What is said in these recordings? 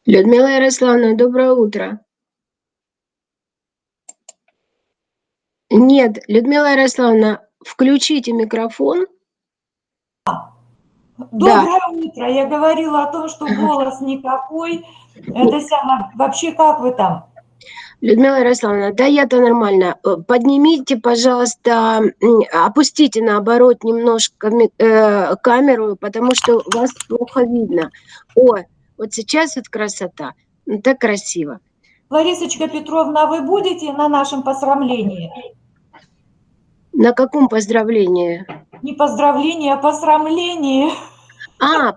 Людмила Ярославовна, доброе утро. Нет, Людмила Ярославовна, включите микрофон. Доброе утро. Я говорила о том, что голос никакой. Это вообще как вы там? Людмила Ярославовна, да я-то нормально. Поднимите, пожалуйста, опустите наоборот немножко камеру, потому что вас плохо видно. О, вот сейчас вот красота. Так красиво. Ларисочка Петровна, вы будете на нашем посрамлении? На каком поздравлении? Не поздравлении, а посрамлении.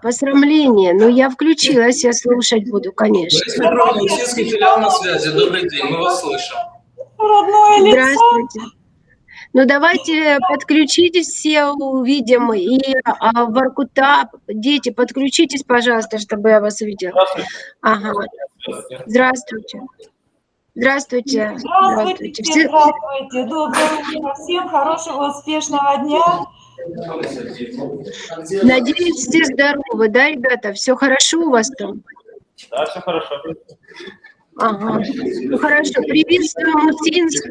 Посрамление. Ну, я включилась, я слушать буду, конечно. Лариса Петровна, Рассохинский филиал на связи. Добрый день, мы вас слышим. Родное лицо. Здравствуйте. Ну, давайте подключитесь все, увидим. И Воркута, дети, подключитесь, пожалуйста, чтобы я вас увидела. Ага. Здравствуйте. Здравствуйте. Здравствуйте. Здравствуйте. Доброе утро всем. Хорошего, успешного дня. Надеюсь, все здоровы, да, ребята? Все хорошо у вас там? Да, все хорошо. Ага. Ну, хорошо. Приветствуем Усинск.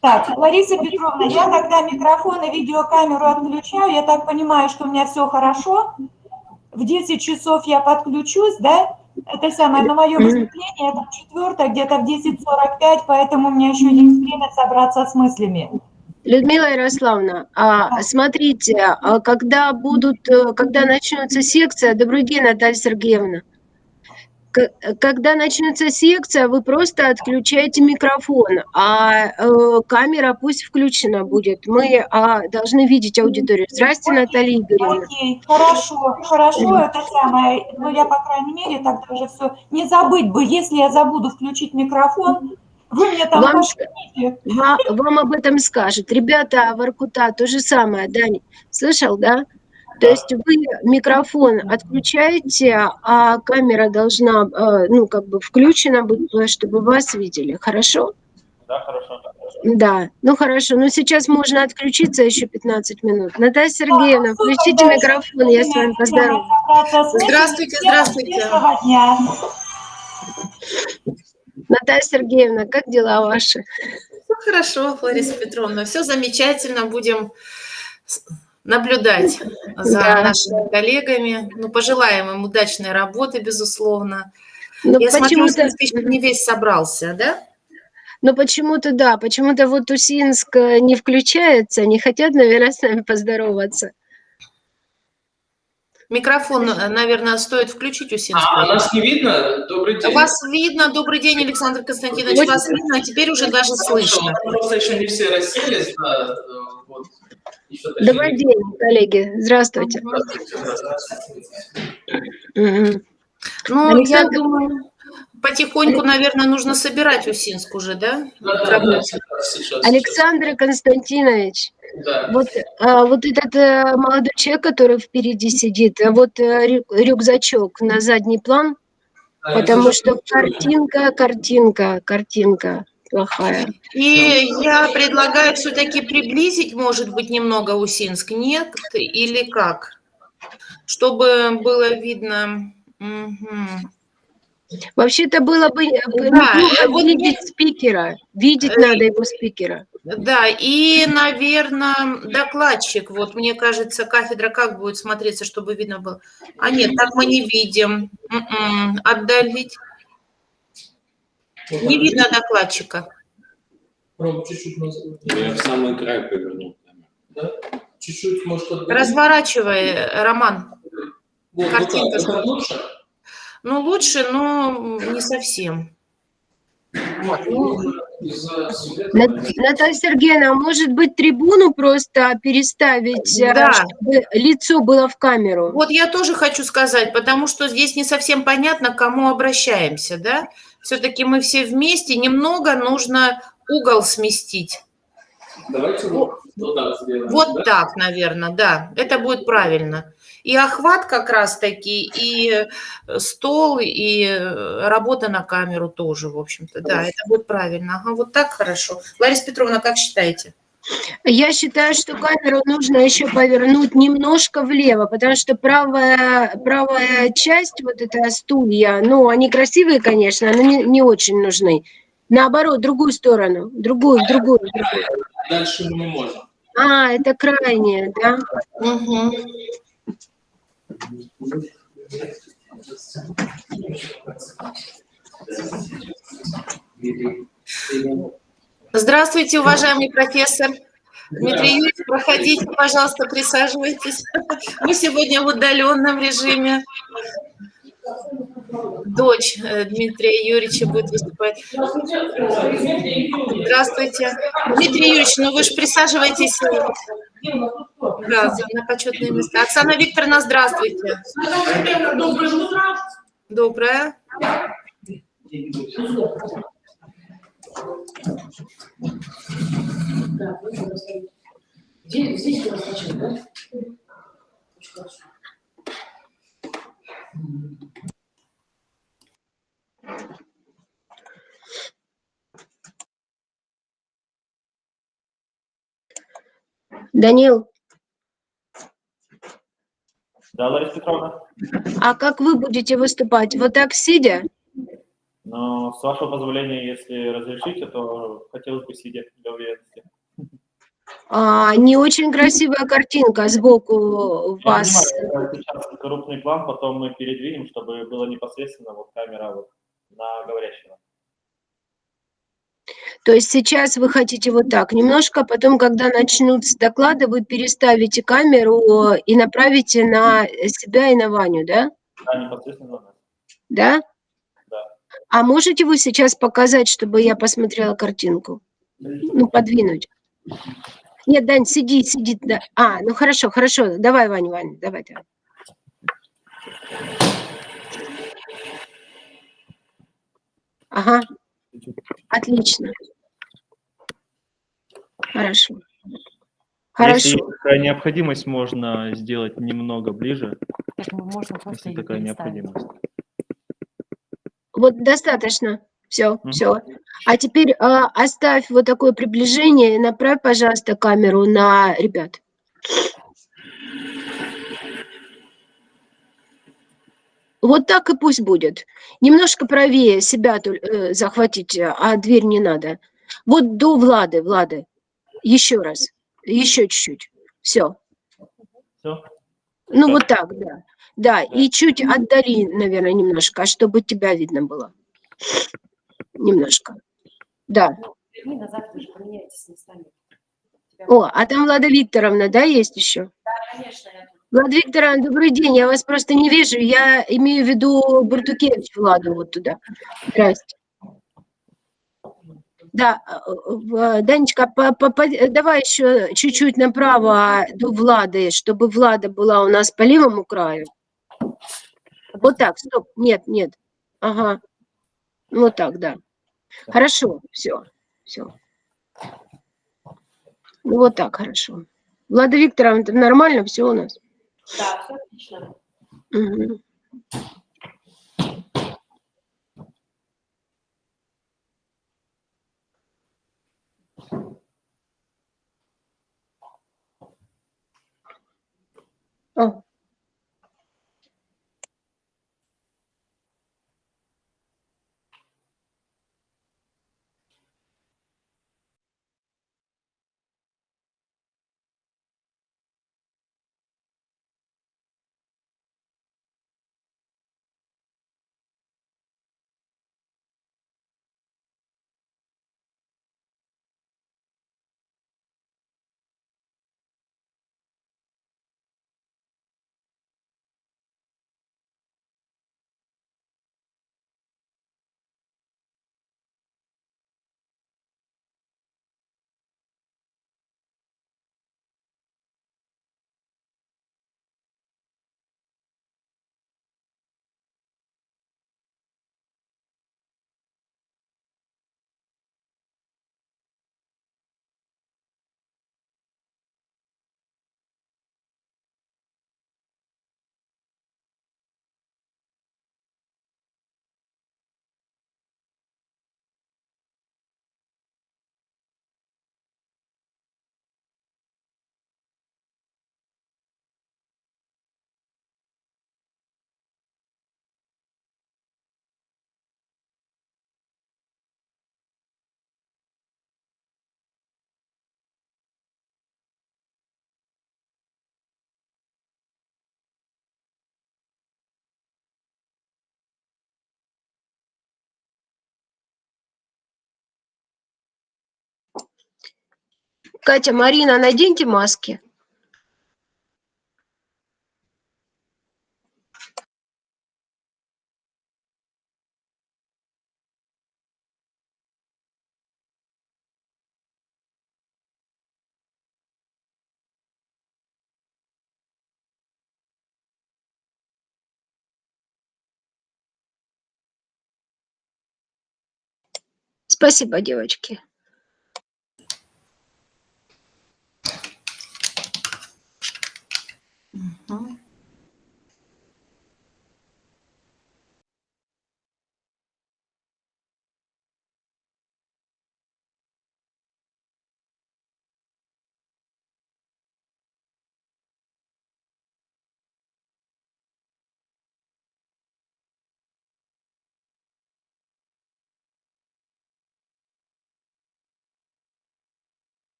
Так, Лариса Петровна, я тогда микрофон и видеокамеру отключаю. Я так понимаю, что у меня все хорошо. В 10 часов я подключусь, да? Это самое, на мое выступление, это 4, где-то в 10:45, поэтому у меня еще есть время собраться с мыслями. Людмила Ярославовна, смотрите, когда начнется секция, добрый день, Наталья Сергеевна, когда начнется секция, вы просто отключаете микрофон, камера пусть включена будет. Мы должны видеть аудиторию. Здравствуйте, Наталья Игоревна. Окей, хорошо, это самое, но я, по крайней мере, тогда уже все. Не забыть бы, если я забуду включить микрофон, вы мне там пошутите. Вам об этом скажут. Ребята, Воркута, то же самое, Дани, слышал, да? То есть вы микрофон отключаете, а камера должна, включена быть, чтобы вас видели. Хорошо? Да, хорошо. Да, ну хорошо. Ну сейчас можно отключиться еще 15 минут. Наталья Сергеевна, включите микрофон, я с вами поздороваюсь. Здравствуйте. Наталья Сергеевна, как дела ваши? Все хорошо, Лариса Петровна, все замечательно. Будем наблюдать за нашими коллегами. Ну, пожелаем им удачной работы, безусловно. Я смотрю, Усинск еще не весь собрался, да? Ну, почему-то вот Усинск не включается, не хотят, наверное, с нами поздороваться. Микрофон, наверное, стоит включить Усинску. Нас не видно? Добрый день. Вас видно. Добрый день, Александр Константинович. Вас видно, а теперь уже даже слышно. Просто еще не все расселись. Добрый день, коллеги. Здравствуйте. Ну, я думаю, потихоньку, наверное, нужно собирать Усинск уже, да? Александр Константинович, да. вот этот молодой человек, который впереди сидит, рюкзачок на задний план, потому что картинка плохая. И я предлагаю все-таки приблизить, может быть, немного Усинск, нет? Или как? Чтобы было видно... Вообще-то было бы неплохо видеть спикера. Видеть надо его спикера. Да, и, наверное, докладчик. Вот, мне кажется, кафедра как будет смотреться, чтобы видно было? Нет, так мы не видим. Отдалить. Не видно докладчика. Я в самый край повернул. Да? Чуть-чуть, может, разворачивай, Роман. Картинка. Это лучше? Ну, лучше, но не совсем. Наталья Сергеевна, может быть, трибуну просто переставить, чтобы лицо было в камеру? Вот я тоже хочу сказать, потому что здесь не совсем понятно, к кому обращаемся, да? Все-таки мы все вместе, немного нужно угол сместить. Давайте вот так сделаем. Вот так, наверное, да, это будет правильно. И охват как раз-таки, и стол, и работа на камеру тоже, в общем-то, да, это будет правильно. Ага, вот так хорошо. Лариса Петровна, как считаете? Я считаю, что камеру нужно еще повернуть немножко влево, потому что правая часть, вот это стулья, ну, они красивые, конечно, но не очень нужны. Наоборот, другую сторону, в другую. Дальше мы не можем. А, это крайняя, да? Мгм. Здравствуйте, уважаемый профессор. Дмитрий Юрьевич, проходите, пожалуйста, присаживайтесь. Мы сегодня в удаленном режиме. Дочь Дмитрия Юрьевича будет выступать. Здравствуйте. Дмитрий Юрьевич, ну вы же присаживайтесь. Да, на почетные места. Оксана Викторовна, здравствуйте. Доброе утро. Доброе. Здесь у нас начали, да? Очень хорошо. Данил, Да, Лариса Петровна. а как вы будете выступать? Вот так сидя? Но с вашего позволения, если разрешите, то хотелось бы сидя для уверенности. Не очень красивая картинка сбоку Я вас. понимаю, сейчас крупный план, потом мы передвинем, чтобы было непосредственно вот камера вот на говорящего. То есть сейчас вы хотите вот так немножко, потом, когда начнутся доклады, вы переставите камеру и направите на себя и на Ваню, да? Да, непосредственно на нас. Да? Да. А можете вы сейчас показать, чтобы я посмотрела картинку? Ну, подвинуть. Нет, Дань, сиди, да. Ну хорошо, давай, Ваня, давай. Ага, отлично. Хорошо. Если есть такая необходимость, можно сделать немного ближе. Можно просто если такая необходимость. Вот достаточно. Все. Мгм. А теперь оставь вот такое приближение и направь, пожалуйста, камеру на ребят. Вот так и пусть будет. Немножко правее себя захватите, а дверь не надо. Вот до Влады. Еще раз. Еще чуть-чуть. Все. Все? Ну, вот так, да. Да, и чуть отдали, наверное, немножко, чтобы тебя видно было. Немножко. Да. Верни назад, вы же поменяетесь местами. А там Влада Викторовна, да, есть еще? Да, конечно. Влада Викторовна, добрый день. Я вас просто не вижу. Я имею в виду Бартукевич Владу вот туда. Здрасте. Да, Данечка, давай еще чуть-чуть направо до Влады, чтобы Влада была у нас по левому краю. Вот так, стоп, нет. Ага, вот так, да. Хорошо, все. Ну, вот так, хорошо. Влада Викторовна, это нормально все у нас? Да, все отлично. Угу. О, Катя, Марина, наденьте маски. Спасибо, девочки. Мгм.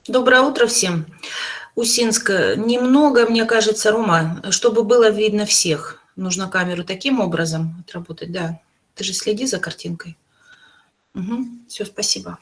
Доброе утро всем. Усинск. Немного, мне кажется, Рома, чтобы было видно всех. Нужно камеру таким образом отработать, да. Ты же следи за картинкой. Угу. Все, спасибо.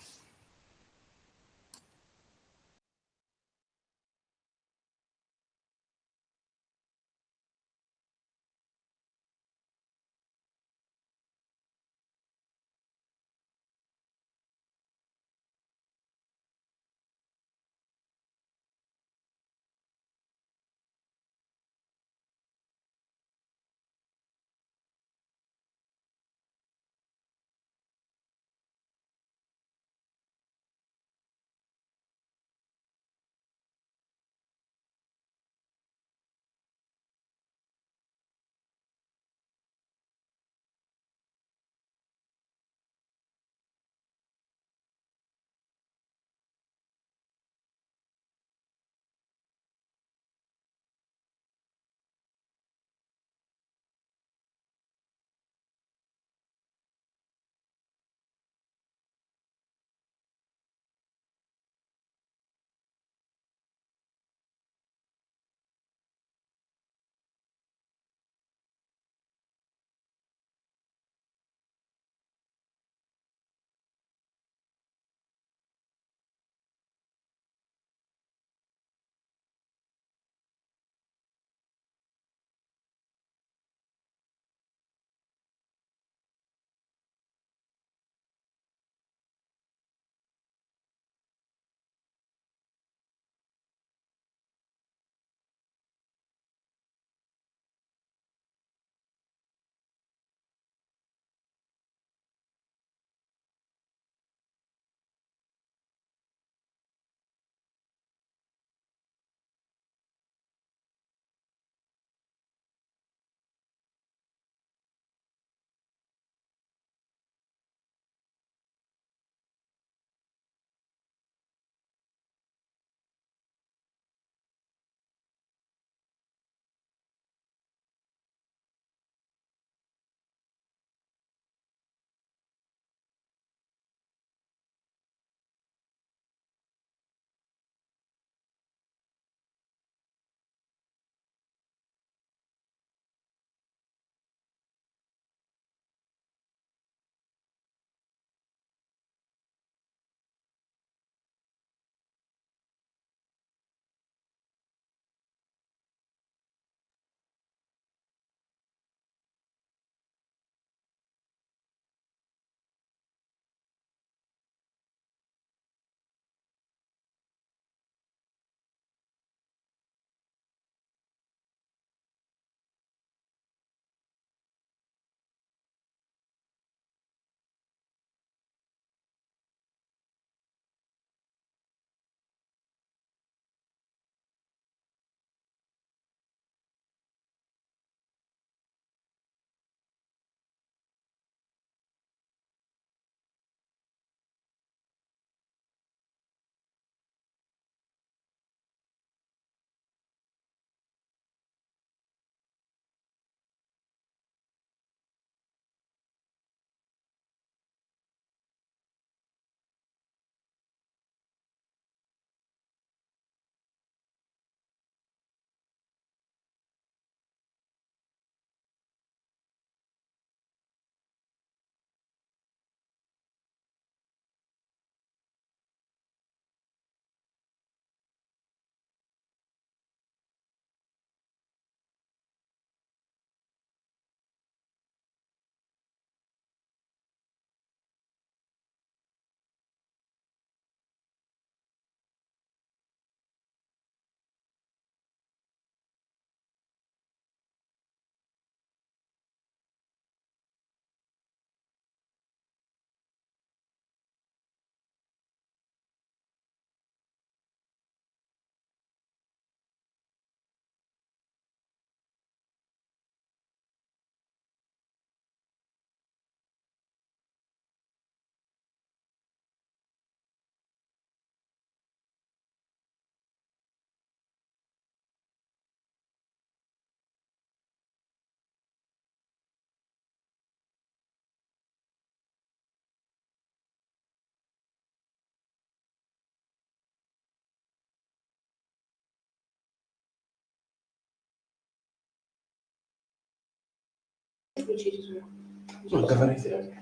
Включите звук. Ну, говорите.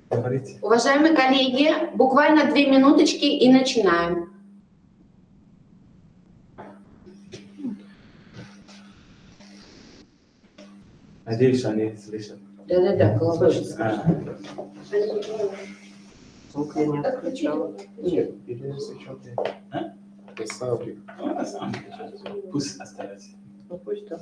Говорите. Уважаемые коллеги, буквально 2 минуточки и начинаем. Надеюсь, они слышат. Да-да-да, колокольчик. Звук я не отключала. Нет, или зачем ты? А? Поставлю. Пусть остается. Ну пусть так.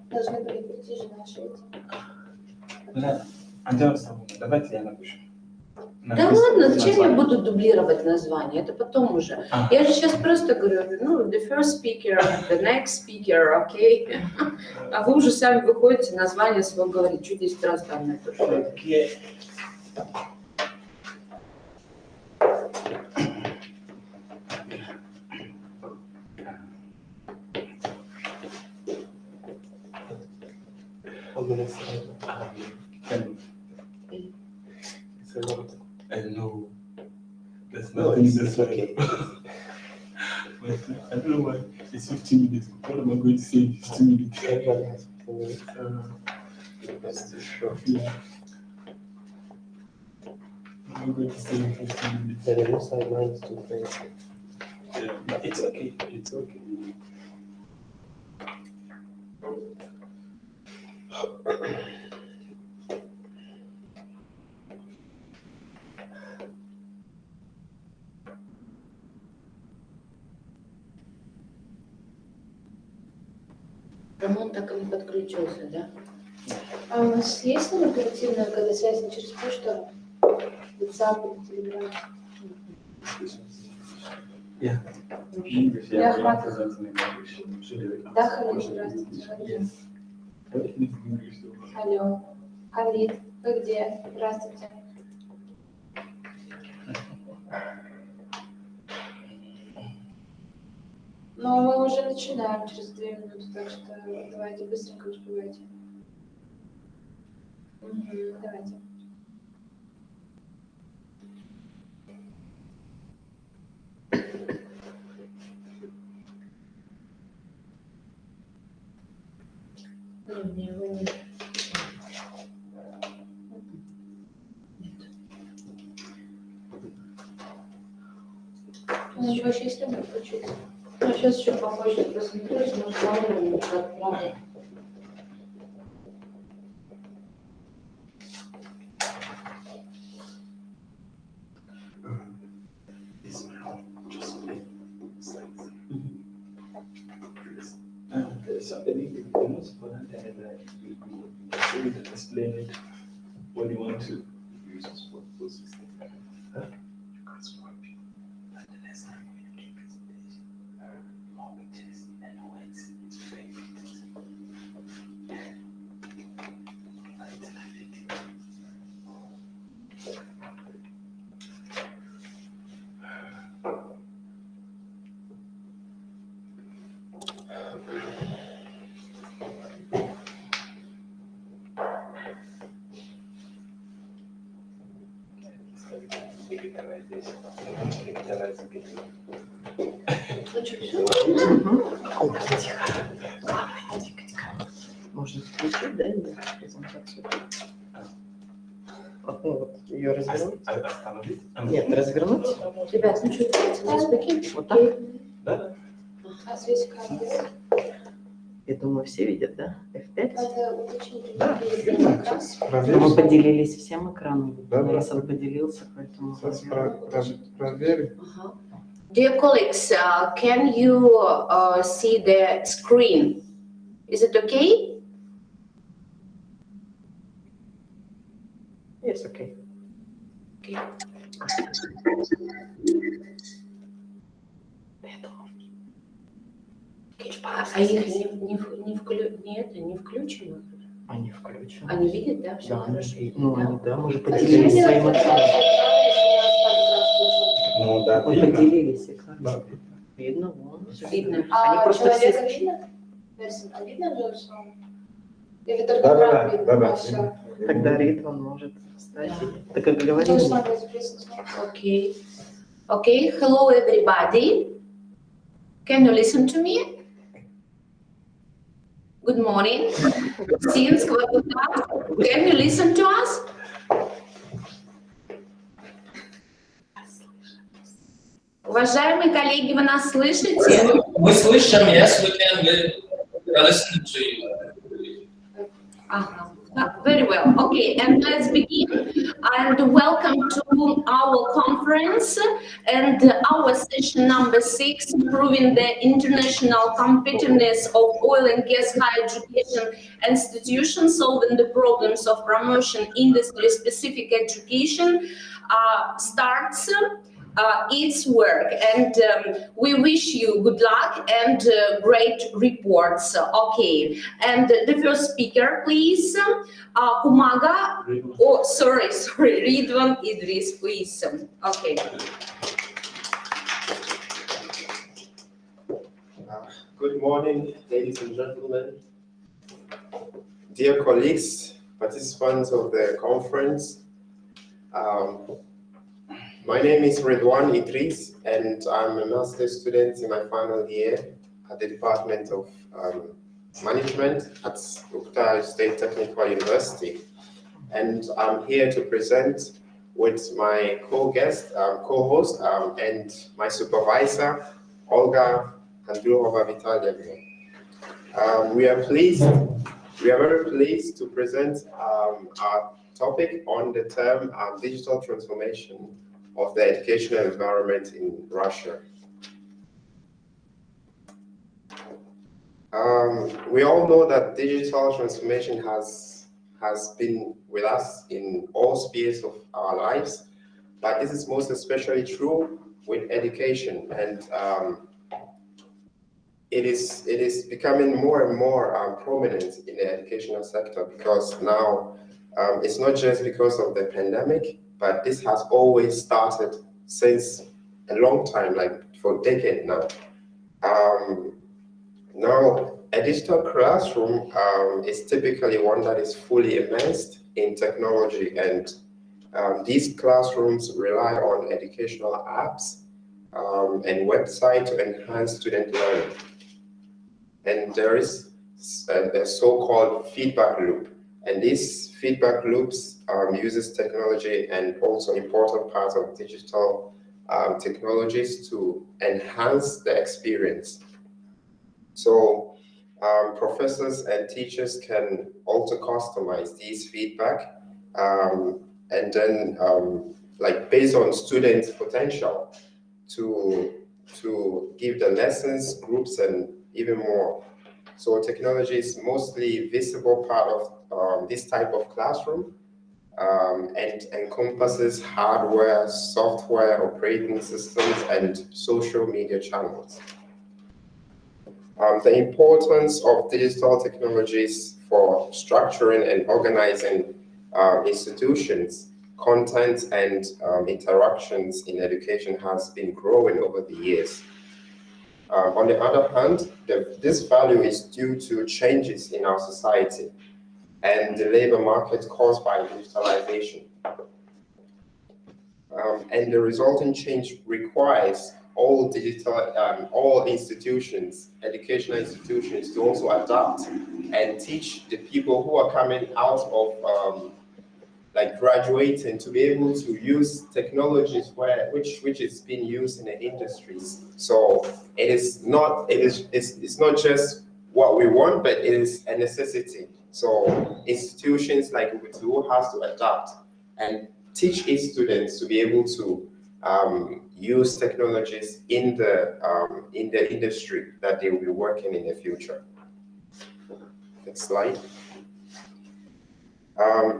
Должны были прийти же наши эти. Да. Антон, давайте я напишу. Да ладно, зачем я буду дублировать название? Это потом уже. Я же сейчас просто говорю, ну, the first speaker, the next speaker, окей? А вы уже сами выходите, название свое говорите. Что 10 раз там это? Окей. No, that's nothing that's okay. I don't know why it's 15 minutes. What am I going to say in 15 minutes? That's too short. Yeah. What am I going to say in 15 minutes? The review sideline is too crazy. Yeah, but it's okay. It's okay. Рамон так и не подключился, да? А у нас есть номер оперативной когда связь через почту? WhatsApp или Telegram? Yeah. English, Yeah, yeah. We Hmat. present in English. Should we? Да, Халид, здравствуйте. Yes. What is English? Алло. Халид, вы где? Здравствуйте. Но мы уже начинаем через 2 минуты, так что давайте быстренько успевайте. Давайте. Не, вы не. У нас же вообще есть номер включить. Ну, сейчас еще попозже посмотрюсь, но планируем отправить. Something the most important thing is that you can explain it what you want to use for those systems. You can't support people. But the next time when you keep presentation, more pictures and words, it's very pictures. Ну что, все? Можно включить, да, или презентацию? Вот ее развернуть? Остановить? Нет, развернуть. Ребят, ну что, давайте на успехи. Вот так? Да. А связь камеры? Я думаю, все видят, да? F5. Надо уточнить, Да. как раз. Мы поделились всем экраном. Да, да. Лариса поделился, поэтому... Проверим. Uh-huh. Dear colleagues, can you see the screen? Is it okay? Yes, okay. Okay. А их не включено? Они включены. Они видят, да? Все Да, хорошо. ну, Да. они, да, мы же поделились своим экраном. Ну да, Мы видно. поделились экраном. Да. Видно, вон. Видно. Они А просто человека все... видно? А видно же, что он? Или только Да, экран да, видно? да, да. Всё. Когда ритм он может встать. Да. Так как Ну, говорили. тоже смотреть, присутствовать. Окей. Okay, hello everybody. Can you listen to me? Good morning. Can you listen to us? Уважаемые коллеги, вы нас слышите? Мы слышим, yes, we can listen to you. Very well. Okay, and let's begin. And welcome to our conference and our session number 6, Improving the International Competitiveness of Oil and Gas Higher Education Institutions, Solving the Problems of Promotion Industry-Specific Education, starts its work, and we wish you good luck and great reports. Okay, and the first speaker, please, Kumaga. Oh, sorry, Ridwan Idris, please. Okay. Good morning, ladies and gentlemen, dear colleagues, participants of the conference. My name is Ridwan Idris, and I'm a master's student in my final year at the Department of Management at Ukta State Technical University. And I'm here to present with my co-host, and my supervisor, Olga Androva-Vitalyevna. We are very pleased to present our topic on the term digital transformation of the educational environment in Russia. We all know that digital transformation has been with us in all spheres of our lives, but this is most especially true with education, and it is becoming more and more prominent in the educational sector, because now it's not just because of the pandemic, but this has always started since a long time, like for decades now. Now, a digital classroom is typically one that is fully immersed in technology, and these classrooms rely on educational apps and websites to enhance student learning. And there is a so-called feedback loop, and these feedback loops uses technology and also important parts of digital technologies to enhance the experience. So professors and teachers can also customize these feedback and then like based on students' potential to give the lessons, groups, and even more. So technology is mostly visible part of this type of classroom and encompasses hardware, software, operating systems, and social media channels. The importance of digital technologies for structuring and organizing institutions, content, and interactions in education has been growing over the years. On the other hand, this value is due to changes in our society and the labor market caused by digitalization. And the resulting change requires all institutions, educational institutions, to also adapt and teach the people who are coming out of like graduating to be able to use technologies which is being used in the industries. So it's not just what we want, but it is a necessity. So institutions like UBTU has to adapt and teach its students to be able to use technologies in the industry that they will be working in the future. Next slide.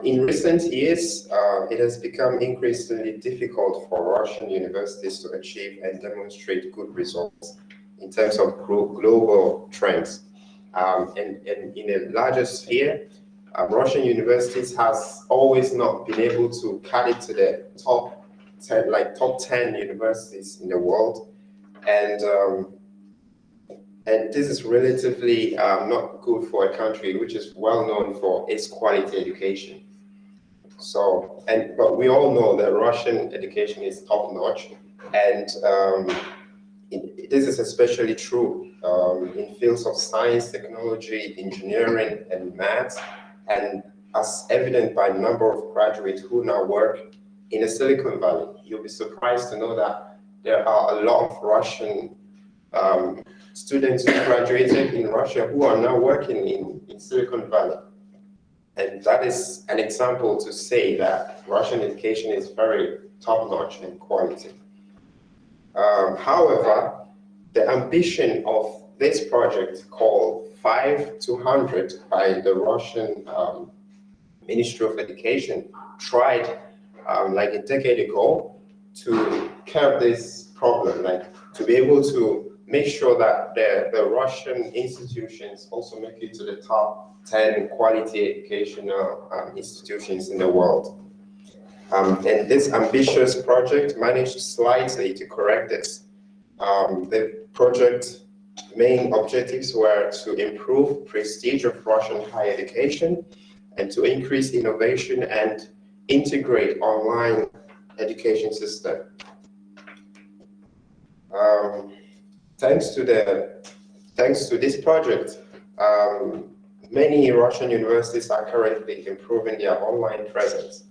In recent years, it has become increasingly difficult for Russian universities to achieve and demonstrate good results in terms of global trends. And in a larger sphere, Russian universities has always not been able to cut it to the top 10 universities in the world, and this is relatively not good for a country which is well known for its quality education. So, but we all know that Russian education is top notch, and this is especially true in fields of science, technology, engineering, and maths, and as evident by a number of graduates who now work in the Silicon Valley. You'll be surprised to know that there are a lot of Russian students who graduated in Russia who are now working in Silicon Valley. And that is an example to say that Russian education is very top-notch in quality. However, the ambition of this project called 5 to 100 by the Russian Ministry of Education tried like a decade ago to curb this problem, like to be able to make sure that the Russian institutions also make it to the top 10 quality educational institutions in the world. And this ambitious project managed slightly to correct this. The project's main objectives were to improve prestige of Russian higher education and to increase innovation and integrate online education system. Thanks to this project, many Russian universities are currently improving their online presence.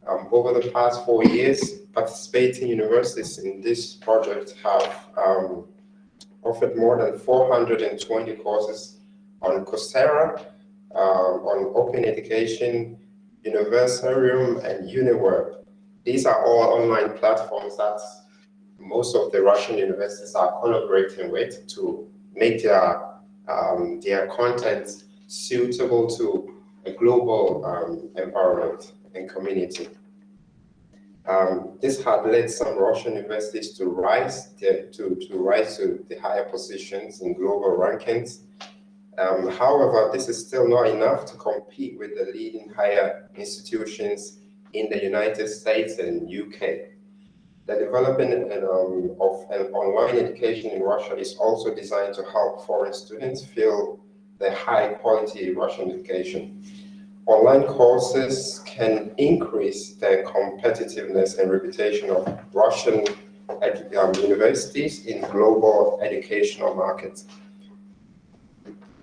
Over the past 4 years, participating universities in this project have offered more than 420 courses on Coursera, on Open Education, Universarium, and Univerb. These are all online platforms that most of the Russian universities are collaborating with to make their content suitable to a global environment and community. This had led some Russian universities to rise to the higher positions in global rankings. However, this is still not enough to compete with the leading higher institutions in the United States and UK. The development of an online education in Russia is also designed to help foreign students feel the high quality Russian education. Online courses can increase the competitiveness and reputation of Russian universities in global educational markets,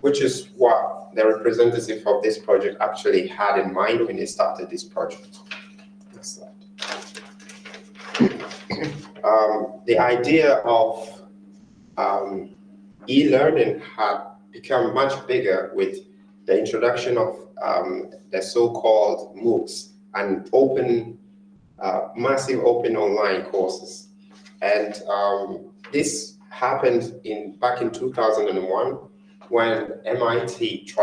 which is what the representative of this project actually had in mind when they started this project. Next slide. The idea of e-learning had become much bigger with the introduction of the so-called MOOCs and massive open online courses. And this happened back in 2001 when MIT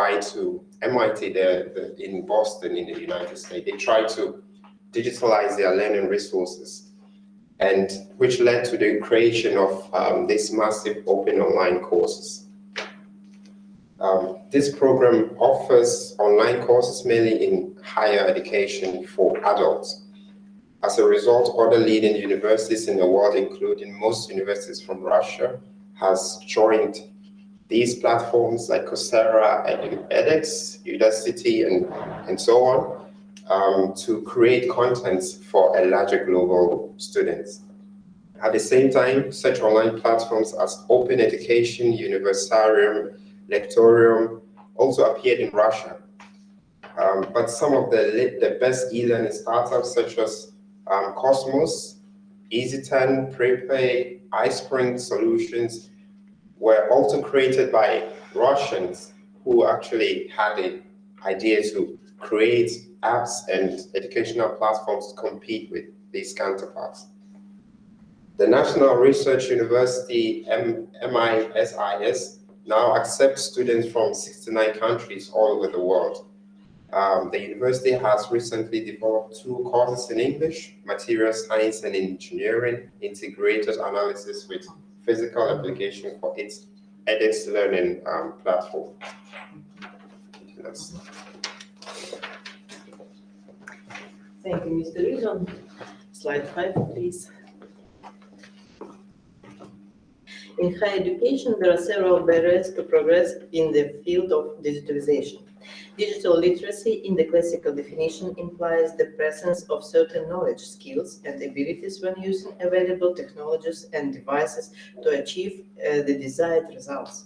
in Boston in the United States, they tried to digitalize their learning resources, and which led to the creation of this massive open online courses. This program offers online courses mainly in higher education for adults. As a result, other leading universities in the world, including most universities from Russia, has joined these platforms like Coursera, edX, Udacity, and so on, to create contents for a larger global students. At the same time, such online platforms as Open Education, Universarium, Lectorium also appeared in Russia. But some of the best e-learning startups such as Cosmos, EasyTan, Prepay, iSpring Solutions were also created by Russians who actually had the idea to create apps and educational platforms to compete with these counterparts. The National Research University, MISIS, now accepts students from 69 countries all over the world. The university has recently developed 2 courses in English, material science and engineering, integrated analysis with physical application for its edX learning platform. Thank you, Mr. Rizon. Slide 5, please. In higher education, there are several barriers to progress in the field of digitalization. Digital literacy, in the classical definition, implies the presence of certain knowledge, skills, and abilities when using available technologies and devices to achieve the desired results.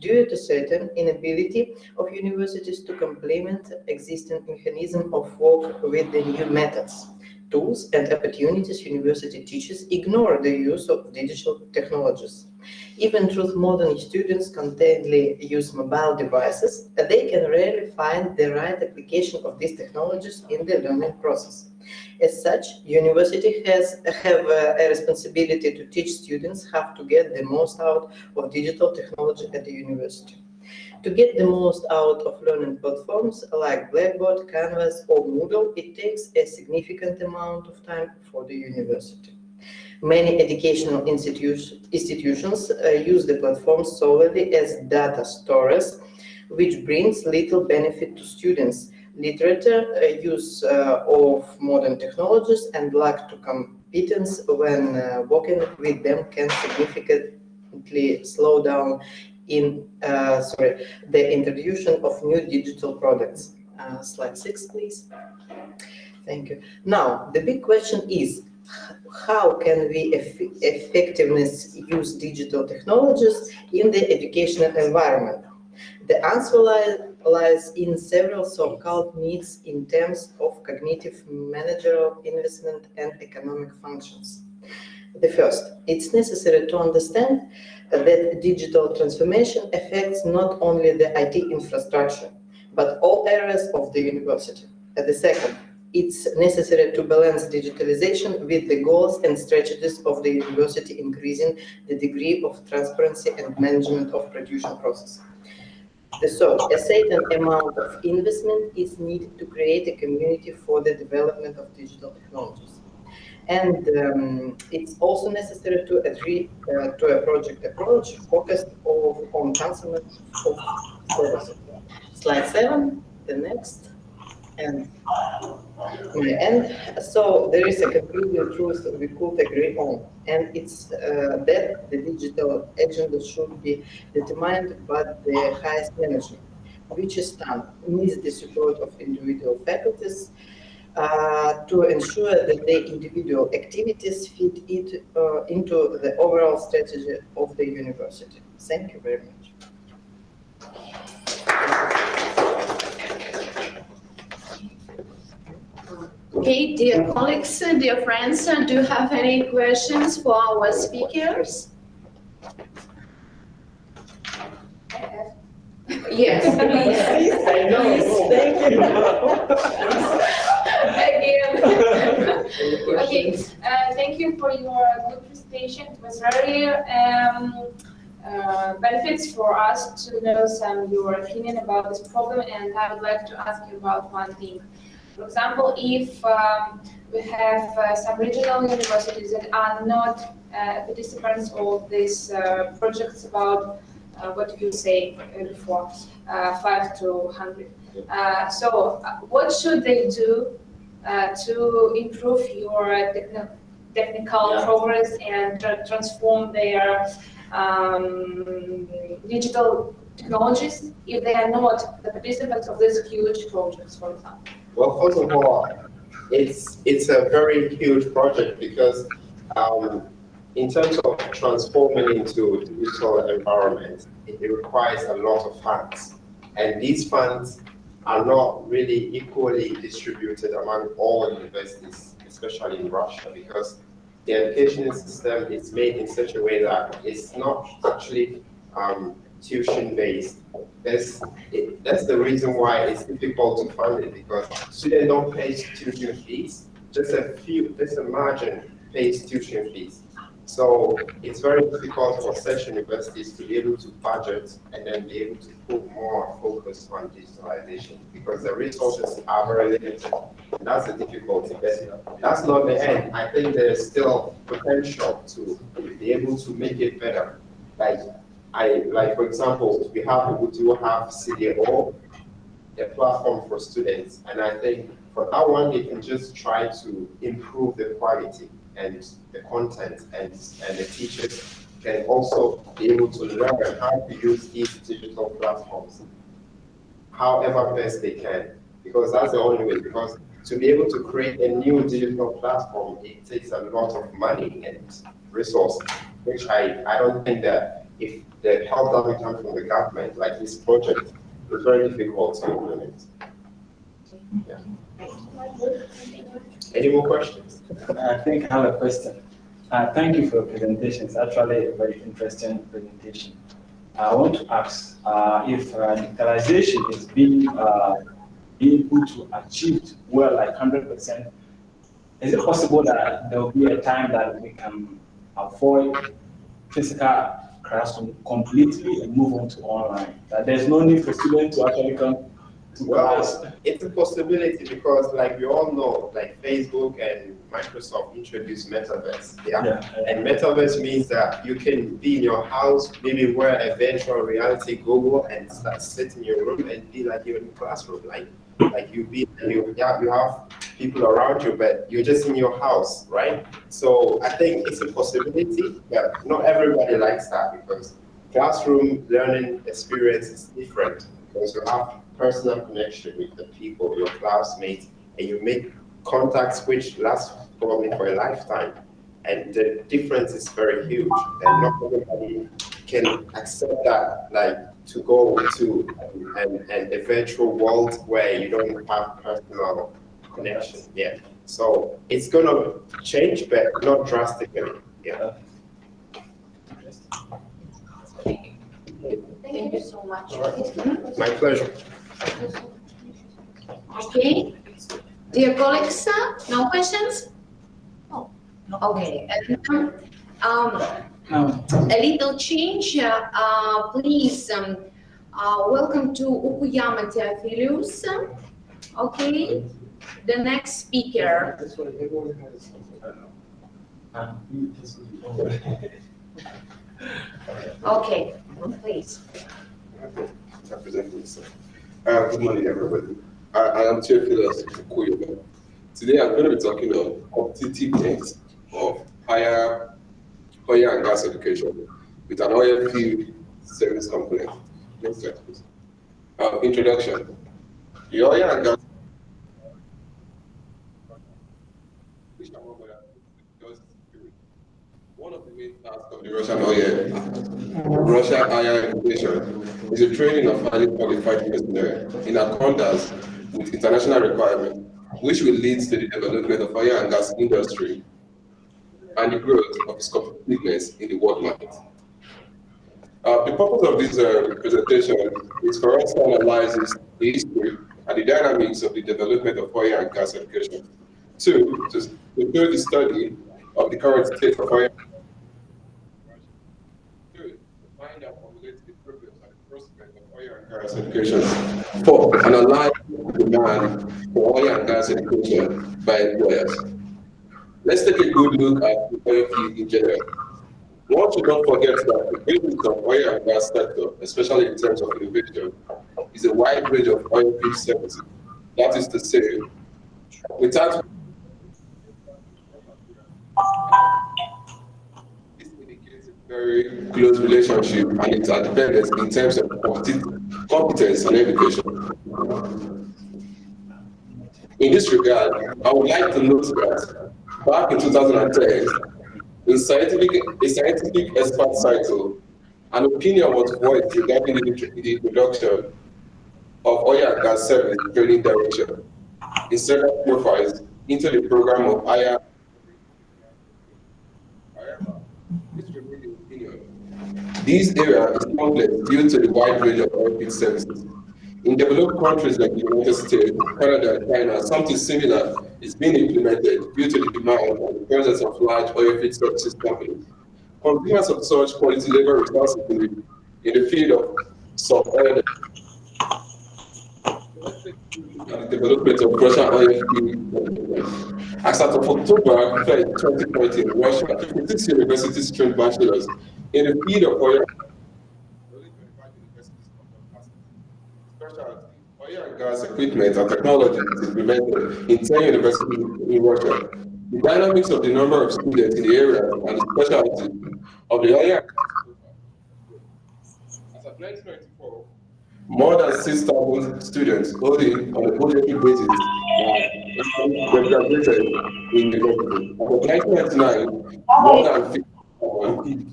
Due to certain inability of universities to complement existing mechanism of work with the new methods, tools, and opportunities, university teachers ignore the use of digital technologies. Even though modern students constantly use mobile devices, they can rarely find the right application of these technologies in the learning process. As such, university have a responsibility to teach students how to get the most out of digital technology at the university. To get the most out of learning platforms like Blackboard, Canvas, or Moodle, it takes a significant amount of time for the university. Many educational institutions use the platforms solely as data stores, which brings little benefit to students. Literature use of modern technologies and lack to competence when working with them can significantly slow down the introduction of new digital products. Slide 6, please. Thank you. Now, the big question is, how can we effectively use digital technologies in the educational environment? The answer lies in several so-called needs in terms of cognitive, managerial, investment, and economic functions. The first, it's necessary to understand that digital transformation affects not only the IT infrastructure, but all areas of the university. The second, it's necessary to balance digitalization with the goals and strategies of the university, increasing the degree of transparency and management of production process. The third, a certain amount of investment is needed to create a community for the development of digital technologies. And it's also necessary to agree to a project approach focused on consumer services. Slide 7, the next. And so there is a conclusive truth that we could agree on, and it's that the digital agenda should be determined by the highest management, which is done with the support of individual faculties to ensure that the individual activities fit into the overall strategy of the university. Thank you very much. Okay, dear colleagues, dear friends, do you have any questions for our speakers? Yes, please. I know. Thank Again. Okay, thank you for your good presentation. It was very benefits for us to know your opinion about this problem, and I would like to ask you about one thing. For example, if we have some regional universities that are not participants of these projects about what you say before, 5 to 100. So what should they do to improve your technical progress and transform their digital technologies if they are not the participants of these huge projects, for example? Well, first of all, it's a very huge project because in terms of transforming into digital environment, it requires a lot of funds. And these funds are not really equally distributed among all universities, especially in Russia, because the education system is made in such a way that it's not actually tuition-based. That's the reason why it's difficult to fund it, because students don't pay tuition fees. Just a margin pays tuition fees. So it's very difficult for such universities to be able to budget and then be able to put more focus on digitalization, because the resources are very limited. And that's the difficulty. But that's not the end. I think there's still potential to be able to make it better. Like for example, we do have CDO, a platform for students, and I think for that one they can just try to improve the quality and the content, and the teachers can also be able to learn how to use these digital platforms. however best they can, because that's the only way. Because to be able to create a new digital platform, it takes a lot of money and resources, which I don't think that if the help doesn't come from the government, like this project, it's very difficult to implement. Yeah. Any more questions? I think I have a question. Thank you for your presentation. It's actually a very interesting presentation. I want to ask if digitalization is being able to achieve well, like 100%. Is it possible that there will be a time that we can avoid physical classroom completely and move on to online? That there's no need for students to actually come to class? It's a possibility because, like we all know, like Facebook and Microsoft introduced metaverse. And metaverse means that you can be in your house, maybe wear a virtual reality goggle and start sitting in your room and be like you're in a classroom. Like you have people around you, but you're just in your house, right? So I think it's a possibility, but not everybody likes that because classroom learning experience is different because you have personal connection with the people, your classmates, and you make contacts which last probably for a lifetime. And the difference is very huge, and not everybody can accept that, like to go to a virtual world where you don't have personal connection. Yeah. So it's gonna change, but not drastically. Yeah. Thank you so much. My pleasure. Okay. Dear colleagues, no questions? Oh, okay. And, a little change, please. Welcome to Ukuyama Theophilus. Okay. The next speaker. Okay, please. Good morning, everybody. I am Theophilus Ukuyama. Today I'm going to be talking on competitiveness of higher oil and gas education with an oil field service company. Next slide, please. Introduction. The oil and gas one of the main tasks of the Russian higher education is the training of highly qualified personnel in accordance with international requirements, which will lead to the development of oil and gas industry and the growth of its competitiveness in the world market. The purpose of this presentation is for us to analyze the history and the dynamics of the development of oil and gas education. Two, to do the study of the current state of oil. Three, to find out formulate the problems and the prospect of oil and gas education. Four, analyze the demand for oil and gas education by employers. Let's take a good look at the oil field in general. One should not forget that the basis of oil and gas sector, especially in terms of innovation, is a wide range of oil field services. That is to say, without this indicates a very close relationship and interdependence in terms of competence and education. In this regard, I would like to note that back in 2010, a scientific expert cycle, an opinion was voiced regarding the introduction of oil and gas service training direction in several profiles into the program of higher. However, this remains the opinion. This area is complex due to the wide range of oil field services. In developed countries like the United States, Canada, and China, something similar is being implemented due to the demand and the presence of large oil field services companies. Consumers of such quality labor resources in the field of sub-oil and the development of Russian oil field. As of October 2020 in Russia, 56 universities trained bachelors in the field of oil. Oil and gas equipment and technology is implemented in 10 universities in Russia. The dynamics of the number of students in the area and the specialty of the oil and gas as of 1994, more than 6,000 students only on a voluntary basis were graduated in university. About 1999, more than 50,000.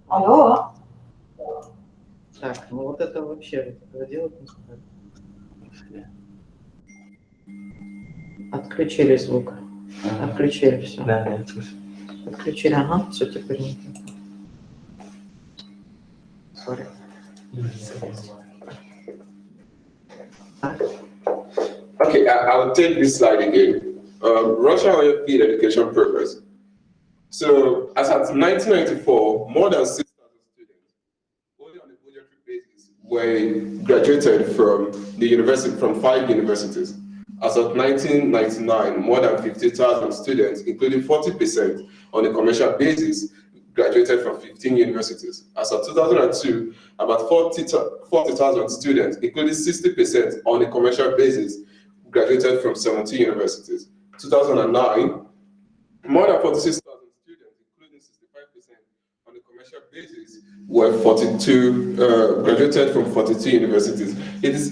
Алло. Так, ну вот это вообще этого делать не стоит. Отключили звук. Отключили все. Да, да, слышу. Отключили, ага, все теперь не Sorry. Так. Okay, I'll take this slide again. Russia Oil Field Education Progress. So, as at 1994, more than 6,000 students, only on a voluntary basis, were graduated from the university, from 5 universities. As of 1999, more than 50,000 students, including 40% on a commercial basis, graduated from 15 universities. As of 2002, about 40,000 students, including 60% on a commercial basis, graduated from 17 universities. 2009, more than 46,000 students, including 65% on a commercial basis, were graduated from 42 universities. It is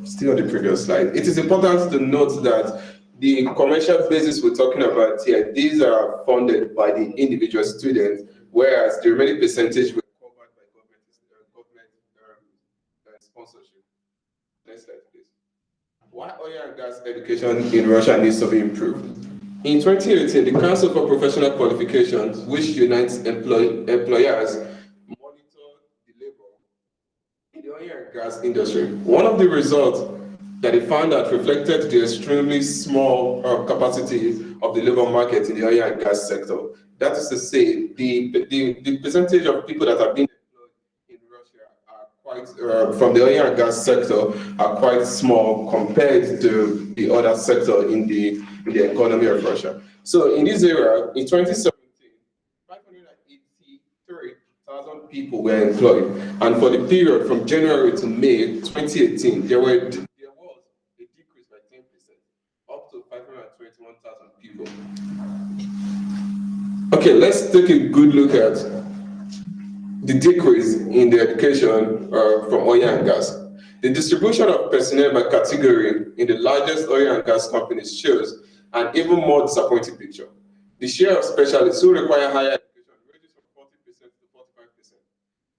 still on the previous slide. It is important to note that the commercial basis we're talking about here, these are funded by the individual students, whereas the remaining percentage were covered by government sponsorship. Next slide, please. Why oil and gas education in Russia needs to be improved? In 2018, the Council for Professional Qualifications, which unites employers, monitored the labor in the oil and gas industry. One of the results that they found that reflected the extremely small capacity of the labor market in the oil and gas sector. That is to say, the percentage of people that have been employed in Russia are quite, from the oil and gas sector, are quite small compared to the other sector in the economy of Russia. So in this area, in 2017, 583,000 people were employed, and for the period from January to May 2018, there was a decrease by 10%, up to 521,000 people. Okay, let's take a good look at the decrease in the education from oil and gas. The distribution of personnel by category in the largest oil and gas companies shows an even more disappointing picture. The share of specialists who require higher education ranges from 40% to 45%.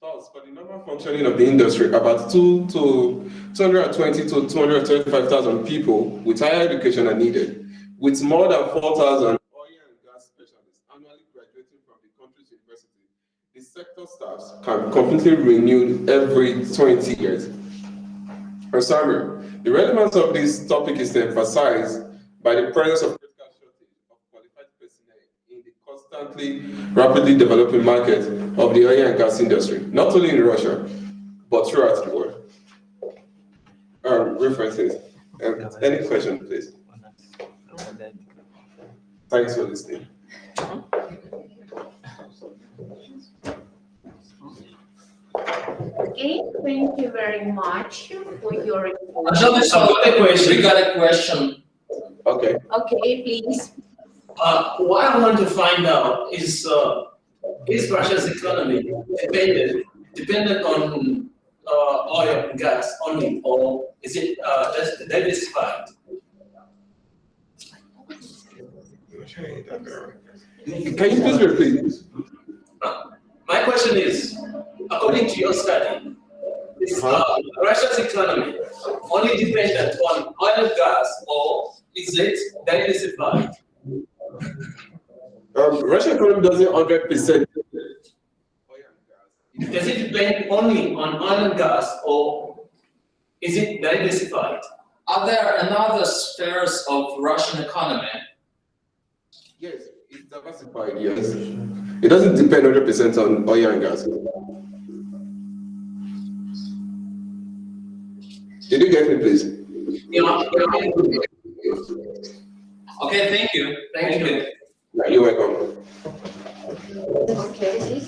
Thus, for the normal functioning of the industry, about 220 to 225,000 people with higher education are needed, with more than 4,000 annually graduating from the country's university. The sector staffs can completely renew every 20 years. In summary, the relevance of this topic is emphasized by the presence of critical shortage of qualified personnel in the constantly rapidly developing market of the oil and gas industry, not only in Russia, but throughout the world. References. Any question, please? Thanks for listening. Okay, thank you very much for your report. We got a question. Okay. Okay, please. What I want to find out is Russia's economy dependent on oil and gas only, or is it diversified? Can you please repeat? My question is, according to your study, is Russia's economy only dependent on oil and gas, or is it diversified? Russian economy doesn't 100%. Does it depend only on oil and gas, or is it diversified? Are there another spheres of Russian economy? Yes, it's diversified, yes. It doesn't depend 100% on oil and gas. Did you get me, please? Yeah. Okay, thank you. Thank you. You're welcome. Okay.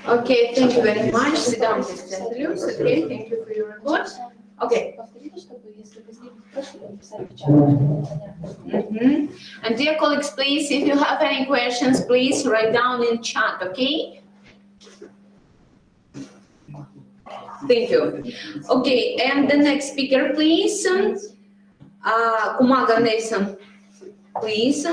Okay, thank you very much. Sit down, Mr. Andrews. Okay, thank you for your report. Okay. And dear colleagues, please, if you have any questions, please write down in chat, okay? Thank you. Okay, and the next speaker, please. Kumaga Nelson, please.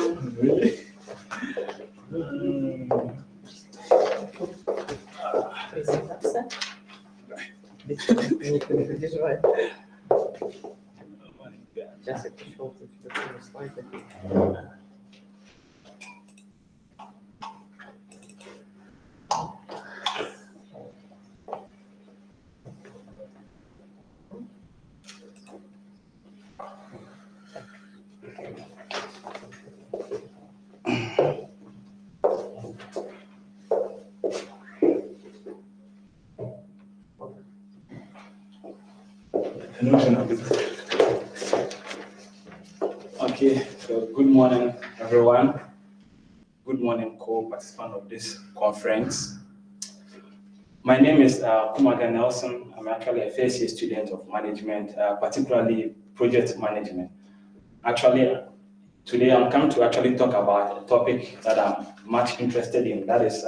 Okay, so good morning, everyone. Good morning, co-participant of this conference. My name is Kumaga Nelson. I'm actually a first-year student of management, particularly project management. Actually, today I'm come to actually talk about a topic that I'm much interested in, that is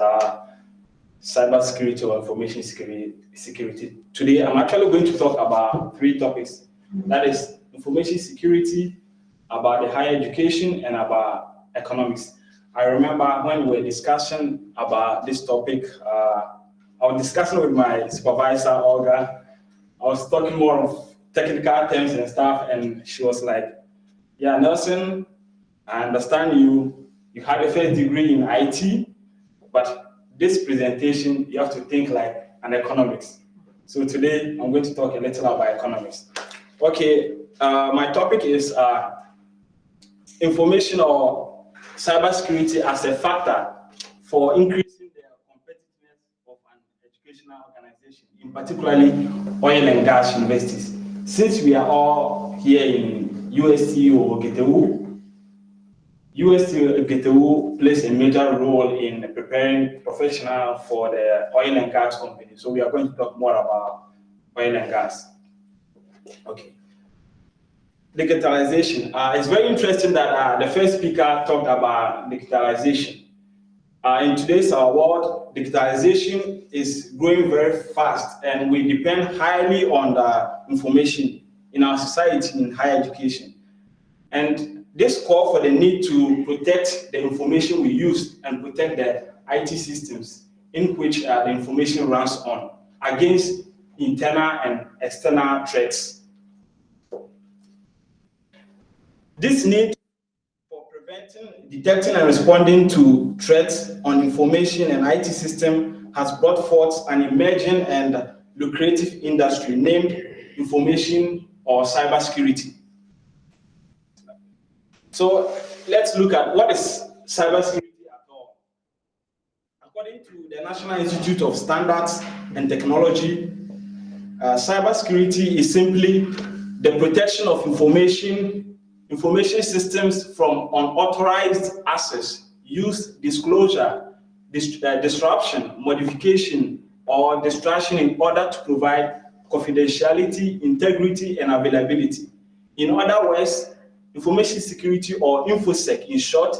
cybersecurity or information security. Today, I'm actually going to talk about 3 topics. That is information security, about the higher education, and about economics. I remember when we were discussing about this topic, I was discussing with my supervisor, Olga. I was talking more of technical terms and stuff, and she was like, yeah, Nelson, I understand you had a first degree in IT, but this presentation, you have to think like an economics. So today, I'm going to talk a little about economics. Okay, my topic is information or cybersecurity as a factor for increasing the competitiveness of an educational organization, in particularly oil and gas universities. Since we are all here in UST or GTU, UST GTU plays a major role in preparing professionals for the oil and gas company. So we are going to talk more about oil and gas. Okay. Digitalization. It's very interesting that the first speaker talked about digitalization. In today's world, digitalization is growing very fast, and we depend highly on the information in our society in higher education. And this call for the need to protect the information we use and protect the IT systems in which the information runs on against internal and external threats. This need for preventing, detecting, and responding to threats on information and IT system has brought forth an emerging and lucrative industry named information or cybersecurity. So let's look at what is cybersecurity at all. According to the National Institute of Standards and Technology, cybersecurity is simply the protection of information systems from unauthorized access, use, disclosure, disruption, modification, or destruction in order to provide confidentiality, integrity, and availability. In other words, information security, or InfoSec in short,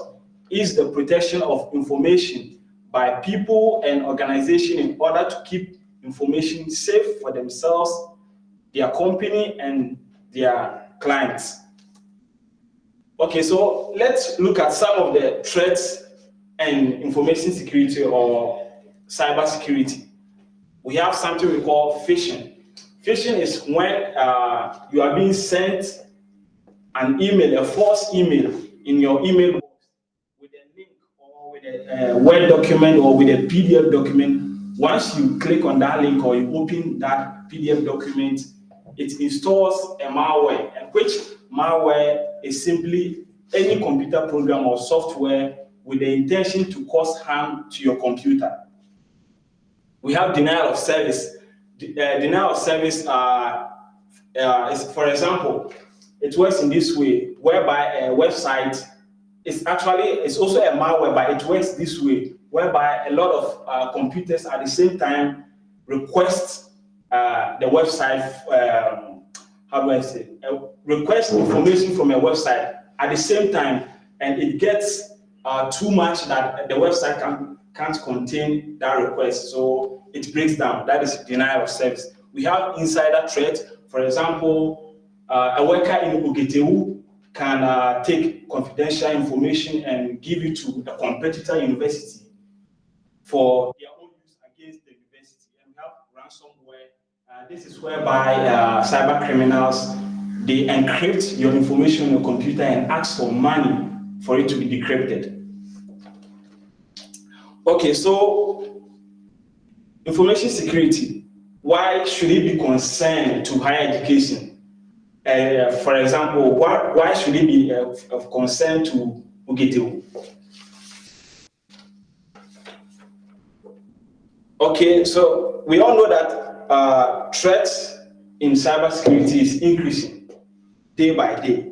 is the protection of information by people and organizations in order to keep information safe for themselves, their company, and their clients. Okay, so let's look at some of the threats and information security or cybersecurity. We have something we call phishing. Phishing is when you are being sent an email, a false email in your email box with a link or with a Word document or with a PDF document. Once you click on that link or you open that PDF document, it installs a malware, and which malware is simply any computer program or software with the intention to cause harm to your computer. We have denial of service. Denial of service is, for example, it works in this way, whereby a website is also a malware, but it works this way, whereby a lot of computers at the same time request the website, request information from a website at the same time, and it gets too much that the website can't contain that request, so it breaks down. That is denial of service. We have insider threat. For example, a worker in Ugetewu can take confidential information and give it to a competitor university for their own use against the university. And we have ransomware. This is whereby cyber criminals, they encrypt your information on your computer and ask for money for it to be decrypted. Okay, so information security, why should it be concerned to higher education? For example, why should it be of concern to Ugetewu? Okay, so we all know that threats in cybersecurity is increasing day by day.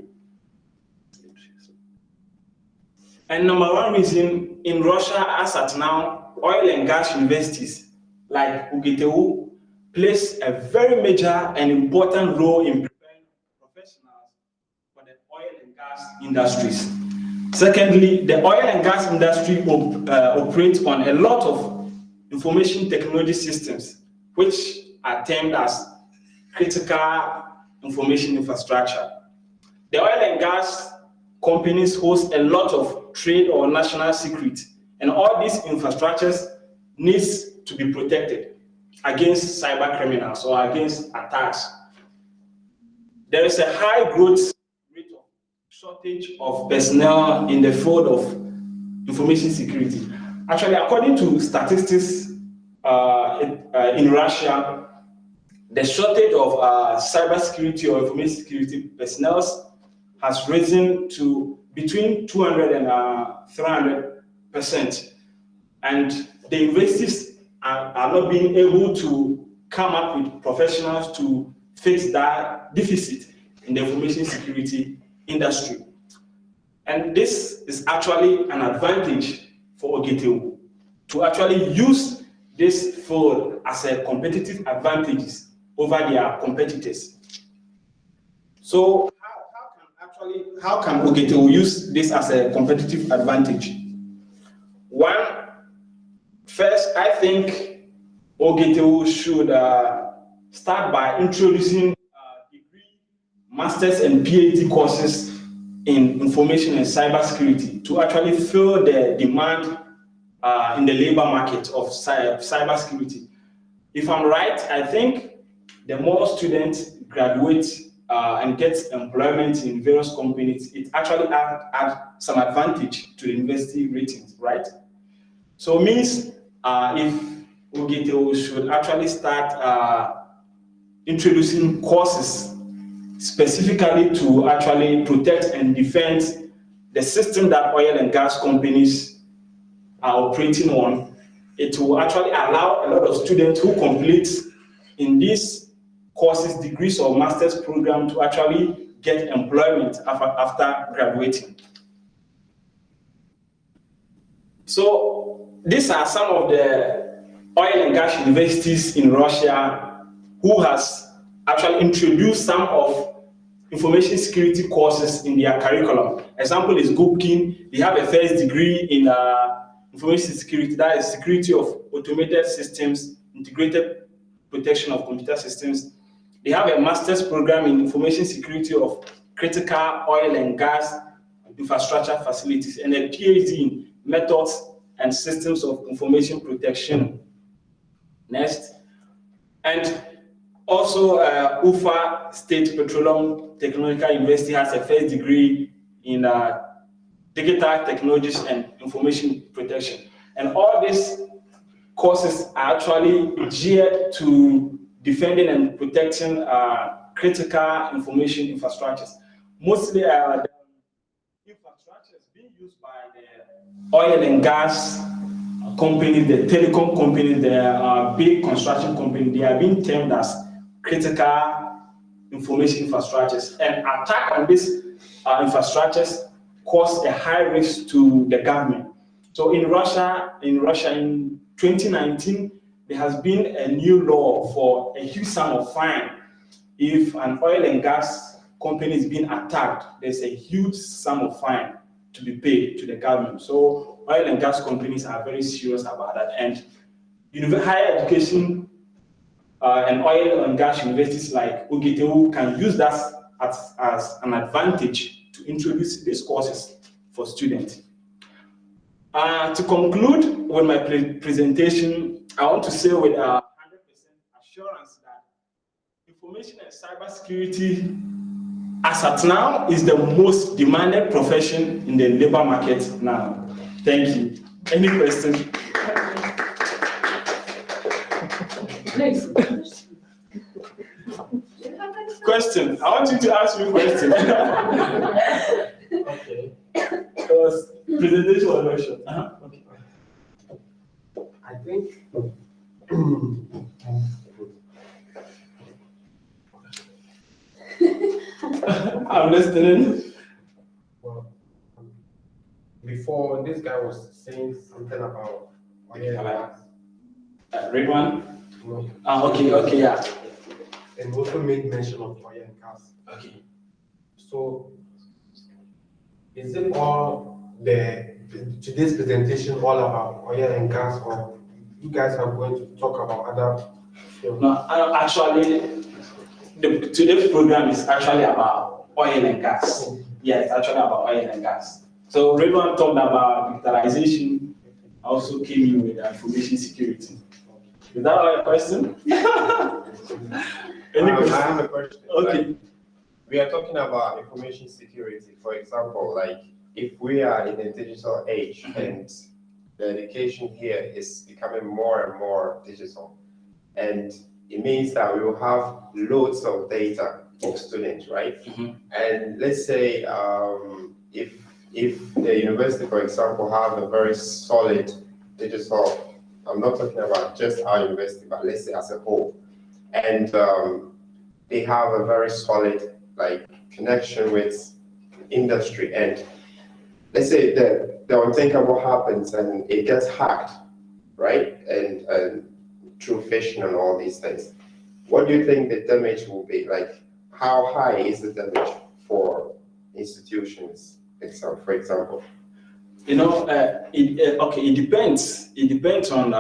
And number one reason, in Russia, as at now, oil and gas universities like Ugetewu plays a very major and important role in preparing professionals for the oil and gas industries. Secondly, the oil and gas industry operates on a lot of information technology systems, which are termed as critical information infrastructure. The oil and gas companies host a lot of trade or national secrets, and all these infrastructures needs to be protected against cyber criminals or against attacks. There is a high growth rate of shortage of personnel in the field of information security. Actually, according to statistics in Russia, the shortage of cybersecurity or information security personnel has risen to between 200 and 300%. And the universities are not being able to come up with professionals to fix that deficit in the information security industry. And this is actually an advantage for Ugetewu to actually use this field as a competitive advantage over their competitors. So how can Ugetewu use this as a competitive advantage? First, I think Ugetewu should start by introducing degree, master's and PhD courses in information and cybersecurity to actually fill the demand in the labor market of cybersecurity. If I'm right, I think the more students graduate and get employment in various companies, it actually adds some advantage to the university ratings, right? So it means if Ugetewu should actually start introducing courses specifically to actually protect and defend the system that oil and gas companies are operating on, it will actually allow a lot of students who complete in these courses, degrees or master's program to actually get employment after graduating. So these are some of the oil and gas universities in Russia who has actually introduced some of information security courses in their curriculum. Example is Gubkin. They have a first degree in information security, that is security of automated systems, integrated protection of computer systems. They have a master's program in information security of critical oil and gas infrastructure facilities, and a PhD in methods and systems of information protection. Next. And also Ufa State Petroleum Technological University has a first degree in digital technologies and information protection. And all these courses are actually geared to defending and protecting critical information infrastructures. Mostly the infrastructures being used by the oil and gas companies, the telecom companies, the big construction companies, they are being termed as critical information infrastructures. And attack on these infrastructures cause a high risk to the government. So in Russia in 2019, there has been a new law for a huge sum of fine. If an oil and gas company is being attacked, there's a huge sum of fine to be paid to the government. So oil and gas companies are very serious about that. And higher education and oil and gas universities like UGTU can use that as an advantage to introduce these courses for students. To conclude with my presentation, I want to say with 100% assurance that information and cybersecurity, as at now, is the most demanded profession in the labor market now. Thank you. Any questions? Question. I want you to ask me a question. Okay. Because presentation was very short. Okay. I think I'm listening. well, before this guy was saying something about oil and gas. Read one. No. Okay, yeah. And also made mention of oil and gas. Okay. So, is it all today's presentation all about oil and gas, or you guys are going to talk about other fields? No, actually, today's program is actually about oil and gas. Yeah, it's actually about oil and gas. So, Redwan talked about digitalization. I also came in with information security. Is that our question? I have a question. Okay. Like, we are talking about information security. For example, like if we are in a digital age and the education here is becoming more and more digital, and it means that we will have loads of data of students, right? And let's say if the university, for example, have a very solid digital, I'm not talking about just our university, but let's say as a whole, and they have a very solid connection with industry, and let's say the unthinkable happens and it gets hacked, right? And through phishing and all these things. What do you think the damage will be? Like, how high is the damage for institutions, for example? You know, it depends. It depends on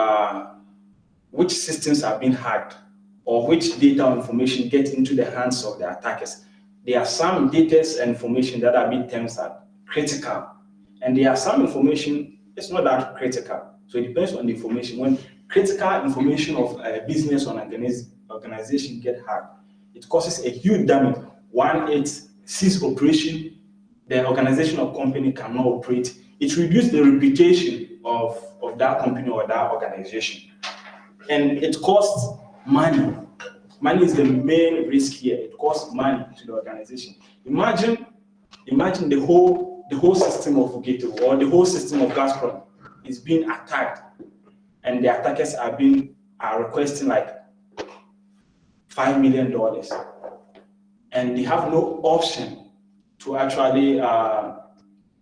which systems are being hacked or which data or information gets into the hands of the attackers. There are some data and information that are being termed as critical, and there are some information it's not that critical. So it depends on the information. When critical information of a business or organization get hacked, it causes a huge damage. One, it ceases operation. The organization or company cannot operate. It reduces the reputation of that company or that organization. And it costs money. Money is the main risk here. It costs money to the organization. Imagine the whole system of Ugeto or the whole system of Gazprom is being attacked, and the attackers are requesting like $5 million, and they have no option to actually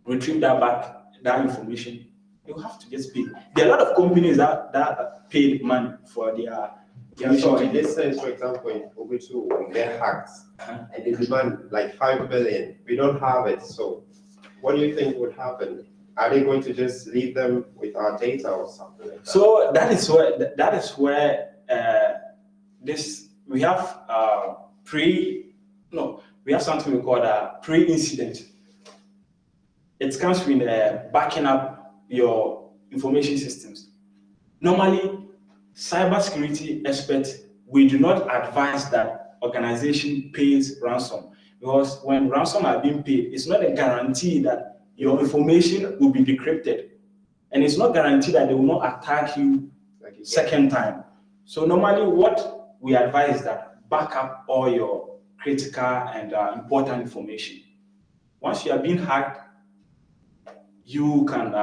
retrieve that information. You have to just pay. There are a lot of companies that paid money for their. Yeah, so in this sense, for example, in Ugeto, they're hacked and they demand like $5 billion. We don't have it, so what do you think would happen? Are they going to just leave them with our data or something like that? So that is where we have we have something we call pre-incident. It comes with backing up your information systems. Normally, cybersecurity experts, we do not advise that organization pays ransom, because when ransom are being paid, it's not a guarantee that your information will be decrypted, and it's not guaranteed that they will not attack you second time. So normally, what we advise is that back up all your critical and important information. Once you are being hacked, you can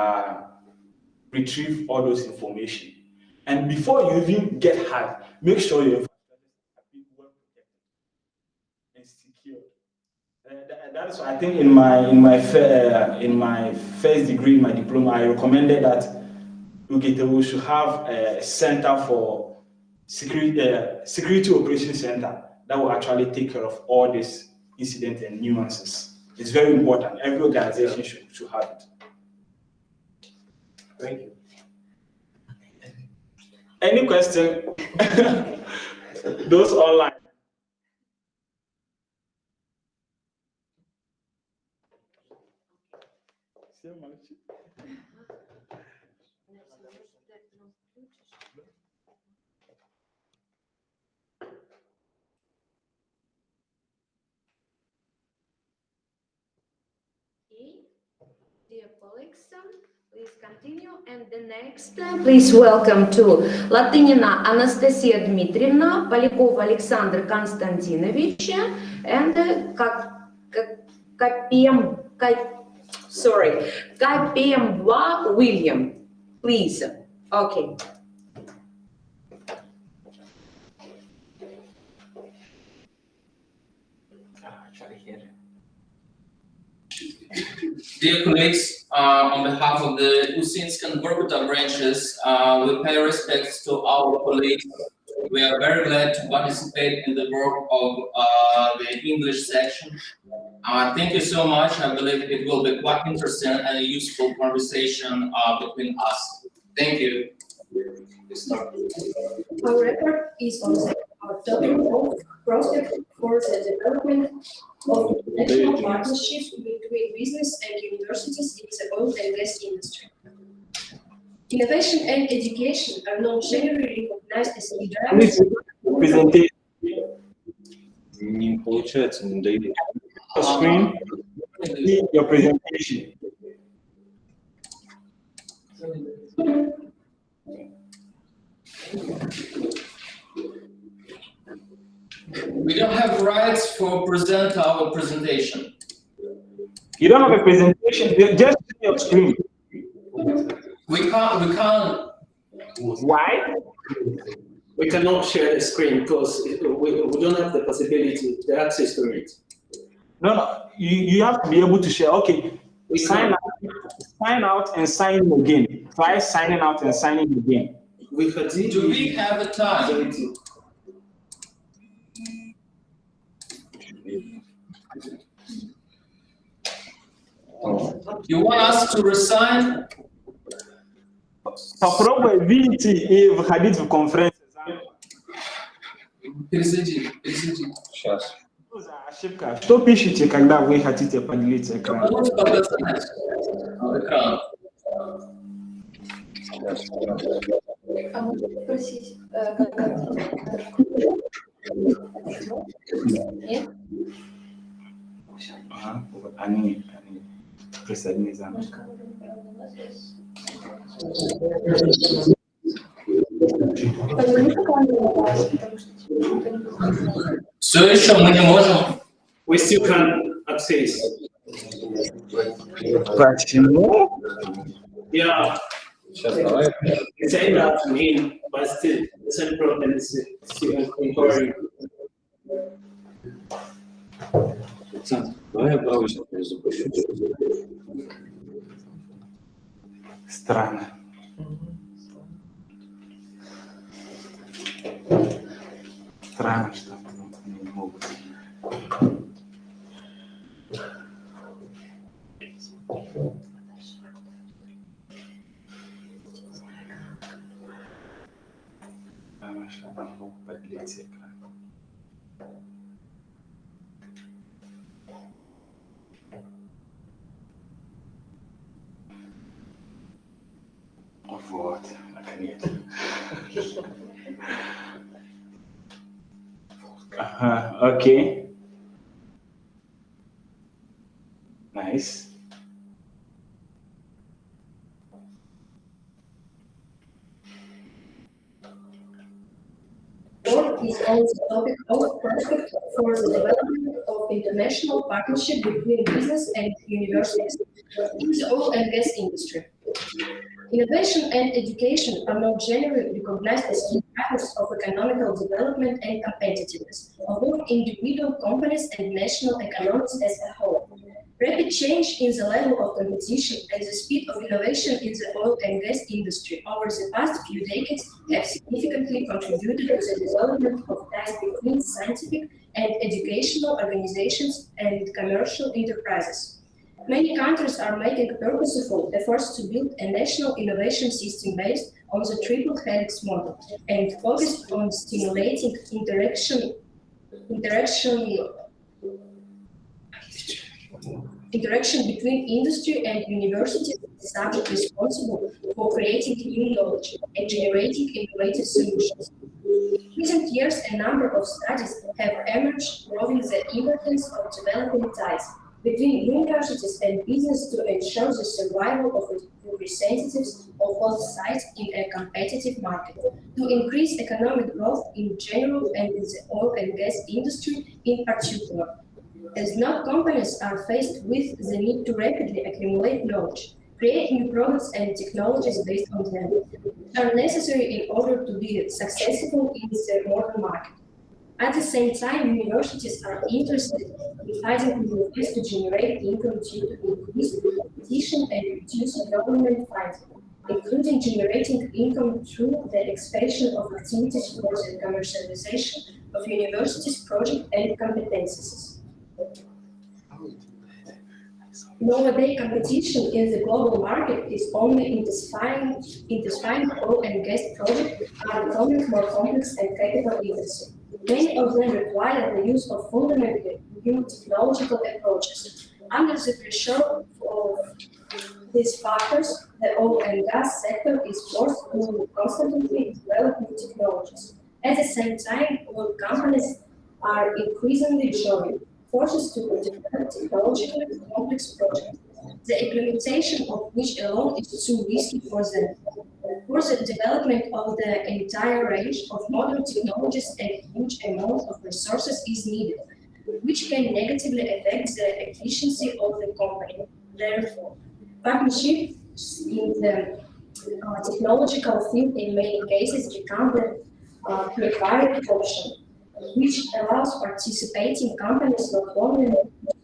retrieve all those information. And before you even get hacked, make sure your infrastructure is well protected and secured. That is why I think in my first degree, my diploma, I recommended that we should have a center for security operations center that will actually take care of all these incidents and nuances. It's very important. Every organization should have it. Thank you. Any question? those online. Dear colleagues, please continue. And the next, please welcome to Latynina Anastasia Dmitrievna, Polякov Alexander Konstantinovich, and Kapemba William. Please. Okay. Dear colleagues, on behalf of the Usinsk and Vorkuta branches, we pay respects to our colleagues. We are very glad to participate in the work of the English section. Thank you so much. I believe it will be quite interesting and a useful conversation between us. Thank you. Our report is on the topic of prospect for the development of international partnerships between business and universities in the oil and gas industry. Innovation and education are not generally recognized as key drivers. Presentation. Не получается, не дают. Screen. Your presentation. We don't have rights for present our presentation. You don't have a presentation, just your screen. We can't. Why? We cannot share the screen because we don't have the possibility, the access to it. No, you have to be able to share. Okay, sign out and sign in again. Try signing out and signing again. Do we have a time? You want us to resign? Попробуй выйти и выходить в конференцию. Пересади. Сейчас. Ошибка. Что пишете, когда вы хотите поделиться экраном? Экран. А можно спросить, нет? Ага, вот они присоединились за наш. Все еще мы не можем. We still can access. Почему? Yeah. Сейчас давай. It's aimed at me, but still the same problem is still occurring. Давай я правую сейчас перезапущу. Странно. Странно, что они не могут. Что там мог подлить экран. Вот, наконец. Ага, окей. Nice. Is on the topic of prospect for the development of international partnership between business and universities in the oil and gas industry. Innovation and education are not generally recognized as key drivers of economical development and competitiveness of both individual companies and national economies as a whole. Rapid change in the level of competition and the speed of innovation in the oil and gas industry over the past few decades have significantly contributed to the development of ties between scientific and educational organizations and commercial enterprises. Many countries are making purposeful efforts to build a national innovation system based on the triple helix model and focused on stimulating interaction between industry and universities, subject responsible for creating new knowledge and generating innovative solutions. In recent years, a number of studies have emerged proving the importance of developing ties between universities and business to ensure the survival of representatives of both sides in a competitive market, to increase economic growth in general and in the oil and gas industry in particular. As not companies are faced with the need to rapidly accumulate knowledge, create new products and technologies based on them, which are necessary in order to be successful in the modern market. At the same time, universities are interested in finding new ways to generate income due to increased competition and reduced government funding, including generating income through the expansion of activities for the commercialization of universities' projects and competencies. Nowadays, competition in the global market is only intensifying. Oil and gas projects are becoming more complex and capital intensive. Many of them require the use of fundamentally new technological approaches. Under the pressure of these factors, the oil and gas sector is forced to constantly develop new technologies. At the same time, oil companies are increasingly joining forces to develop technologically complex projects, the implementation of which alone is too risky for them. For the development of the entire range of modern technologies, a huge amount of resources is needed, which can negatively affect the efficiency of the company. Therefore, partnerships in the technological field in many cases become the preferred option, which allows participating companies not only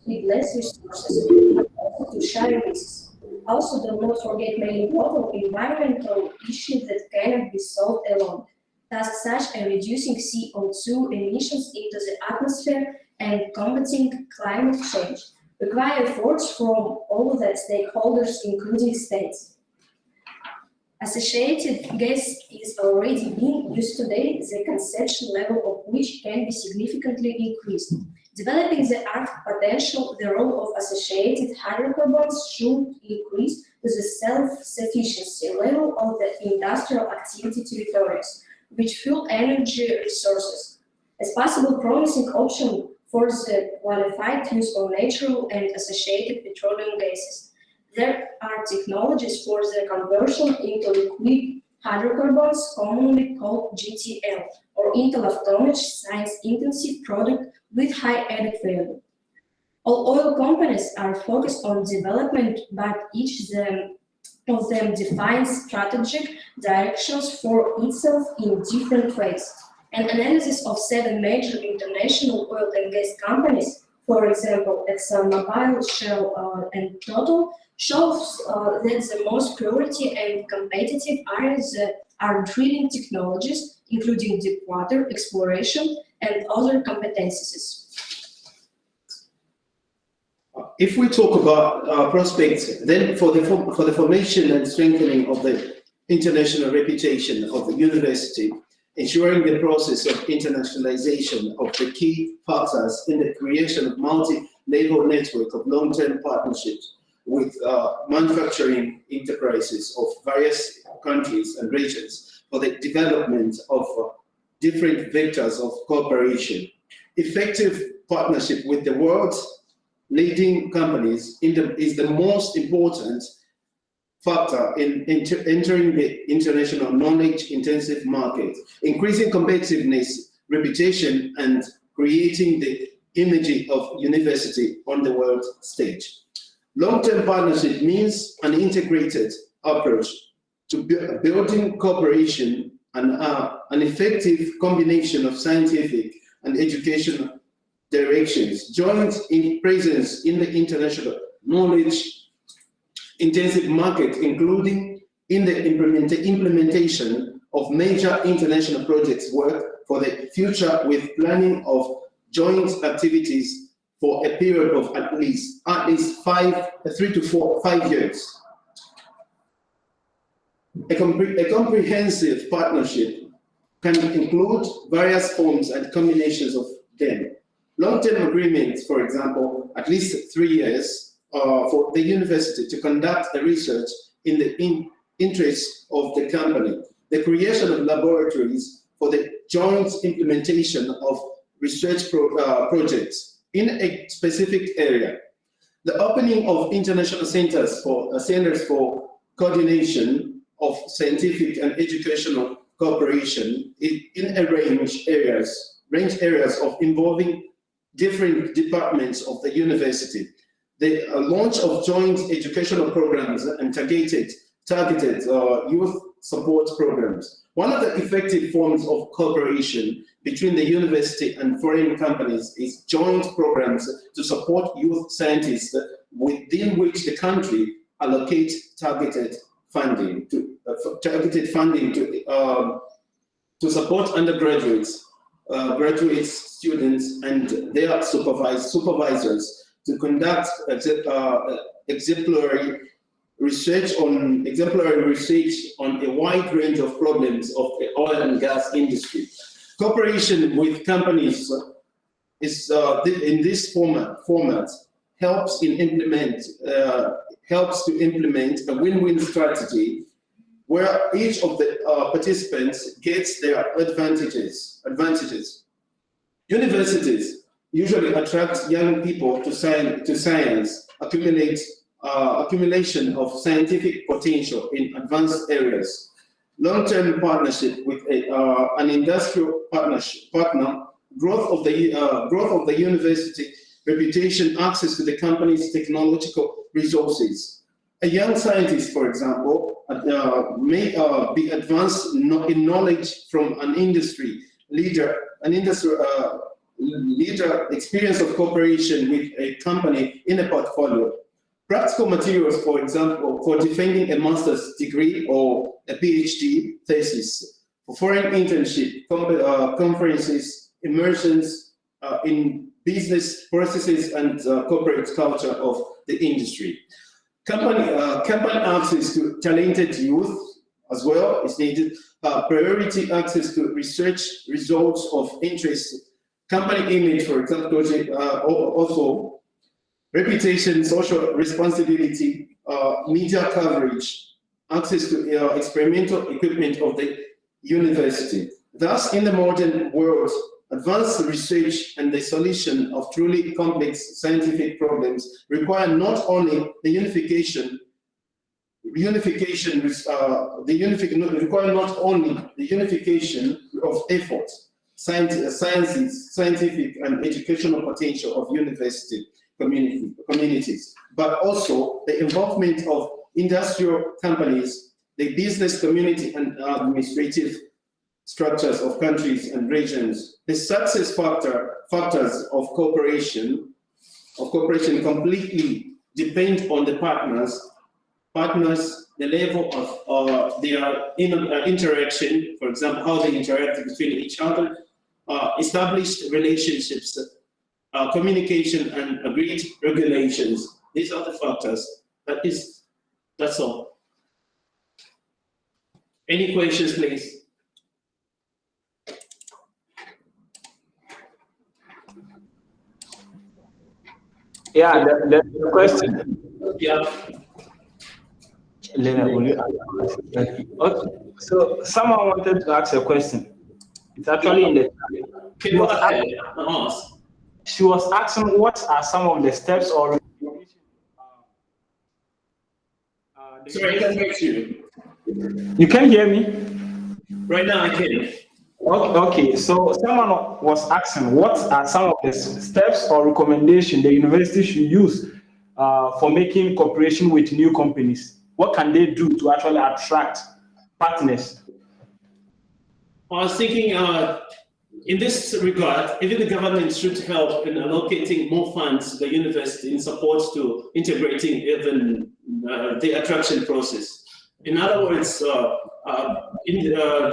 with less resources, but also to share risks. Also, do not forget many global environmental issues that cannot be solved alone. Tasks such as reducing CO2 emissions into the atmosphere and combating climate change require efforts from all the stakeholders, including states. Associated gas is already being used today, the consumption level of which can be significantly increased. Developing the art potential, the role of associated hydrocarbons should increase to the self-sufficiency level of the industrial activity territories, which fuel energy resources. As possible promising option for the qualified use of natural and associated petroleum gases, there are technologies for the conversion into liquid hydrocarbons, commonly called GTL, or into low-tonnage, science-intensive product with high added value. All oil companies are focused on development, but each of them defines strategic directions for itself in different ways. An analysis of 7 major international oil and gas companies, for example, ExxonMobil, Shell, and Total, shows that the most priority and competitive areas are drilling technologies, including deep water exploration and other competencies. If we talk about prospects, then for the formation and strengthening of the international reputation of the university, ensuring the process of internationalization of the key factors in the creation of multi-level network of long-term partnerships with manufacturing enterprises of various countries and regions for the development of different vectors of cooperation. Effective partnership with the world's leading companies is the most important factor in entering the international knowledge-intensive market, increasing competitiveness, reputation, and creating the image of university on the world stage. Long-term partnership means an integrated approach to building cooperation and an effective combination of scientific and educational directions, joint in presence in the international knowledge-intensive market, including in the implementation of major international projects work for the future with planning of joint activities for a period of at least 3 to 5 years. A comprehensive partnership can include various forms and combinations of them. Long-term agreements, for example, at least 3 years for the university to conduct the research in the interest of the company. The creation of laboratories for the joint implementation of research projects in a specific area. The opening of international centers for coordination of scientific and educational cooperation in a range areas of involving different departments of the university. The launch of joint educational programs and targeted youth support programs. One of the effective forms of cooperation between the university and foreign companies is joint programs to support youth scientists, within which the country allocates targeted funding to support undergraduates, graduate students, and their supervisors to conduct exemplary research on a wide range of problems of the oil and gas industry. Cooperation with companies is in this format helps to implement a win-win strategy where each of the participants gets their advantages. Universities usually attract young people to science, accumulation of scientific potential in advanced areas. Long-term partnership with an industrial partner, growth of the university reputation, access to the company's technological resources. A young scientist, for example, may be advanced in knowledge from an industry leader, experience of cooperation with a company in a portfolio. Practical materials, for example, for defending a master's degree or a PhD thesis, for foreign internship, conferences, immersions in business processes and corporate culture of the industry. Company access to talented youth as well is needed. Priority access to research results of interest. Company image, for example, also reputation, social responsibility, media coverage, access to experimental equipment of the university. Thus, in the modern world, advanced research and the solution of truly complex scientific problems require not only the unification of effort, scientific and educational potential of university communities, but also the involvement of industrial companies, the business community, and administrative structures of countries and regions. The success factors of cooperation completely depend on the partners, the level of their interaction, for example, how they interact between each other, established relationships, communication, and agreed regulations. These are the factors. That's all. Any questions, please? Yeah, the question. Yeah. Lena, will you ask? Okay. So someone wanted to ask a question. It's actually in the. She was asking what are some of the steps or. Sorry, I can't hear you. You can hear me? Right now, I can. Okay, so someone was asking what are some of the steps or recommendations the university should use for making cooperation with new companies? What can they do to actually attract partners? I was thinking in this regard, even the government should help in allocating more funds to the university in support to integrating even the attraction process. In other words, the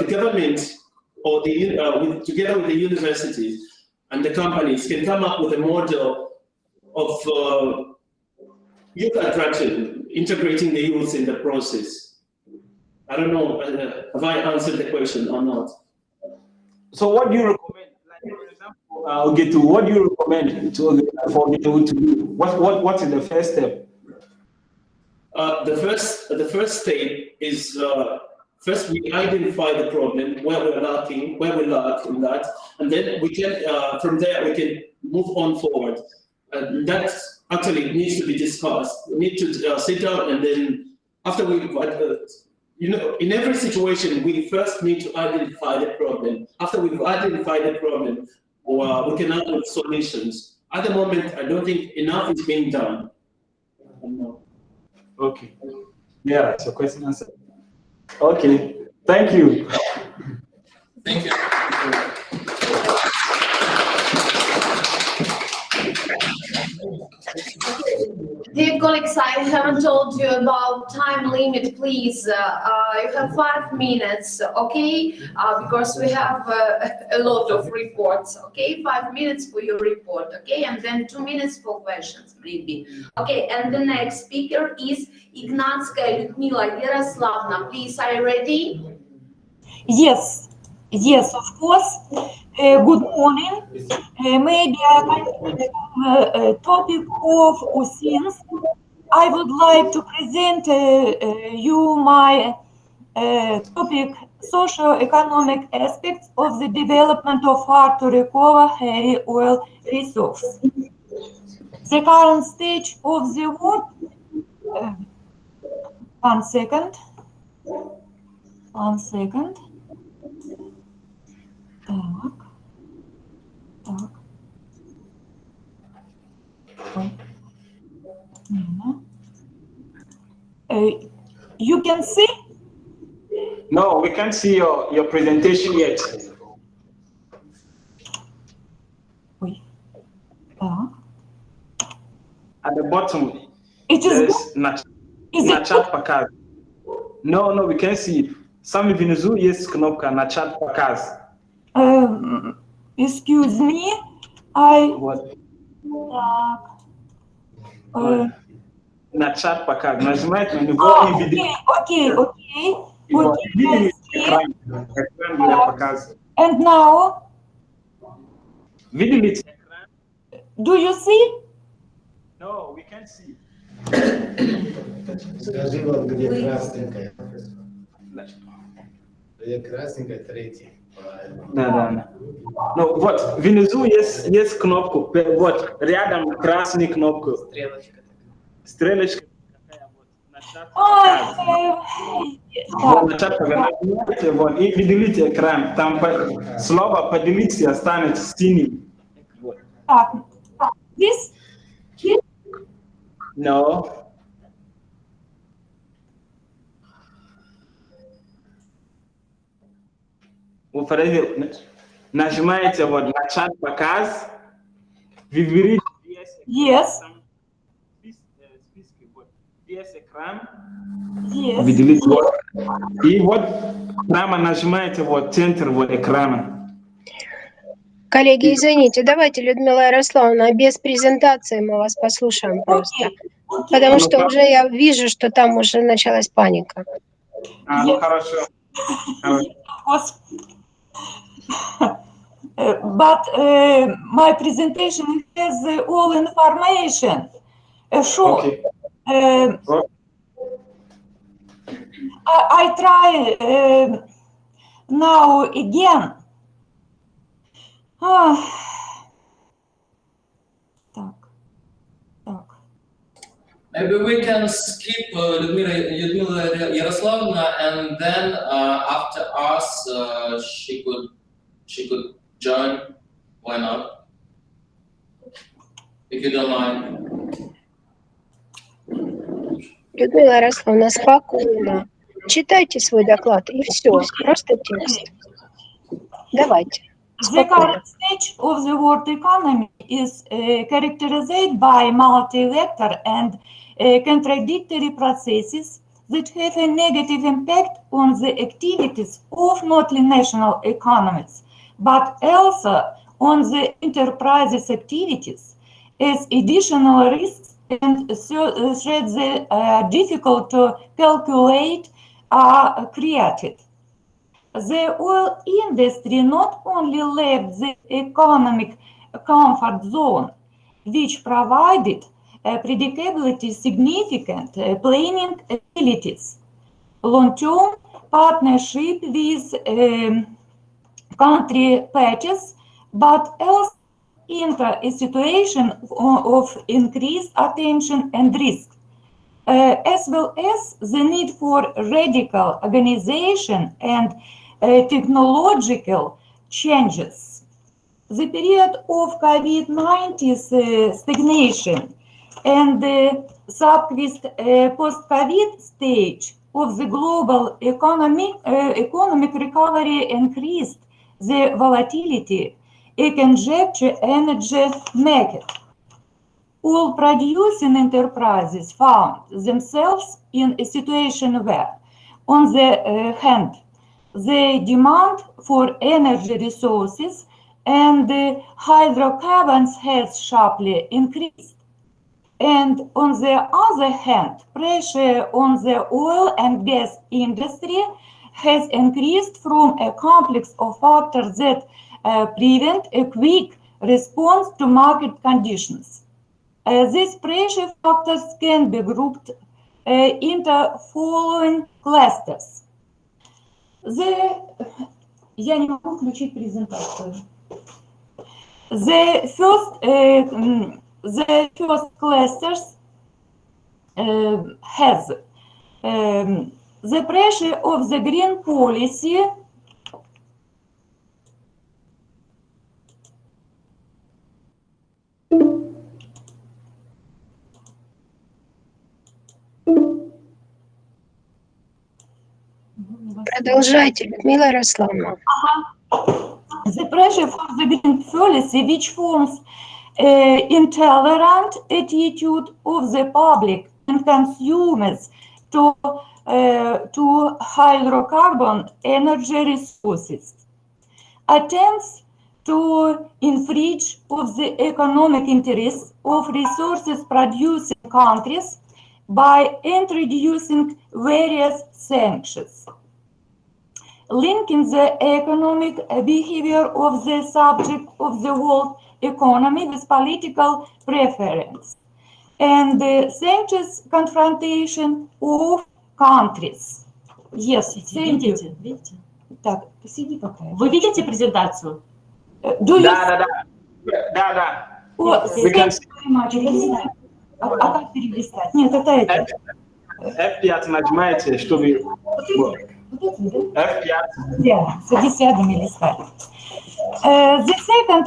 government or together with the universities and the companies can come up with a model of youth attraction, integrating the youth in the process. I don't know have I answered the question or not. So what do you recommend? Like for example, what do you recommend for Getu to do? What is the first step? The first step is first we identify the problem, where we lack in that, and then we can from there we can move on forward. That actually needs to be discussed. We need to sit down, and then after we, in every situation, we first need to identify the problem. After we've identified the problem, we can add solutions. At the moment, I don't think enough is being done. Okay. Yeah, so question answered. Okay. Thank you. Thank you. Dear colleagues, I haven't told you about time limit, please. You have 5 minutes, okay? Because we have a lot of reports, okay? 5 minutes for your report, okay? And then 2 minutes for questions, maybe. Okay, and the next speaker is Ignatskaya Lyudmila Yaroslavna. Please, are you ready? Yes, of course. Good morning. Maybe I continue topic of USINS. I would like to present you my topic, socio-economic aspects of the development of hard to recover heavy oil resource. The current stage of the world. 1 second. 1 second. Так. You can see? No, we can't see your presentation yet. At the bottom, it is na chat показ. No, we can't see. Сами внизу есть кнопка на чат показ. Excuse me, I... На чат показ. Нажимайте на него и видите. Okay. Экран для показа. And now? Видите экран? Do you see? No, we can't see. Скажи, вот где красненькая. Где красненькая, третий. Да. Ну, вот, внизу есть кнопку, вот, рядом красная кнопка. Стрелочка. Вот, на чат поверните, вот, и выделите экран. Там слово «поделиться» останется синим. Так, this? No. Вы подождите, нажимаете вот на чат показ, выберите списки, вот, весь экран, выделите вот, и вот прямо нажимаете вот центр вот экрана. Коллеги, извините, давайте, Людмила Ярославовна, без презентации мы вас послушаем просто. Потому что уже я вижу, что там уже началась паника. Ну хорошо. But my presentation has all information. Sure. Okay. I try now again. Maybe we can skip Lyudmila Yaroslavna, and then after us, she could join. Why not? If you don't mind. Людмила Ярославовна, спокойно. Читайте свой доклад, и все, просто текст. Давайте. The current stage of the world economy is characterized by multi-vector and contradictory processes that have a negative impact on the activities of not only national economies, but also on the enterprises' activities, as additional risks and threats that are difficult to calculate are created. The oil industry not only left the economic comfort zone, which provided predictability significant planning abilities, long-term partnership with country patches, but also into a situation of increased attention and risk, as well as the need for radical organization and technological changes. The period of COVID-19 stagnation and the subsequent post-COVID stage of the global economic recovery increased the volatility in conjecture energy market. Oil producing enterprises found themselves in a situation where, on the hand, the demand for energy resources and hydrocarbons has sharply increased. And on the other hand, pressure on the oil and gas industry has increased from a complex of factors that prevent a quick response to market conditions. These pressure factors can be grouped into following clusters. Я не могу включить презентацию. The first clusters has the pressure of the green policy Продолжайте, Людмила Ярославовна. The pressure for the green policy, which forms intolerant attitude of the public and consumers to hydrocarbon energy resources, attempts to infringe of the economic interests of resources producing countries by introducing various sanctions, linking the economic behavior of the subject of the world economy with political preference, and the sanctions confrontation of countries. Yes, thank you. Видите? Так, посиди пока. Вы видите презентацию? Да. О, а как перелистать? Нет, это это. F5 нажимаете, чтобы... F5. Yeah, so this листать. The second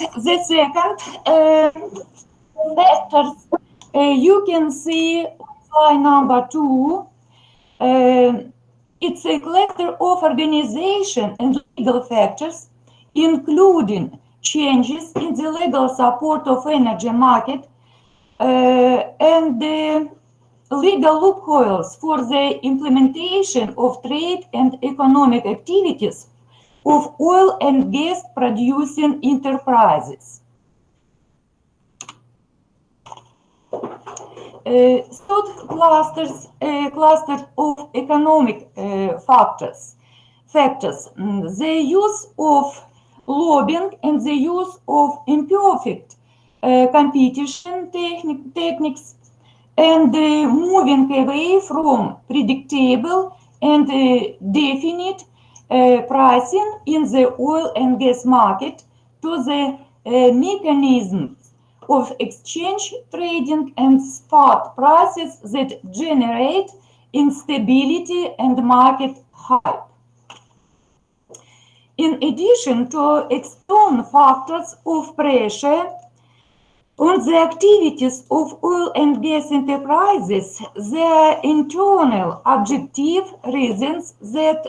factors you can see slide number 2. It's a cluster of organization and legal factors, including changes in the legal support of energy market and the legal loopholes for the implementation of trade and economic activities of oil and gas producing enterprises. Third cluster of economic factors, the use of lobbying and the use of imperfect competition techniques, and moving away from predictable and definite pricing in the oil and gas market to the mechanisms of exchange trading and spot prices that generate instability and market hype. In addition to external factors of pressure on the activities of oil and gas enterprises, there are internal objective reasons that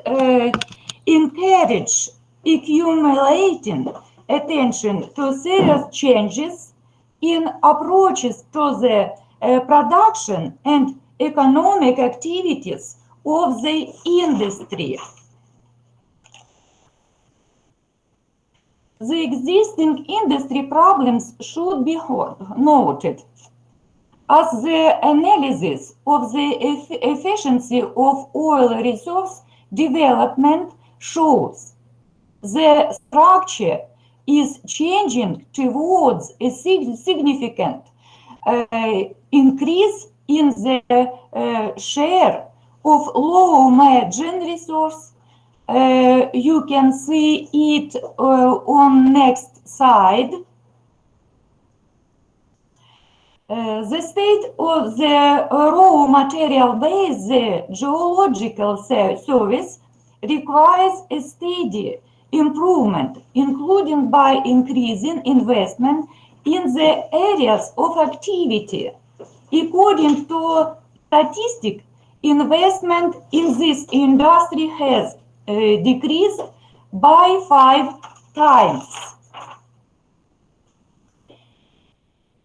encourage accumulating attention to serious changes in approaches to the production and economic activities of the industry. The existing industry problems should be noted, as the analysis of the efficiency of oil reserves development shows the structure is changing towards a significant increase in the share of low margin resource. You can see it on next slide. The state of the raw material base, the geological service, requires a steady improvement, including by increasing investment in the areas of activity. According to statistics, investment in this industry has decreased by 5 times.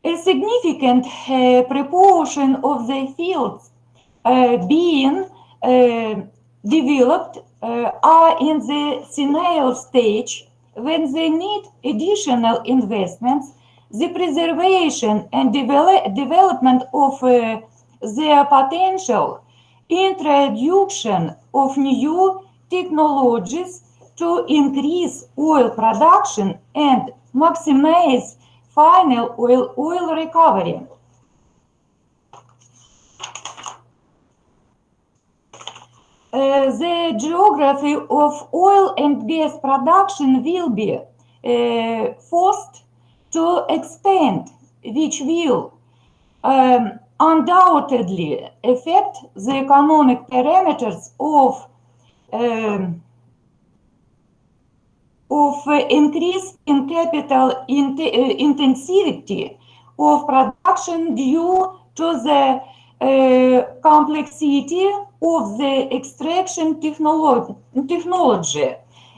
A significant proportion of the fields being developed are in the senile stage when they need additional investments. The preservation and development of their potential, introduction of new technologies to increase oil production and maximize final oil recovery. The geography of oil and gas production will be forced to expand, which will undoubtedly affect the economic parameters of increase in capital intensity of production due to the complexity of the extraction technology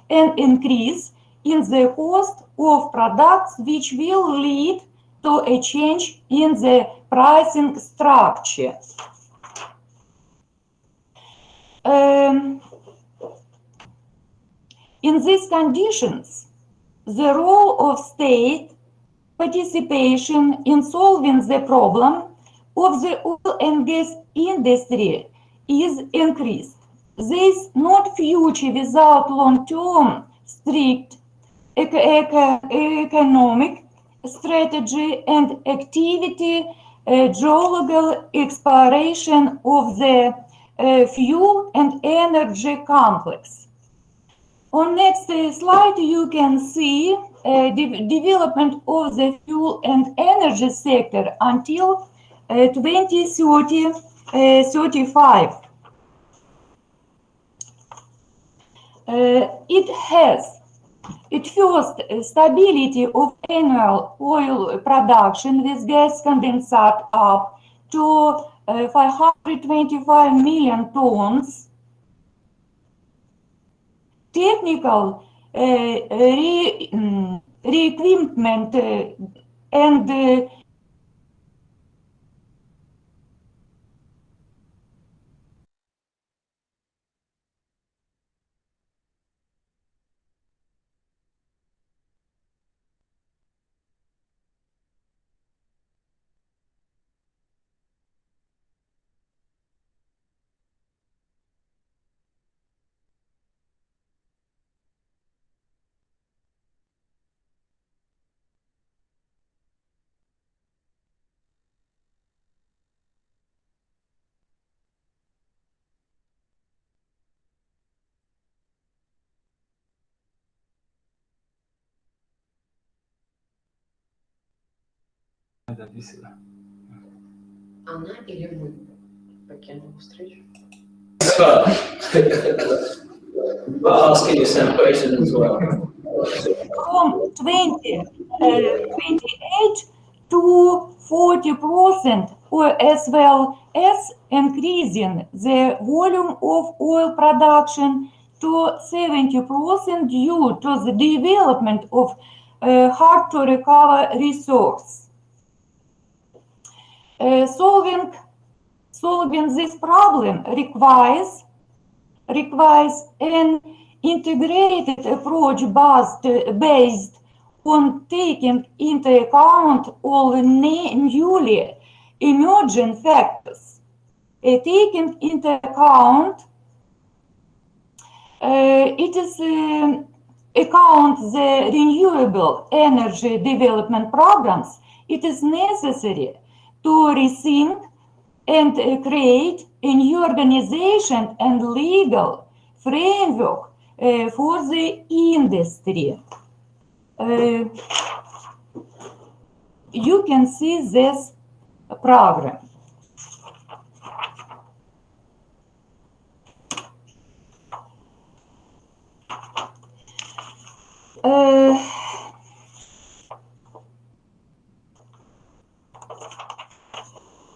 and increase in the cost of products, which will lead to a change in the pricing structure. In these conditions, the role of state participation in solving the problem of the oil and gas industry is increased. This not future without long-term strict economic strategy and activity, geological exploration of the fuel and energy complex. On next slide, you can see development of the fuel and energy sector until 2035. It has at first stability of annual oil production with gas condensate up to 525 million tons. Technical re-equipment and Она или мы покинули встречу? Asking you some questions as well. From 28 to 40%, or as well as increasing the volume of oil production to 70% due to the development of hard to recover resource. Solving this problem requires an integrated approach based on taking into account all the newly emerging factors, taking into account It is account the renewable energy development programs. It is necessary to rethink and create a new organization and legal framework for the industry. You can see this program.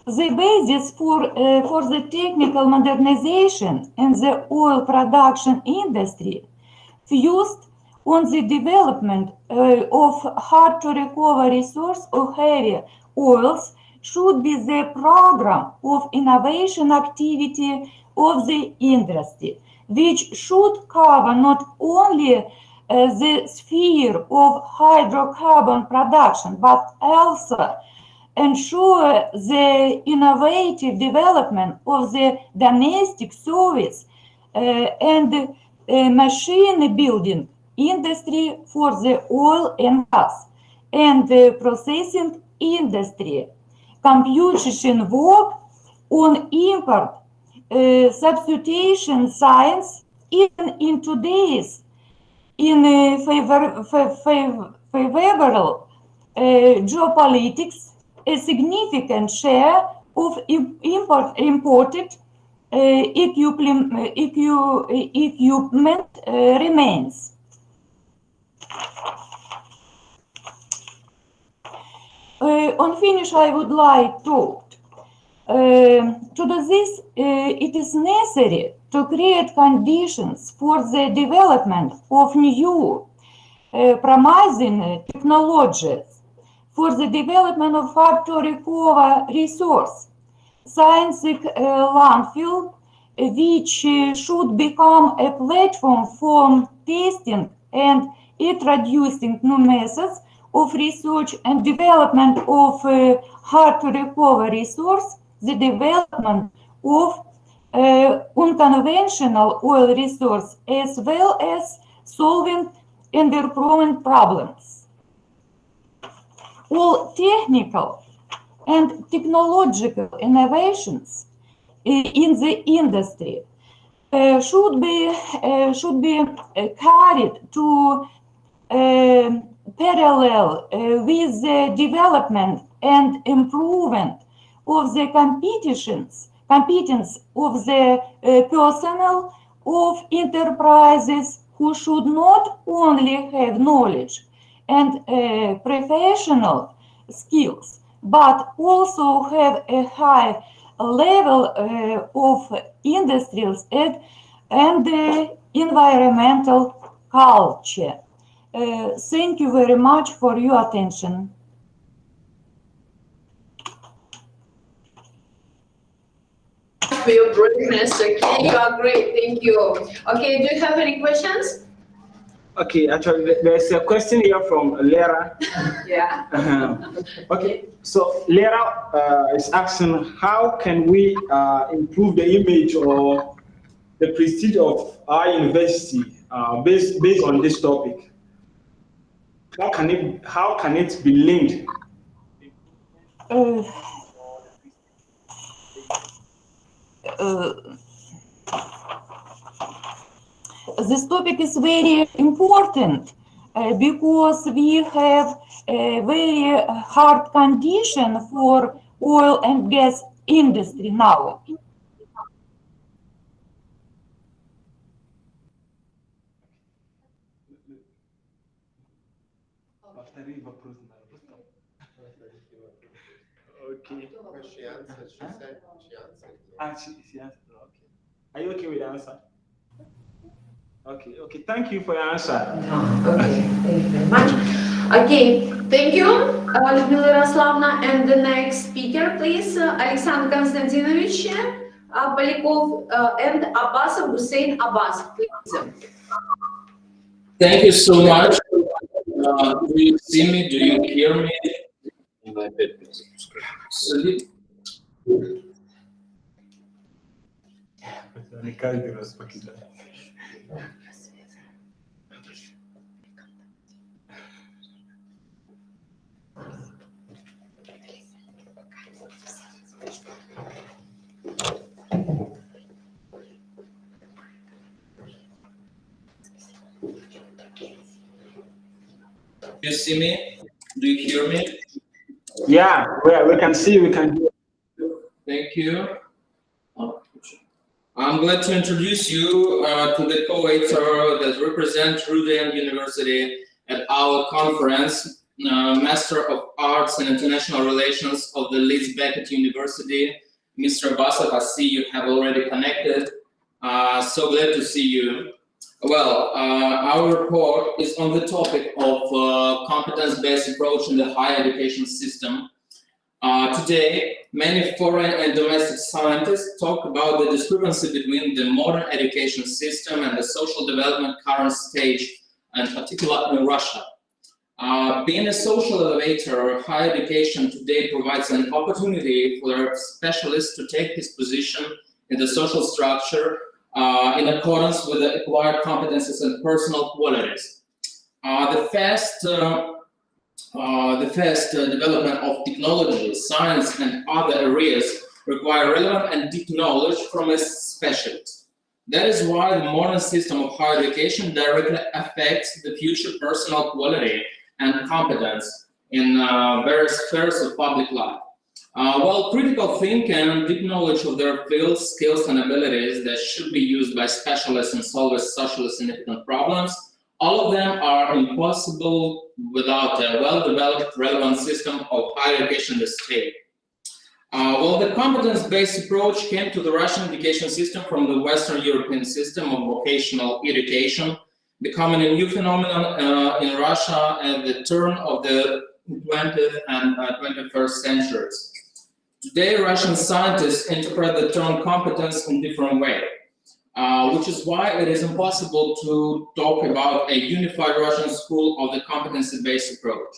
The basis for the technical modernization in the oil production industry fused on the development of hard-to-recover resource of heavy oils should be the program of innovation activity of the industry, which should cover not only the sphere of hydrocarbon production, but also ensure the innovative development of the domestic service and machine building industry for the oil and gas and processing industry, computation work on import substitution science, even in today's favorable geopolitics. A significant share of imported equipment remains. On finish, I would like to do this. It is necessary to create conditions for the development of new promising technologies for the development of hard-to-recover resource, scientific landfill, which should become a platform for testing and introducing new methods of research and development of hard-to-recover resource, the development of unconventional oil resource, as well as solving environmental problems. All technical and technological innovations in the industry should be carried to parallel with the development and improvement of the competence of the personnel of enterprises who should not only have knowledge and professional skills, but also have a high level of industrial and environmental culture. Thank you very much for your attention. For your briefness, okay, you are great, thank you. Okay, do you have any questions? Okay, actually, there's a question here from Lera. Yeah. Okay, so Lera is asking, how can we improve the image or the prestige of our university based on this topic? How can it be linked? This topic is very important because we have a very hard condition for oil and gas industry now. Okay. She answered. She said she answered. She answered. Okay. Are you okay with the answer? Okay. Okay. Thank you for your answer. Okay. Thank you very much. Okay. Thank you, Lyudmila Yaroslavna. And the next speaker, please, Alexander Konstantinovich Polyakov and Abbasov Hussein Abbas, please. Thank you so much. Do you see me? Do you hear me? you see me? Do you hear me? Yeah, we can see, we can hear. Thank you. I'm glad to introduce you to the co-author that represents Rudan University at our conference, Master of Arts in International Relations of the Leeds Beckett University. Mr. Basov, I see you have already connected. So glad to see you. Well, our report is on the topic of competence-based approach in the higher education system. Today, many foreign and domestic scientists talk about the discrepancy between the modern education system and the social development current stage, and particularly in Russia. Being a social elevator, higher education today provides an opportunity for specialists to take his position in the social structure in accordance with the acquired competences and personal qualities. The fast development of technology, science, and other areas require relevant and deep knowledge from a specialist. That is why the modern system of higher education directly affects the future personal quality and competence in various spheres of public life. While critical thinking and deep knowledge of their fields, skills, and abilities that should be used by specialists in solving socially significant problems, all of them are impossible without a well-developed, relevant system of higher education in the state. Well, the competence-based approach came to the Russian education system from the Western European system of vocational education, becoming a new phenomenon in Russia at the turn of the 20th and 21st centuries. Today, Russian scientists interpret the term competence in different ways. Which is why it is impossible to talk about a unified Russian school of the competency-based approach.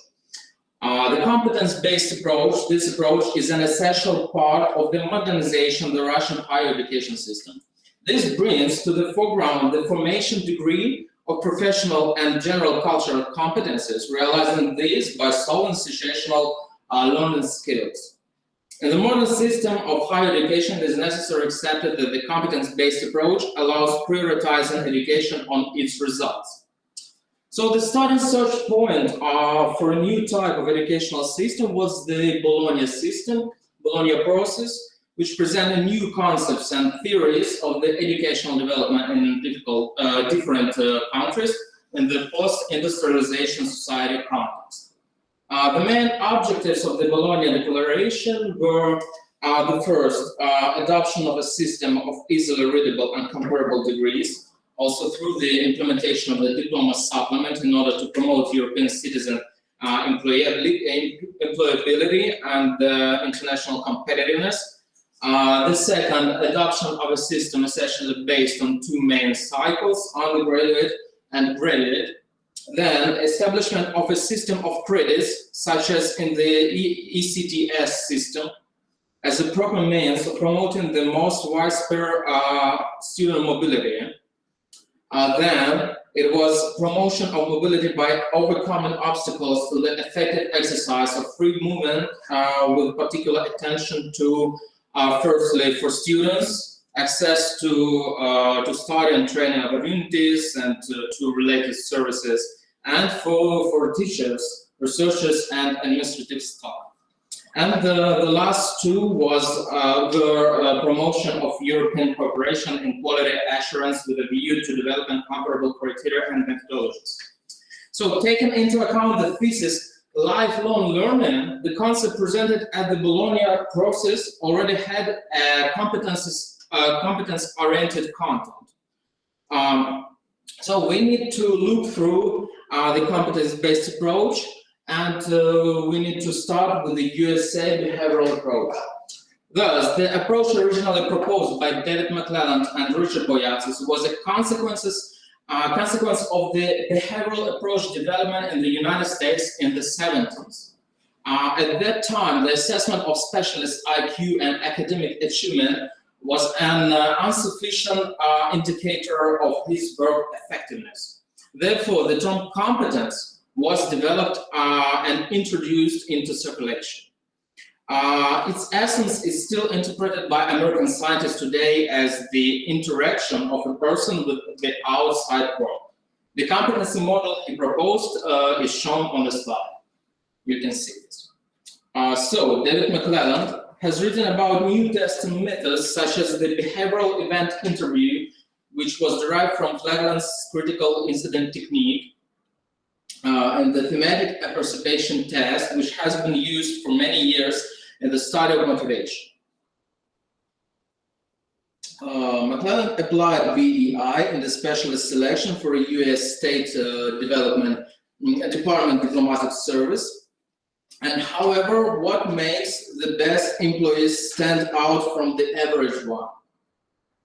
The competence-based approach, this approach is an essential part of the modernization of the Russian higher education system. This brings to the foreground the formation degree of professional and general cultural competences, realizing these by solving situational learning skills. In the modern system of higher education, it is necessary to accept that the competence-based approach allows prioritizing education on its results. So the starting search point for a new type of educational system was the Bologna system, Bologna process, which presented new concepts and theories of the educational development in different countries in the post-industrialization society context. The main objectives of the Bologna Declaration were the first, adoption of a system of easily readable and comparable degrees, also through the implementation of the diploma supplement in order to promote European citizen employability and international competitiveness. The second, adoption of a system essentially based on two main cycles, undergraduate and graduate. Then, establishment of a system of credits, such as in the ECTS system, as a proper means of promoting the most widespread student mobility. Then, it was promotion of mobility by overcoming obstacles to the effective exercise of free movement, with particular attention to, firstly, for students, access to study and training opportunities and to related services, and for teachers, researchers, and administrative staff. And the last two was the promotion of European cooperation in quality assurance with a view to developing comparable criteria and methodologies. So taking into account the thesis lifelong learning, the concept presented at the Bologna process already had a competence-oriented content. So we need to look through the competence-based approach, and we need to start with the USA behavioral approach. Thus, the approach originally proposed by David McClelland and Richard Boyatzis was a consequence of the behavioral approach development in the United States in the 70s. At that time, the assessment of specialist IQ and academic achievement was an insufficient indicator of his work effectiveness. Therefore, the term competence was developed and introduced into circulation. Its essence is still interpreted by American scientists today as the interaction of a person with the outside world. The competency model he proposed is shown on the slide. You can see this. So David McClelland has written about new testing methods such as the behavioral event interview, which was derived from Flagland's critical incident technique, and the thematic apperception test, which has been used for many years in the study of motivation. McClelland applied BEI in the specialist selection for a U.S. State Development Department diplomatic service. And however, what makes the best employees stand out from the average one?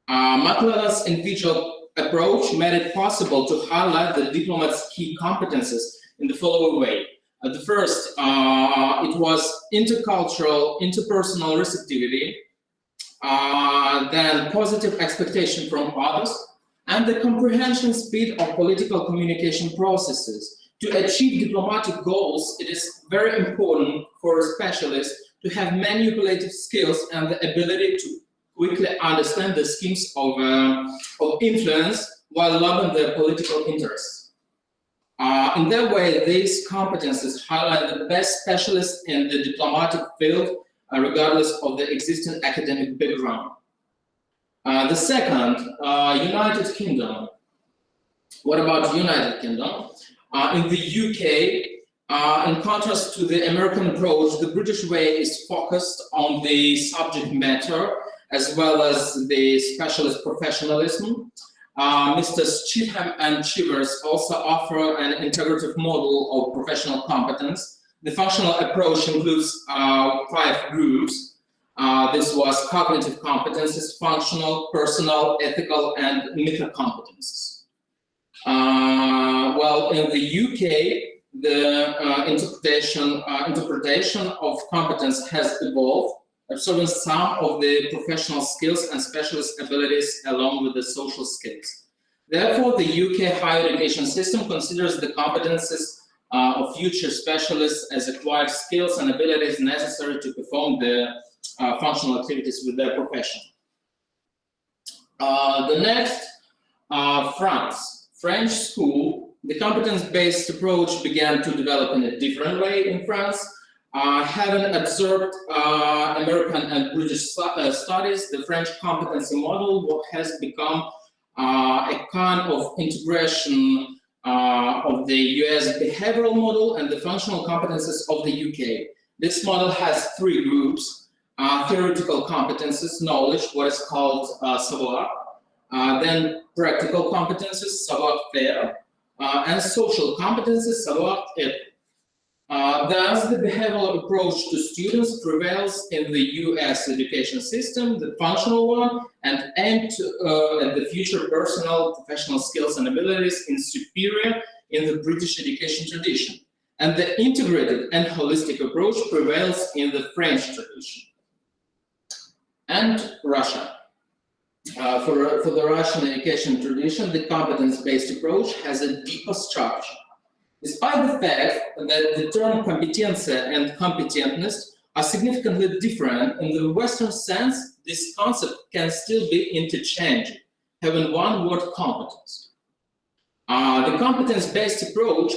McClelland's individual approach made it possible to highlight the diplomat's key competences in the following way. The first, it was intercultural, interpersonal receptivity, then positive expectation from others, and the comprehension speed of political communication processes. To achieve diplomatic goals, it is very important for a specialist to have manipulative skills and the ability to quickly understand the schemes of influence while loving their political interests. In that way, these competences highlight the best specialists in the diplomatic field, regardless of the existing academic background. The second, United Kingdom. What about United Kingdom? In the UK, in contrast to the American approach, the British way is focused on the subject matter as well as the specialist professionalism. Mr. Cheetham and Chivers also offer an integrative model of professional competence. The functional approach includes 5 groups. This was cognitive competences, functional, personal, ethical, and meta competences. Well, in the UK, the interpretation of competence has evolved, observing some of the professional skills and specialist abilities along with the social skills. Therefore, the UK higher education system considers the competences of future specialists as acquired skills and abilities necessary to perform the functional activities with their profession. The next, France. French school, the competence-based approach began to develop in a different way in France. Having observed American and British studies, the French competency model has become a kind of integration of the US behavioral model and the functional competences of the UK. This model has 3 groups: theoretical competences, knowledge, what is called savoir, then practical competences, savoir-faire, and social competences, savoir-être. Thus, the behavioral approach to students prevails in the US education system, the functional one, and aimed at the future personal, professional skills and abilities in superior in the British education tradition. And the integrated and holistic approach prevails in the French tradition. And Russia. For the Russian education tradition, the competence-based approach has a deeper structure. Despite the fact that the term компетенция and competentness are significantly different, in the Western sense, this concept can still be interchanged, having one word: competence. The competence-based approach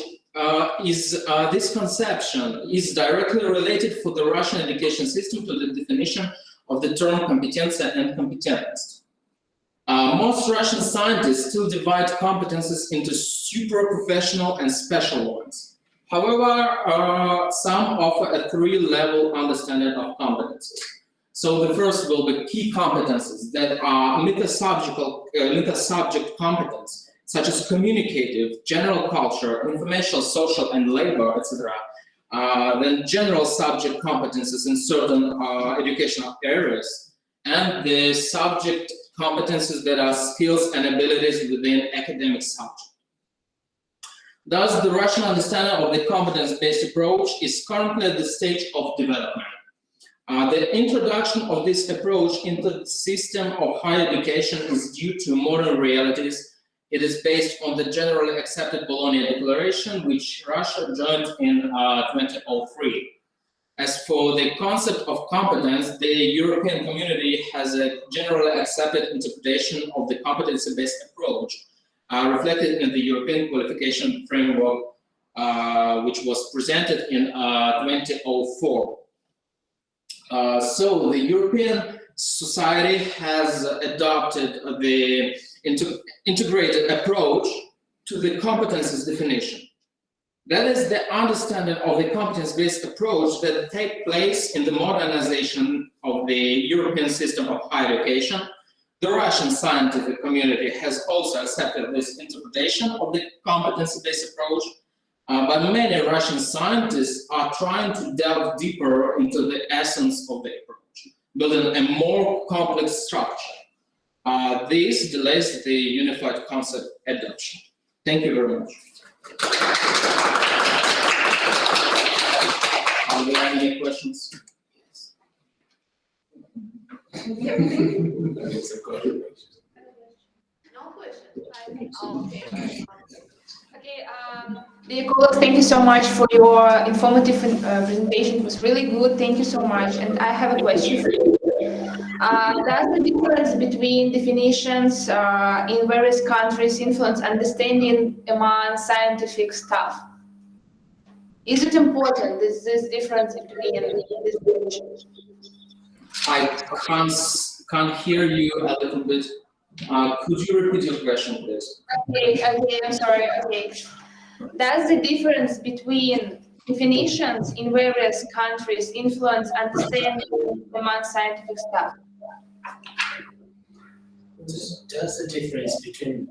this conception is directly related for the Russian education system to the definition of the term компетенция and competentность. Most Russian scientists still divide competences into super-professional and special ones. However, some offer a 3-level understanding of competences. So the first will be key competences that are meta-subject competence, such as communicative, general culture, informational, social, and labor, etc. Then general subject competences in certain educational areas, and the subject competences that are skills and abilities within academic subject. Thus, the Russian understanding of the competence-based approach is currently at the stage of development. The introduction of this approach into the system of higher education is due to modern realities. It is based on the generally accepted Bologna Declaration, which Russia joined in 2003. As for the concept of competence, the European community has a generally accepted interpretation of the competency-based approach. reflected in the European qualification framework, which was presented in 2004. So the European society has adopted the integrated approach to the competences definition. That is the understanding of the competence-based approach that takes place in the modernization of the European system of higher education. The Russian scientific community has also accepted this interpretation of the competency-based approach, but many Russian scientists are trying to delve deeper into the essence of the approach, building a more complex structure. This delays the unified concept adoption. Thank you very much. Are there any questions? Dear colleagues, thank you so much for your informative presentation. It was really good. Thank you so much. And I have a question for you. Does the difference between definitions in various countries influence understanding among scientific staff? Is it important, this difference between these definitions? I can't hear you a little bit. Could you repeat your question, please? Okay, I'm sorry. Okay. Does the difference between definitions in various countries influence understanding among scientific staff? Does the difference between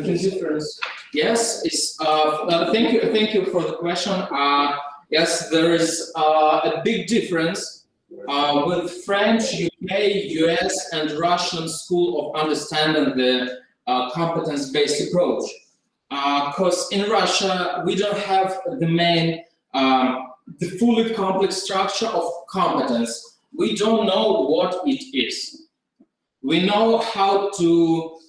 difference? Yes, it's. Thank you for the question. Yes, there is a big difference with French, UK, US, and Russian school of understanding the competence-based approach. Because in Russia, we don't have the fully complex structure of competence. We don't know what it is. We know how to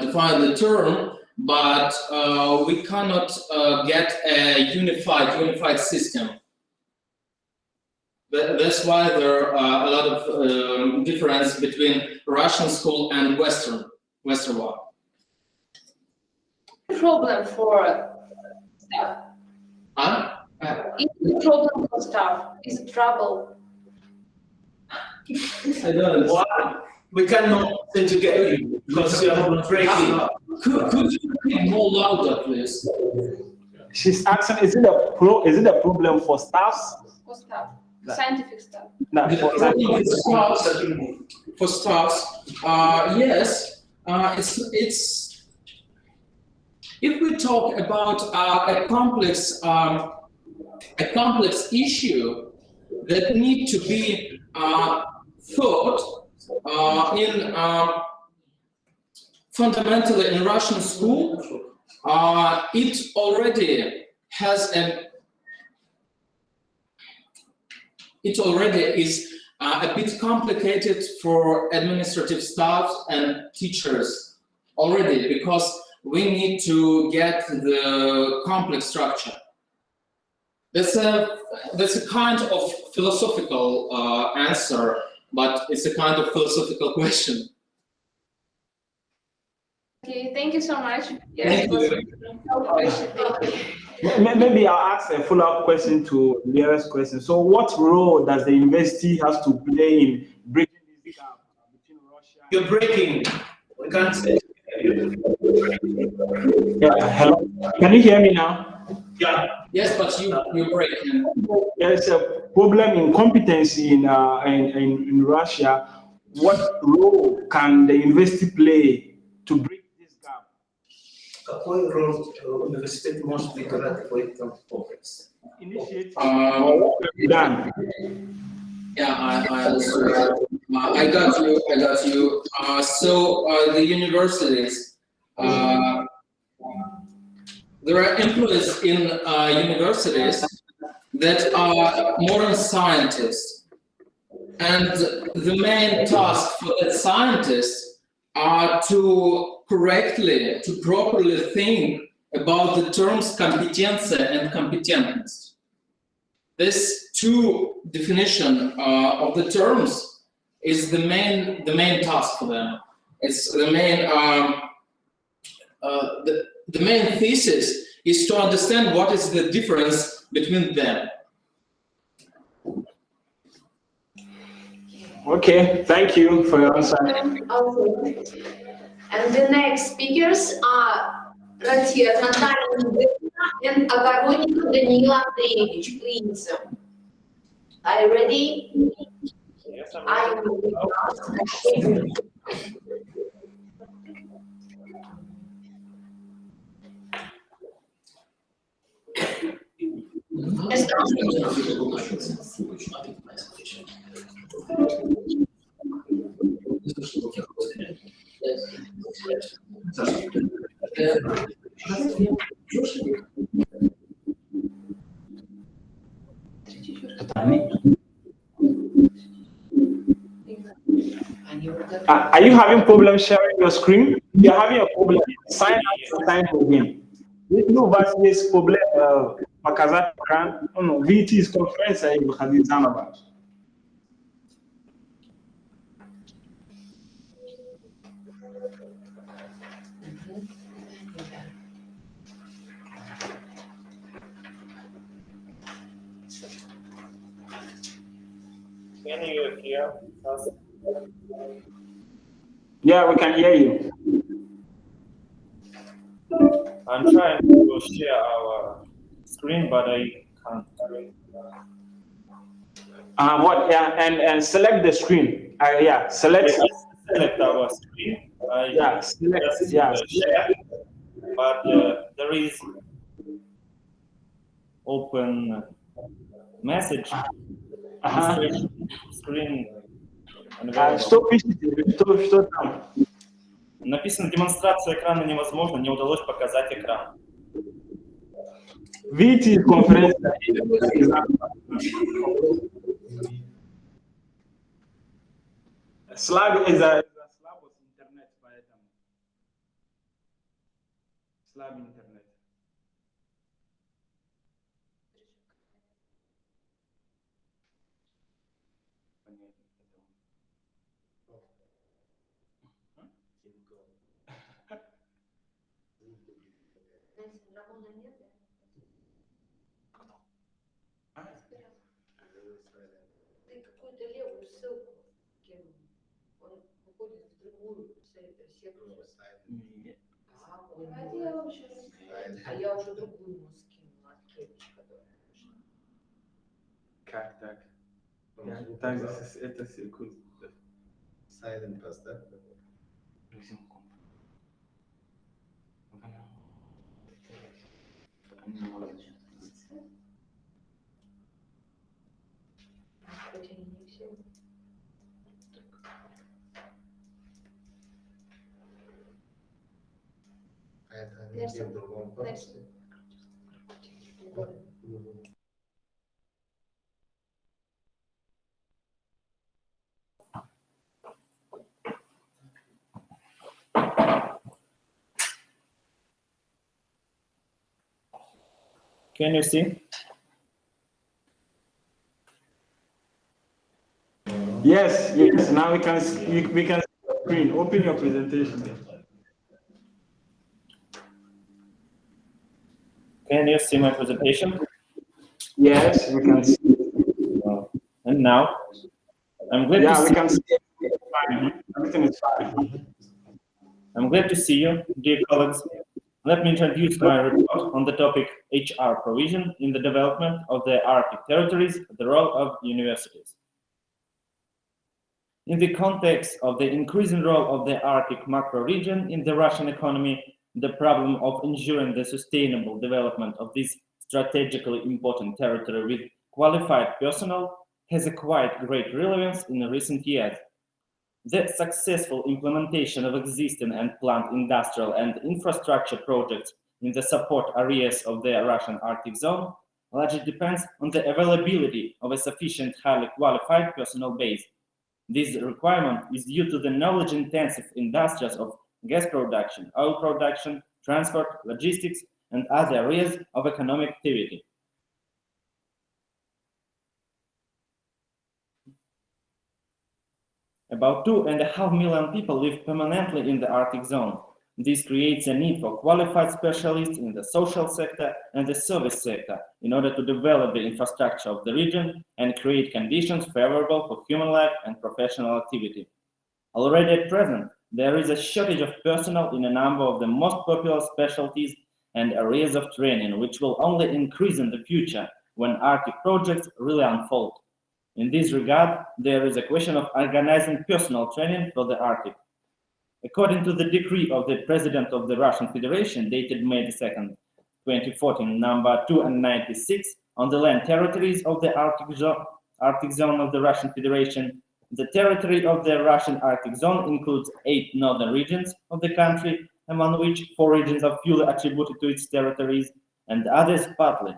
define the term, but we cannot get a unified system. That's why there are a lot of difference between Russian school and Western one. Problem for staff? Is it a problem for staff? Is it trouble? I don't know. We cannot seem to get you because you are breaking up. Could you repeat more louder, please? She's asking, is it a problem for staffs? For staff, scientific staff. No, for staffs, yes. It's if we talk about a complex issue that need to be thought in fundamentally in Russian school, it already has it already is a bit complicated for administrative staff and teachers already, because we need to get the complex structure. That's a kind of philosophical answer, but it's a kind of philosophical question. Okay, thank you so much. Yes, Maybe I'll ask a follow-up question to Lera's question. So what role does the university have to play in bridging this gap between Russia? You're breaking. We can't say. Yeah, hello. Can you hear me now? Yeah. Yes, but you're breaking. There's a problem in competency in Russia. What role can the university play to bridge this gap? Какой роль университет может играть в этом вопросе? Done. Yeah, I understood. I got you. So the universities, there are employees in universities that are modern scientists, and the main task for that scientists are to properly think about the terms компетенция and компетентность. This two definition of the terms is the main task for them. It's the main thesis is to understand what is the difference between them. Okay, thank you for your answer. Okay. And the next speakers are Natalia and Огородников Данила Андреевич, please. Are you ready? Yes, I'm I ready. will ask. Are you having problem sharing your screen? If you're having a problem, sign up and sign again. Если у вас есть проблема показать экран, выйти из конференции и выходить заново. Can you hear us? Yeah, we can hear you. I'm trying to share our screen, but I can't. What? Yeah, and select the screen. Yeah, select. Select our screen. Yeah, select. Just, Yeah, share, but there is open message screen. Что пишете? Что там? Написано: демонстрация экрана невозможна, не удалось показать экран. Выйти из конференции. Slab is слабость интернет, поэтому. Слабый интернет. Ты какую-то левую ссылку кинул. Он выходит в другую секцию. А я уже другую ему скинула от Кевича, которая пришла. Как так? Так, это секунда. Silent поставь. Хоть они не все. А это не в другом корпусе. Can you see? Yes. Now we can see the screen. Open your presentation. Can you see my presentation? Yes, we can see. And now? I'm glad to see we can see it. Fine. Everything is fine. I'm glad to see you, dear colleagues. Let me introduce my report on the topic HR provision in the development of the Arctic territories, the role of universities. In the context of the increasing role of the Arctic macro region in the Russian economy, the problem of ensuring the sustainable development of this strategically important territory with qualified personnel has acquired great relevance in recent years. The successful implementation of existing and planned industrial and infrastructure projects in the support areas of the Russian Arctic zone largely depends on the availability of a sufficient highly qualified personnel base. This requirement is due to the knowledge-intensive industries of gas production, oil production, transport, logistics, and other areas of economic activity. About 2.5 million people live permanently in the Arctic zone. This creates a need for qualified specialists in the social sector and the service sector in order to develop the infrastructure of the region and create conditions favorable for human life and professional activity. Already at present, there is a shortage of personnel in a number of the most popular specialties and areas of training, which will only increase in the future when Arctic projects really unfold. In this regard, there is a question of organizing personal training for the Arctic. According to the decree of the President of the Russian Federation, dated May 2nd, 2014, number 296, on the land territories of the Arctic zone of the Russian Federation, the territory of the Russian Arctic zone includes 8 northern regions of the country, among which 4 regions are fully attributed to its territories and others partly.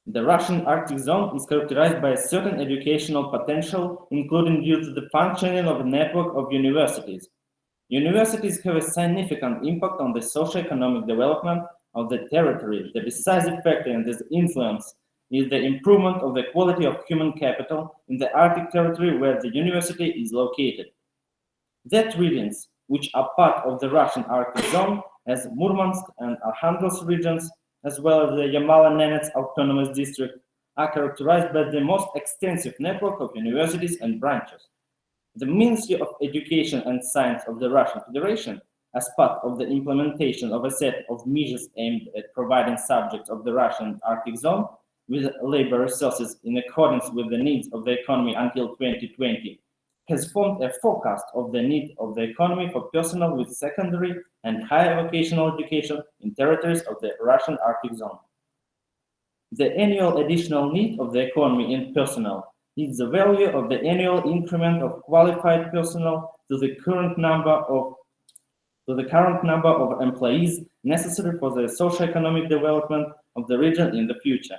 The Russian Arctic zone is characterized by a certain educational potential, including due to the functioning of a network of universities. Universities have a significant impact on the socio-economic development of the territory. The decisive factor in this influence is the improvement of the quality of human capital in the Arctic territory where the university is located. That regions, which are part of the Russian Arctic zone, as Murmansk and Arkhangelsk regions, as well as the Yamalo-Nenets Autonomous District, are characterized by the most extensive network of universities and branches. The Ministry of Education and Science of the Russian Federation, as part of the implementation of a set of measures aimed at providing subjects of the Russian Arctic zone with labor resources in accordance with the needs of the economy until 2020, has formed a forecast of the need of the economy for personnel with secondary and higher vocational education in territories of the Russian Arctic zone. The annual additional need of the economy in personnel is the value of the annual increment of qualified personnel to the current number of employees necessary for the socio-economic development of the region in the future.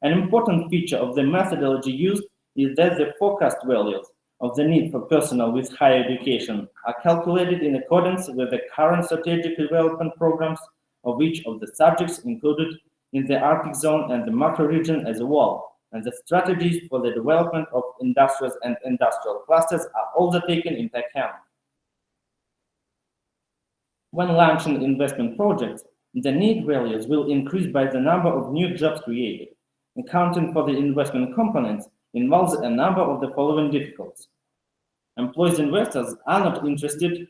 An important feature of the methodology used is that the forecast values of the need for personnel with higher education are calculated in accordance with the current strategic development programs of each of the subjects included in the Arctic zone and the macro region as a whole, and the strategies for the development of industries and industrial clusters are also taken into account. When launching investment projects, the need values will increase by the number of new jobs created. Accounting for the investment components involves a number of the following difficulties. Employees investors are not interested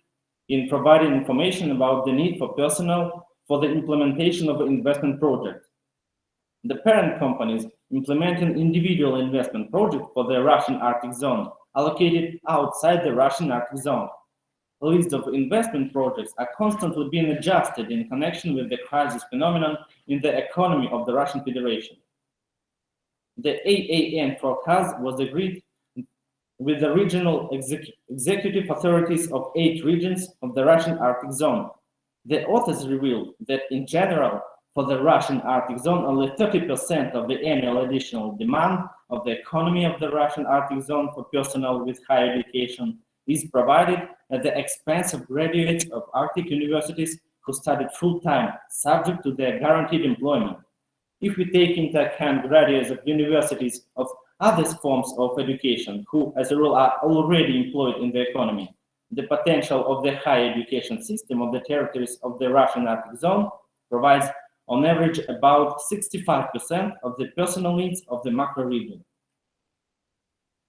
in providing information about the need for personnel for the implementation of an investment project. The parent companies implementing individual investment projects for the Russian Arctic zone are located outside the Russian Arctic zone. Lists of investment projects are constantly being adjusted in connection with the crisis phenomenon in the economy of the Russian Federation. The AAN forecast was agreed with the regional executive authorities of 8 regions of the Russian Arctic zone. The authors revealed that in general, for the Russian Arctic zone, only 30% of the annual additional demand of the economy of the Russian Arctic zone for personnel with higher education is provided at the expense of graduates of Arctic universities who studied full-time, subject to their guaranteed employment. If we take into account graduates of universities of other forms of education who, as a rule, are already employed in the economy, the potential of the higher education system of the territories of the Russian Arctic zone provides, on average, about 65% of the personal needs of the macro region.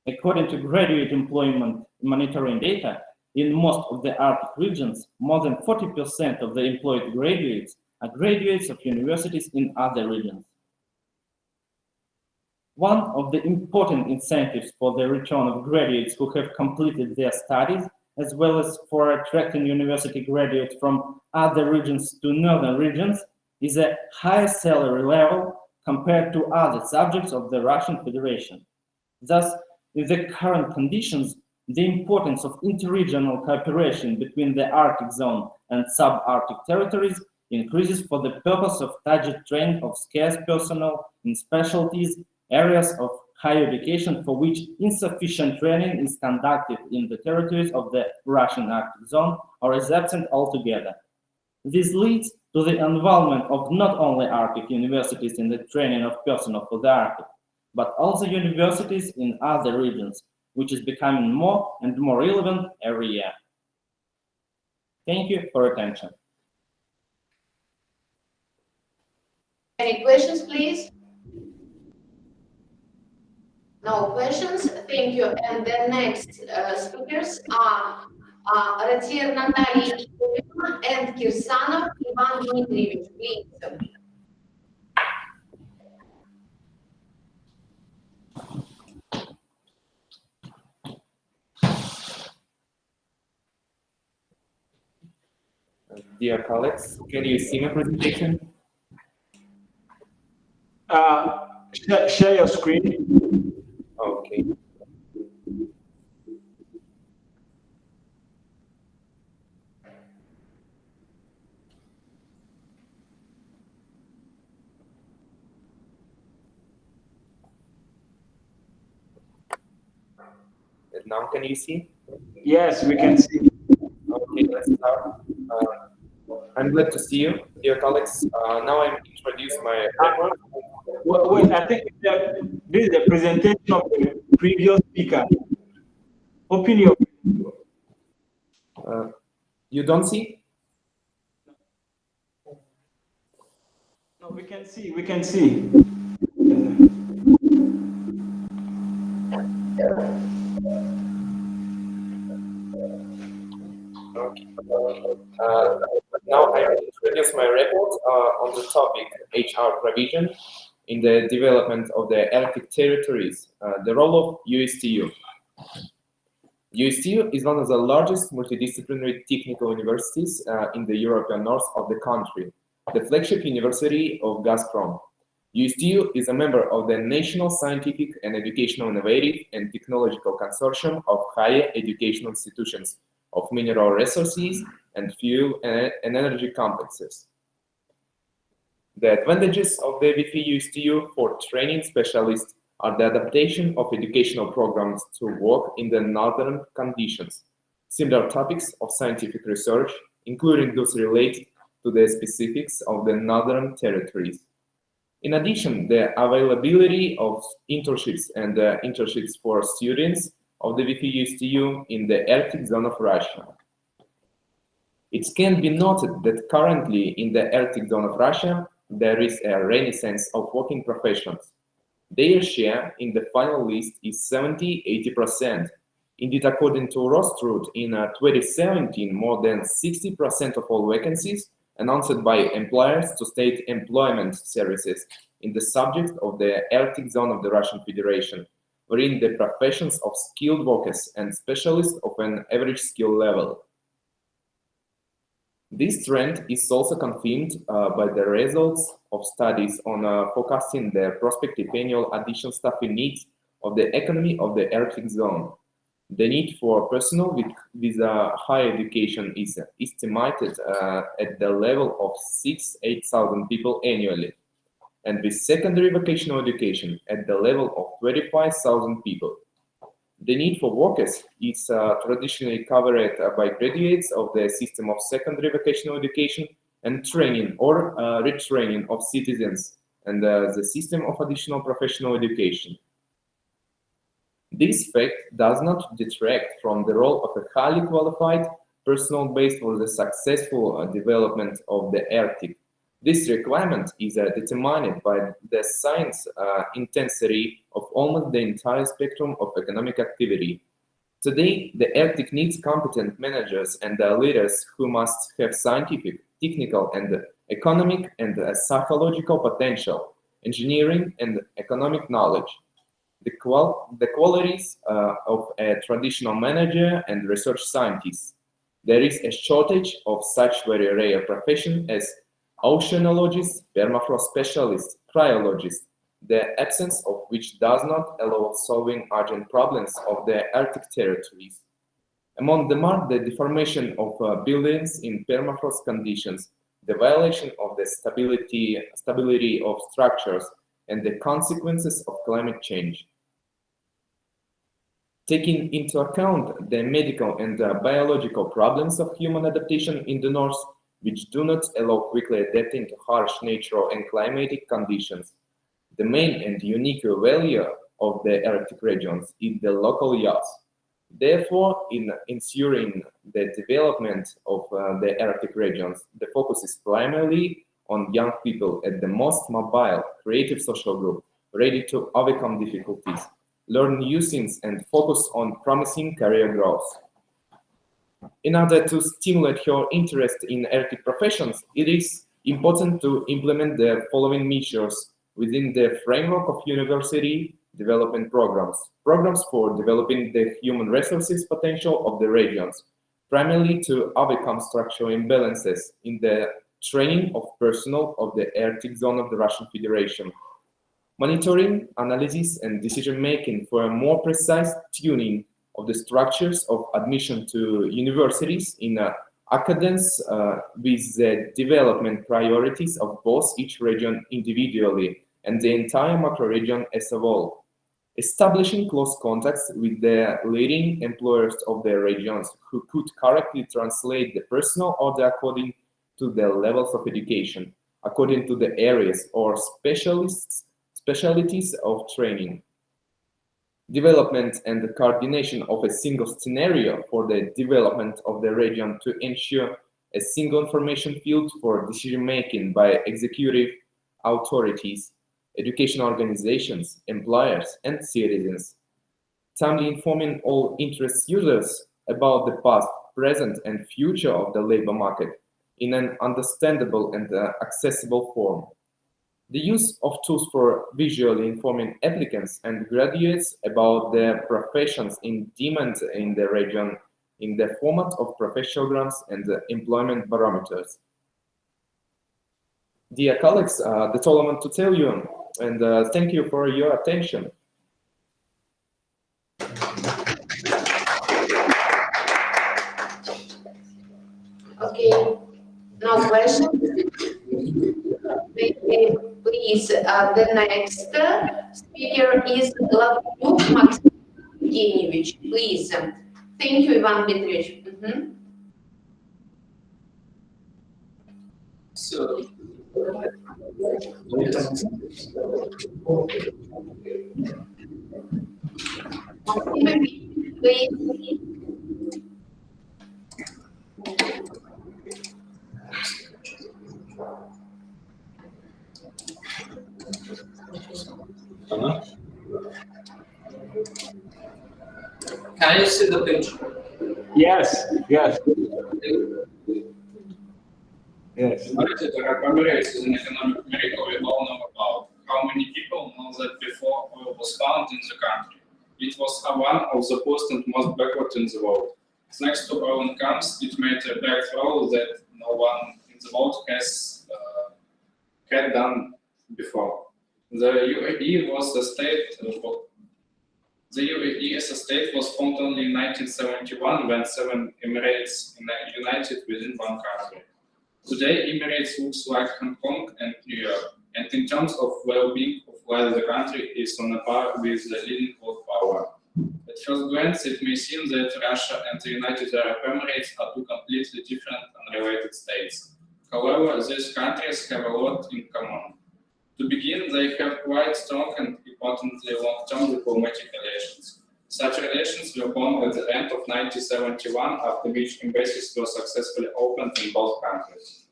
According to graduate employment monitoring data, in most of the Arctic regions, more than 40% of the employed graduates are graduates of universities in other regions. One of the important incentives for the return of graduates who have completed their studies, as well as for attracting university graduates from other regions to northern regions, is a higher salary level compared to other subjects of the Russian Federation. Thus, in the current conditions, the importance of interregional cooperation between the Arctic zone and subarctic territories increases for the purpose of target training of scarce personnel in specialties, areas of higher education for which insufficient training is conducted in the territories of the Russian Arctic zone or is absent altogether. This leads to the involvement of not only Arctic universities in the training of personnel for the Arctic, but also universities in other regions, which is becoming more and more relevant every year. Thank you for your attention. Any questions, please? No questions. Thank you. And the next speakers are Ratir Natalia and Kirsanov Ivan Dmitrievich. Please. Dear colleagues, can you see my presentation? Share your screen. Okay. And now can you see? Yes, we can see. Okay, let's start. I'm glad to see you, dear colleagues. Now I'm introduce my report. Wait, I think this is a presentation of the previous speaker. Open your. You don't see? No, we can see. We can see. Okay. Now I will introduce my report on the topic HR provision in the development of the Arctic territories, the role of USTU. USTU is one of the largest multidisciplinary technical universities in the European north of the country, the flagship university of Gazprom. USTU is a member of the National Scientific and Educational Innovative and Technological Consortium of higher educational institutions of mineral resources and fuel and energy complexes. The advantages of the VFU-USTU for training specialists are the adaptation of educational programs to work in the northern conditions, similar topics of scientific research, including those related to the specifics of the northern territories. In addition, the availability of internships and internships for students of the VFU-USTU in the Arctic zone of Russia. It can be noted that currently in the Arctic zone of Russia, there is a renaissance of working professions. Their share in the final list is 70–80%. Indeed, according to Rostrud, in 2017, more than 60% of all vacancies announced by employers to state employment services in the subject of the Arctic zone of the Russian Federation were in the professions of skilled workers and specialists of an average skill level. This trend is also confirmed by the results of studies on forecasting the prospective annual additional staffing needs of the economy of the Arctic zone. The need for personnel with higher education is estimated at the level of 6–8,000 people annually, and with secondary vocational education at the level of 25,000 people. The need for workers is traditionally covered by graduates of the system of secondary vocational education and training or retraining of citizens and the system of additional professional education. This fact does not detract from the role of a highly qualified personnel base for the successful development of the Arctic. This requirement is determined by the science intensity of almost the entire spectrum of economic activity. Today, the Arctic needs competent managers and leaders who must have scientific, technical, and economic and psychological potential, engineering and economic knowledge. The qualities of a traditional manager and research scientist. There is a shortage of such very rare professions as oceanologists, permafrost specialists, cryologists, the absence of which does not allow solving urgent problems of the Arctic territories. Among them are the deformation of buildings in permafrost conditions, the violation of the stability of structures, and the consequences of climate change. Taking into account the medical and biological problems of human adaptation in the north, which do not allow quickly adapting to harsh natural and climatic conditions, the main and unique value of the Arctic regions is the local youth. Therefore, in ensuring the development of the Arctic regions, the focus is primarily on young people at the most mobile, creative social group, ready to overcome difficulties, learn new things, and focus on promising career growth. In order to stimulate your interest in Arctic professions, it is important to implement the following measures within the framework of university development programs. Programs for developing the human resources potential of the regions, primarily to overcome structural imbalances in the training of personnel of the Arctic zone of the Russian Federation. Monitoring, analysis, and decision-making for a more precise tuning of the structures of admission to universities in accordance with the development priorities of both each region individually and the entire macro-region as a whole. Establishing close contacts with the leading employers of the regions who could correctly translate the personal order according to the levels of education, according to the areas or specialties of training. Development and the coordination of a single scenario for the development of the region to ensure a single information field for decision-making by executive authorities, education organizations, employers, and citizens. Timely informing all interest users about the past, present, and future of the labor market in an understandable and accessible form. The use of tools for visually informing applicants and graduates about their professions in demand in the region in the format of professionograms and employment barometers. Dear colleagues, that's all I want to tell you, and thank you for your attention. Okay, no questions? Please, the next speaker is Lavlyuk Maxim Evgenievich. Please. Thank you, Ivan Petrovich. So, Please. can you see the picture? Yes, yes. Yes. United Arab Emirates is an economic miracle we all know about. How many people know that before oil was found in the country? It was one of the poorest and most backward in the world. Thanks to oil incomes, it made a breakthrough that no one in the world has had done before. The UAE was a state. The UAE as a state was formed only in 1971 when 7 Emirates united within one country. Today, Emirates looks like Hong Kong and New York, and in terms of well-being of life, the country is on a par with the leading world power. At first glance, it may seem that Russia and the United Arab Emirates are two completely different and unrelated states. However, these countries have a lot in common. To begin, they have quite strong and importantly long-term diplomatic relations. Such relations were born at the end of 1971, after which embassies were successfully opened in both countries.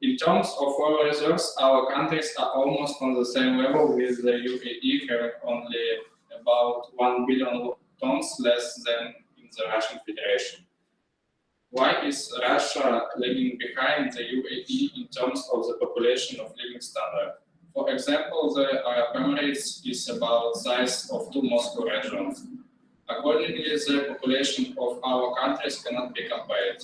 In terms of oil reserves, our countries are almost on the same level, with the UAE having only about 1 billion tons less than in the Russian Federation. Why is Russia lagging behind the UAE in terms of the population of living standard? For example, the Arab Emirates is about the size of 2 Moscow regions. Accordingly, the population of our countries cannot be compared.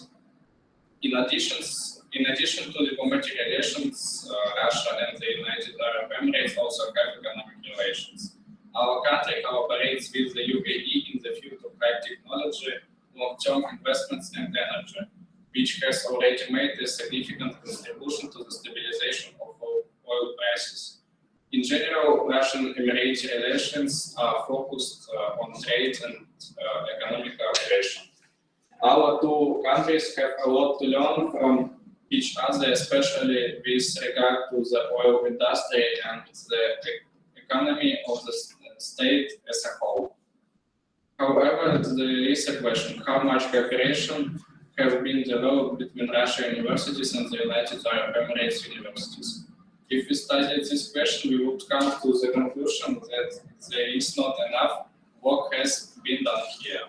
In addition to diplomatic relations, Russia and the United Arab Emirates also have economic relations. Our country cooperates with the UAE in the field of high technology, long-term investments and energy, which has already made a significant contribution to the stabilization of oil prices. In general, Russian-Emirati relations are focused on trade and economic cooperation. Our two countries have a lot to learn from each other, especially with regard to the oil industry and the economy of the state as a whole. However, there is a question: how much cooperation has been developed between Russian universities and the United Arab Emirates universities? If we studied this question, we would come to the conclusion that there is not enough work has been done here.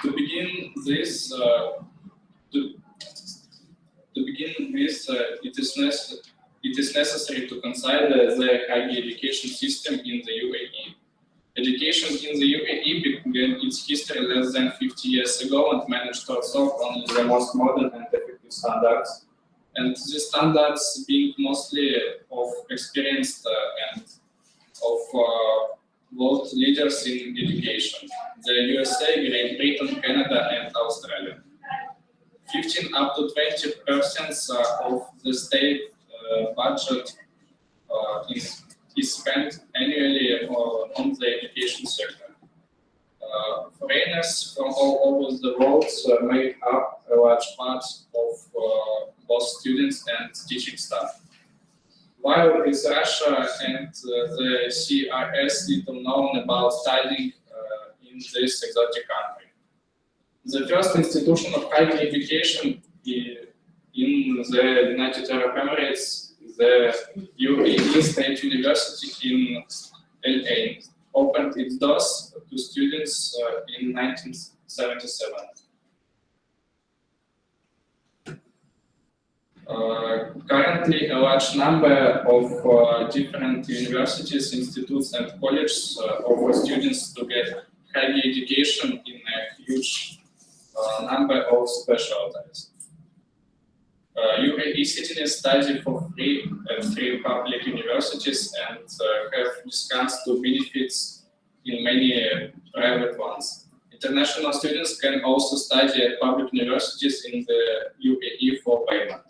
To begin this, it is necessary to consider the higher education system in the UAE. Education in the UAE began its history less than 50 years ago and managed to absorb only the most modern and effective standards. And these standards being mostly of experienced and of world leaders in education: the USA, Great Britain, Canada, and Australia. 15 up to 20% of the state budget is spent annually on the education sector. Foreigners from all over the world make up a large part of both students and teaching staff. While is Russia and the CIS little known about studying in this exotic country. The first institution of higher education in the United Arab Emirates, the UAE State University in LA, opened its doors to students in 1977. Currently, a large number of different universities, institutes, and colleges offer students to get higher education in a huge number of specialties. UAE citizens study for free at 3 public universities and have discounts to benefits in many private ones. International students can also study at public universities in the UAE for payment.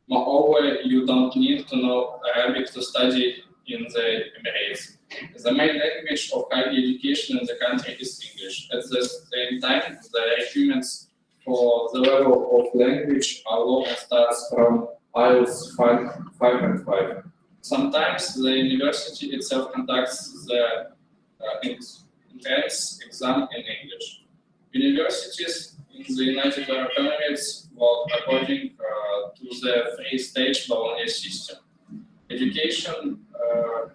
Moreover, you don't need to know Arabic to study in the Emirates. The main language of higher education in the country is English. At the same time, the requirements for the level of language are low and starts from IELTS 5 and 5. Sometimes the university itself conducts the entrance exam in English. Universities in the United Arab Emirates work according to the three-stage Bologna system. Education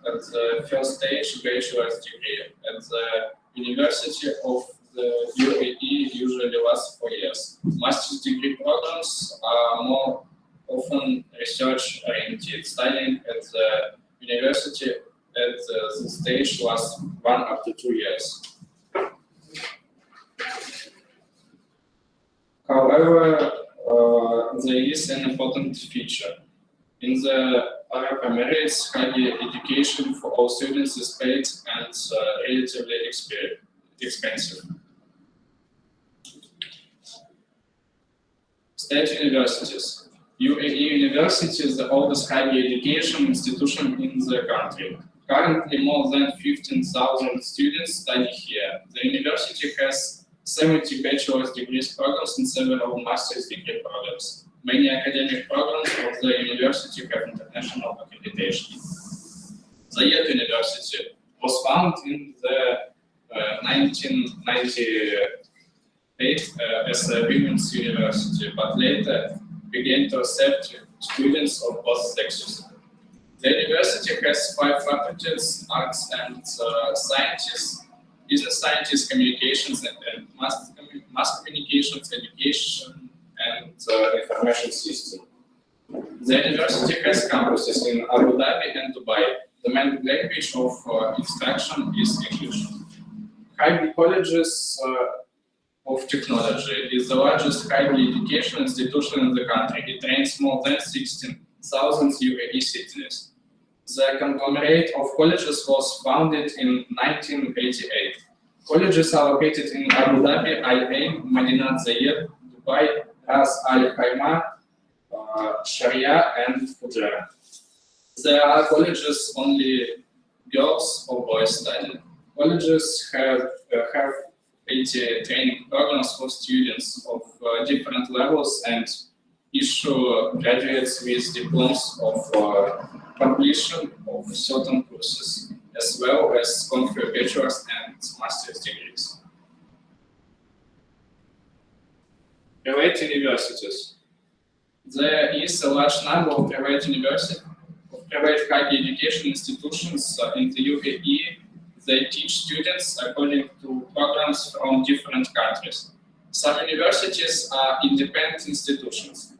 at the first stage, bachelor's degree. At the University of the UAE usually lasts 4 years. Master's degree programs are more often research-oriented. Studying at the university at the stage lasts 1 up to 2 years. However, there is an important feature. In the Arab Emirates, higher education for all students is paid and relatively expensive. State universities. UAE University is the oldest higher education institution in the country. Currently, more than 15,000 students study here. The university has 70 bachelor's degrees programs and several master's degree programs. Many academic programs of the university have international accreditation. Zayed University was founded in the 1998 as a women's university, but later began to accept students of both sexes. The university has 5 faculties: arts and sciences, business sciences, communications and mass communications, education, and information system. The university has campuses in Abu Dhabi and Dubai. The main language of instruction is English. Higher Colleges of Technology is the largest higher education institution in the country. It trains more than 16,000 UAE citizens. The conglomerate of colleges was founded in 1988. Colleges are located in Abu Dhabi, Al Ain, Madinat Zayed, Dubai, Ras Al Khaimah, Sharia, and Fujairah. There are colleges only girls or boys study. Colleges have 80 training programs for students of different levels and issue graduates with diplomas of completion of certain courses, as well as confer bachelor's and master's degrees. Private universities. There is a large number of private higher education institutions in the UAE. They teach students according to programs from different countries. Some universities are independent institutions.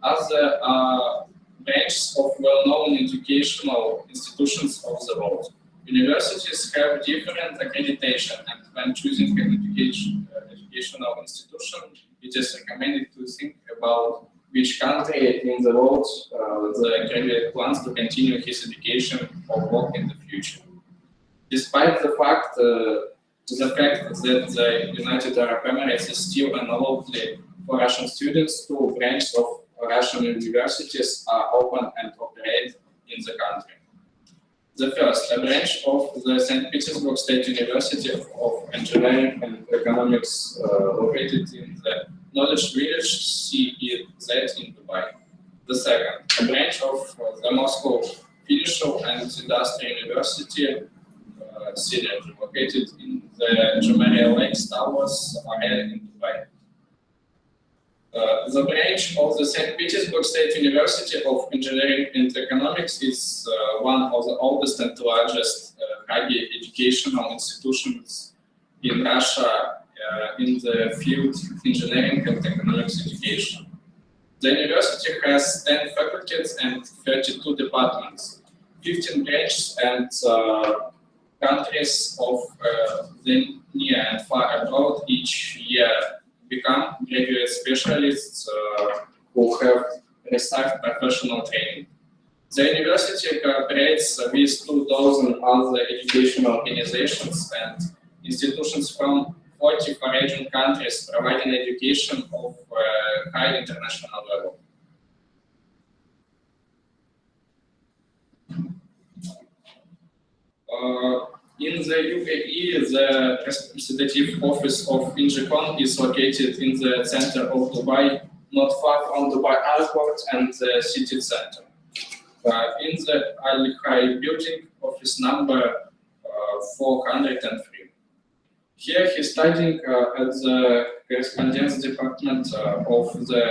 Other are branches of well-known educational institutions of the world. Universities have different accreditation, and when choosing an educational institution, it is recommended to think about which country in the world the candidate plans to continue his education or work in the future. Despite the fact that the United Arab Emirates is still unlawfully for Russian students, 2 branches of Russian universities are open and operate in the country. The first, a branch of the St. Petersburg State University of Engineering and Economics located in the Knowledge Village CEZ in Dubai. The second, a branch of the Moscow Financial and Industrial University Synergy, located in the Jumeirah Lakes Towers area in Dubai. The branch of the St. Petersburg State University of Engineering and Economics is one of the oldest and largest higher educational institutions in Russia in the field of engineering and economics education. The university has 10 faculties and 32 departments, 15 branches, and countries of the near and far abroad each year become graduate specialists who have received professional training. The university cooperates with 2,000 other educational organizations and institutions from 40 foreign countries, providing education of high international level. In the UAE, the representative office of Injicon is located in the center of Dubai, not far from Dubai Airport and the city center. In the Al Khai building, office number 403. Here he's studying at the correspondence department of the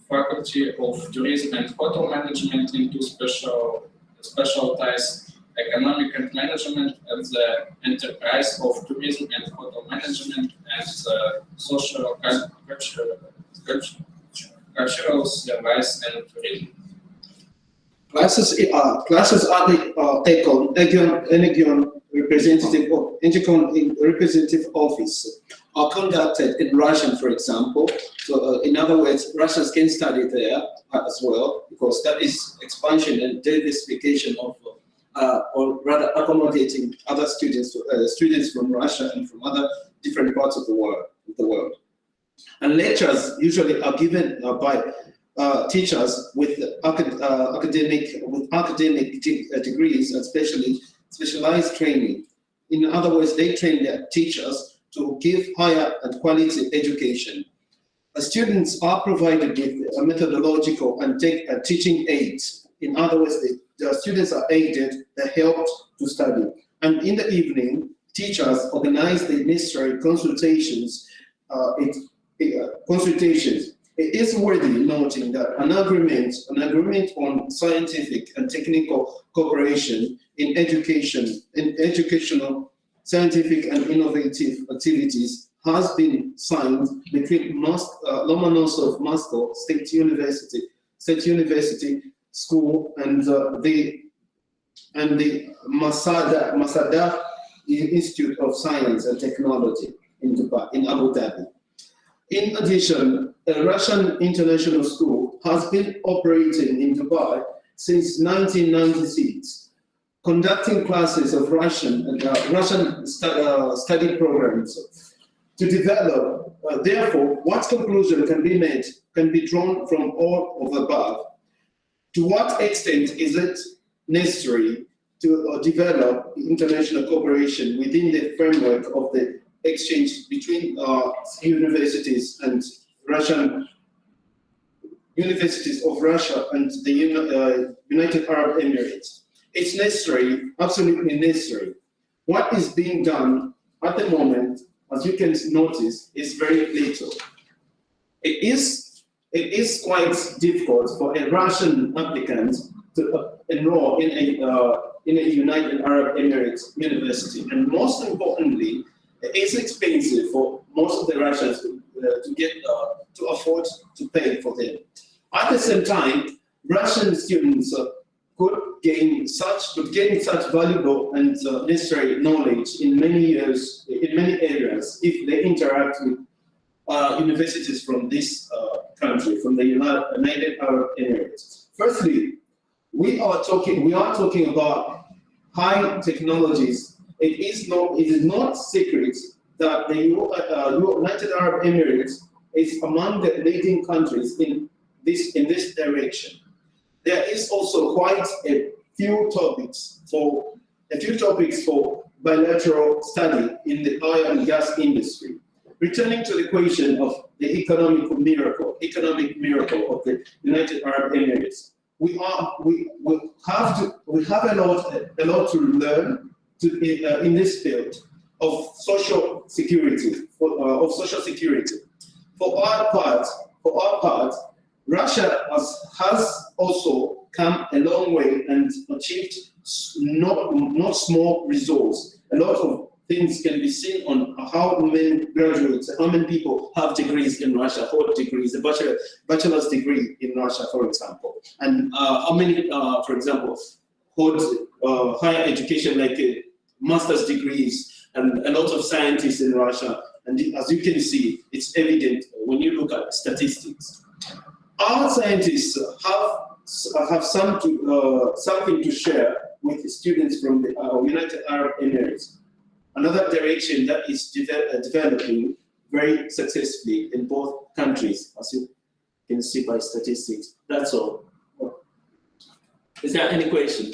Faculty of Tourism and Hotel Management into specialized Economic and Management at the Enterprise of Tourism and Hotel Management and Social Cultural Service and Tourism. Classes are the representative office are conducted in Russian, for example. So, in other words, Russians can study there as well, because that is expansion and diversification of, or rather accommodating other students, students from Russia and from other different parts of the world. And lectures usually are given by teachers with academic degrees and specialized training. In other words, they train their teachers to give higher and quality education. Students are provided with a methodological and teaching aids. In other words, the students are aided, they're helped to study. And in the evening, teachers organize the necessary consultations. It is worthy noting that an agreement on scientific and technical cooperation in educational, scientific and innovative activities has been signed between Lomonosov Moscow State University School and the Masada Institute of Science and Technology in Dubai, in Abu Dhabi. In addition, a Russian international school has been operating in Dubai since 1996, conducting classes of Russian study programs to develop. Therefore, what conclusion can be drawn from all of the above? To what extent is it necessary to develop international cooperation within the framework of the exchange between universities and universities of Russia and the United Arab Emirates? It's necessary, absolutely necessary. What is being done at the moment, as you can notice, is very little. It is quite difficult for a Russian applicant to enroll in a United Arab Emirates university, and most importantly, it is expensive for most of the Russians to afford to pay for them. At the same time, Russian students could gain such valuable and necessary knowledge in many areas if they interact with universities from this country, from the United Arab Emirates. Firstly, we are talking about high technologies. It is not secret that the United Arab Emirates is among the leading countries in this direction. There is also quite a few topics for bilateral study in the oil and gas industry. Returning to the question of the economic miracle of the United Arab Emirates, we have a lot to learn in this field of social security. For our part, Russia has also come a long way and achieved not small results. A lot of things can be seen on how many graduates, how many people have degrees in Russia, hold degrees, a bachelor's degree in Russia, for example, and how many, for example, hold higher education like master's degrees, and a lot of scientists in Russia. And as you can see, it's evident when you look at statistics. Our scientists have something to share with the students from the United Arab Emirates. Another direction that is developing very successfully in both countries, as you can see by statistics. That's all. Is there any question?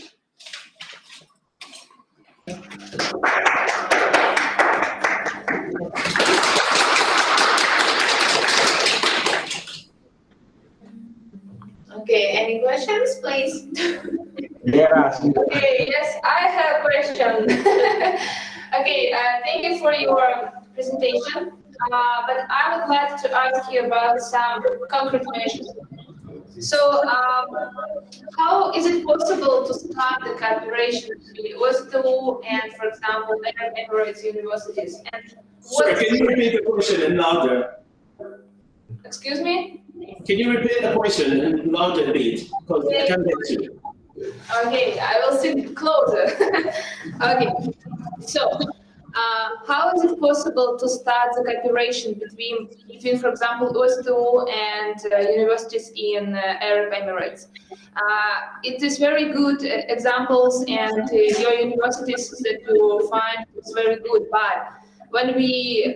Okay, any questions, please? Yes. Okay, yes, I have a question. Okay, thank you for your presentation, but I would like to ask you about some concrete measures. So, how is it possible to start the cooperation between OSTU and, for example, Arab Emirates universities? And Sorry, can you repeat the question and louder? Excuse me? Can you repeat the question and louder a bit? Because I can't get you. Okay, I will sit closer. Okay, so how is it possible to start the cooperation between, for example, OSTU and universities in Arab Emirates? It is very good examples, and your universities that you find is very good, but when we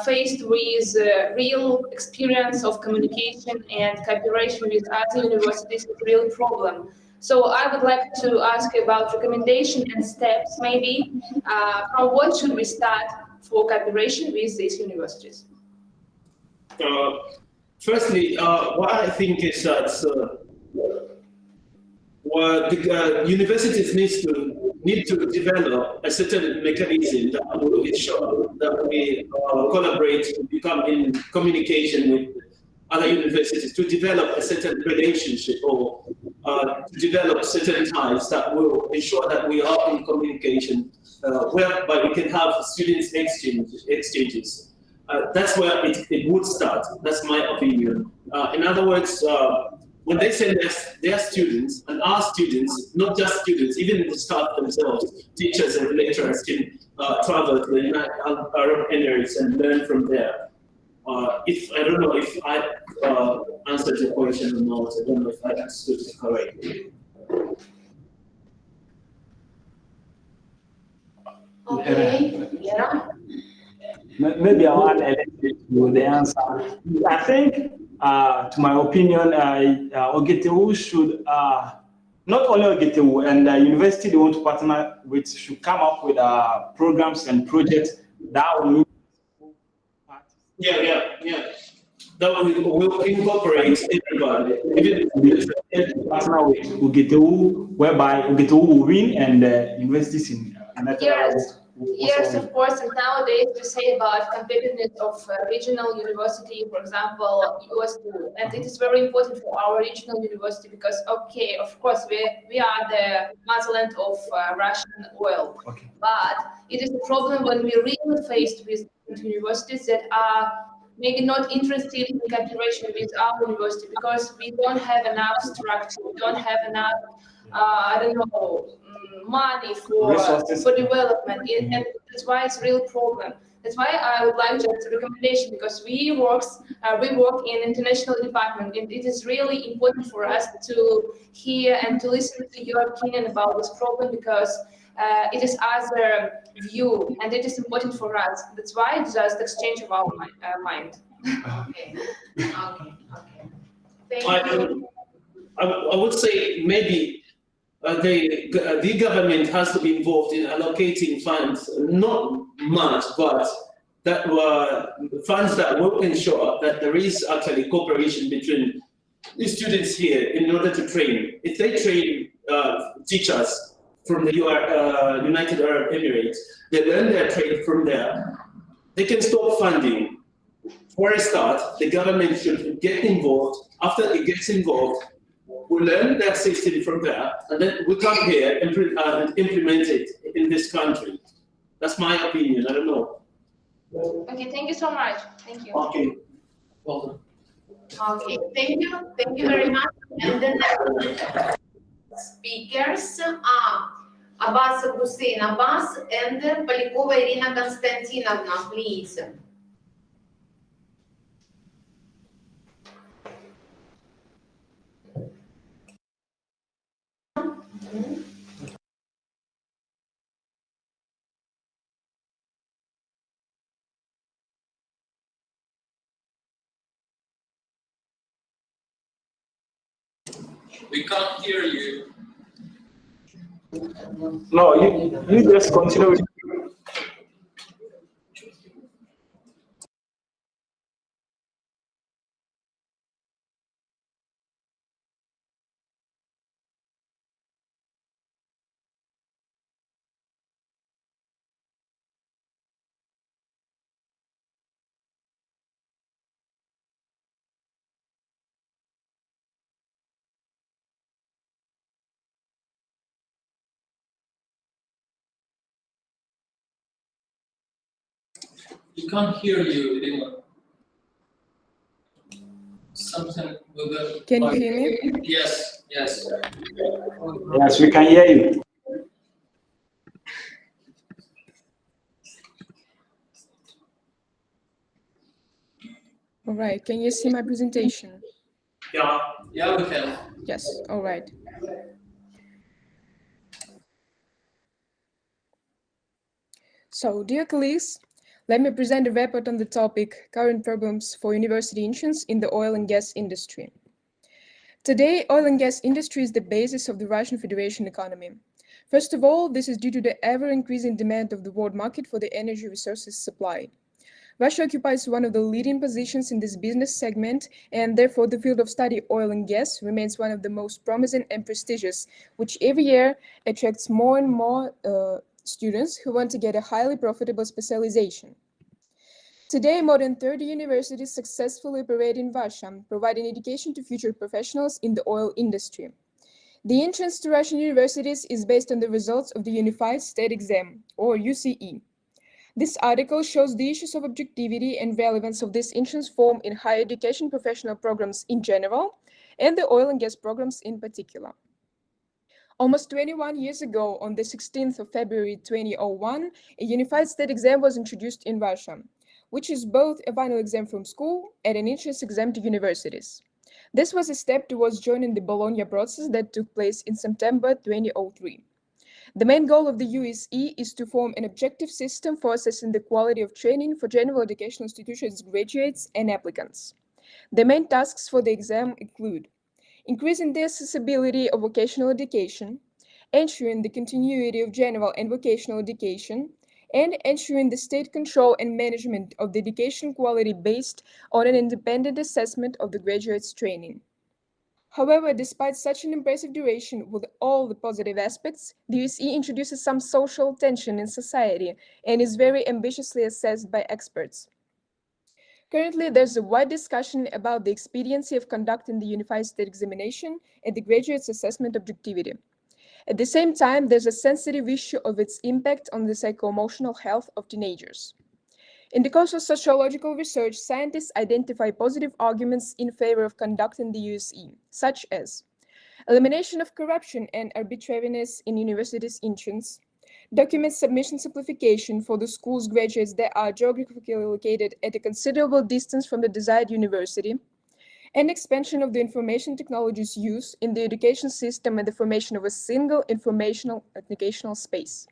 faced with real experience of communication and cooperation with other universities, it's a real problem. So I would like to ask about recommendation and steps, maybe, from what should we start for cooperation with these universities? Firstly, what I think is that the universities need to develop a certain mechanism that will ensure that we collaborate to become in communication with other universities, to develop a certain relationship or to develop certain ties that will ensure that we are in communication, whereby we can have students exchanges. That's where it would start. That's my opinion. In other words, when they send their students and our students, not just students, even the staff themselves, teachers and lecturers can travel to the United Arab Emirates and learn from there. I don't know if I answered your question or not. I don't know if I understood it correctly. Okay, yeah. Maybe I'll add a little bit to the answer. I think, to my opinion, OGTU should, not only OGTU, and the university they want to partner with should come up with programs and projects that will. Yeah. that will incorporate everybody. Even partner with UGTU, whereby UGTU will win and universities in Yes, yes, of course. And nowadays we say about competitiveness of regional university, for example, USU, and it is very important for our regional university because, okay, of course, we are the motherland of Russian oil, but it is a problem when we really faced with universities that are maybe not interested in cooperation with our university because we don't have enough structure, we don't have enough, I don't know, money for development, and that's why it's a real problem. That's why I would like just a recommendation because we work in international department, and it is really important for us to hear and to listen to your opinion about this problem because it is other view and it is important for us. That's why it's just exchange of our mind. Okay. Thank you. I would say maybe the government has to be involved in allocating funds, not much, but that funds that will ensure that there is actually cooperation between the students here in order to train. If they train teachers from the United Arab Emirates, they learn their trade from there, they can stop funding. For a start, the government should get involved. After it gets involved, we learn that system from there, and then we come here and implement it in this country. That's my opinion. I don't know. Okay, thank you so much. Thank you. Okay. Welcome. Okay, thank you very much. And the next speakers are Abbas Hussein Abbas and Polikova Irina Konstantinovna, please. We can't hear you. No, you just continue with We can't hear you, Irina. Something with the... Can you hear me? Yes, yes. Yes, we can hear you. All right, can you see my presentation? Yeah. Yeah, we can. Yes, all right. So, dear colleagues, let me present a report on the topic Current Problems for University Interns in the Oil and Gas Industry. Today, oil and gas industry is the basis of the Russian Federation economy. First of all, this is due to the ever-increasing demand of the world market for the energy resources supply. Russia occupies one of the leading positions in this business segment, and therefore the field of study oil and gas remains one of the most promising and prestigious, which every year attracts more and more students who want to get a highly profitable specialization. Today, more than 30 universities successfully operate in Russia, providing education to future professionals in the oil industry. The entrance to Russian universities is based on the results of the Unified State Exam, or UCE. This article shows the issues of objectivity and relevance of this entrance form in higher education professional programs in general, and the oil and gas programs in particular. Almost 21 years ago, on the 16th of February 2001, a Unified State Exam was introduced in Russia, which is both a final exam from school and an entrance exam to universities. This was a step towards joining the Bologna process that took place in September 2003. The main goal of the USE is to form an objective system for assessing the quality of training for general educational institutions, graduates, and applicants. The main tasks for the exam include increasing the accessibility of vocational education, ensuring the continuity of general and vocational education, and ensuring the state control and management of the education quality based on an independent assessment of the graduates' training. However, despite such an impressive duration with all the positive aspects, the USE introduces some social tension in society and is very ambitiously assessed by experts. Currently, there's a wide discussion about the expediency of conducting the Unified State Examination and the graduates' assessment objectivity. At the same time, there's a sensitive issue of its impact on the psycho-emotional health of teenagers. In the course of sociological research, scientists identify positive arguments in favor of conducting the USE, such as elimination of corruption and arbitrariness in universities' interns, document submission simplification for the school's graduates that are geographically located at a considerable distance from the desired university, and expansion of the information technologies use in the education system and the formation of a single informational educational space.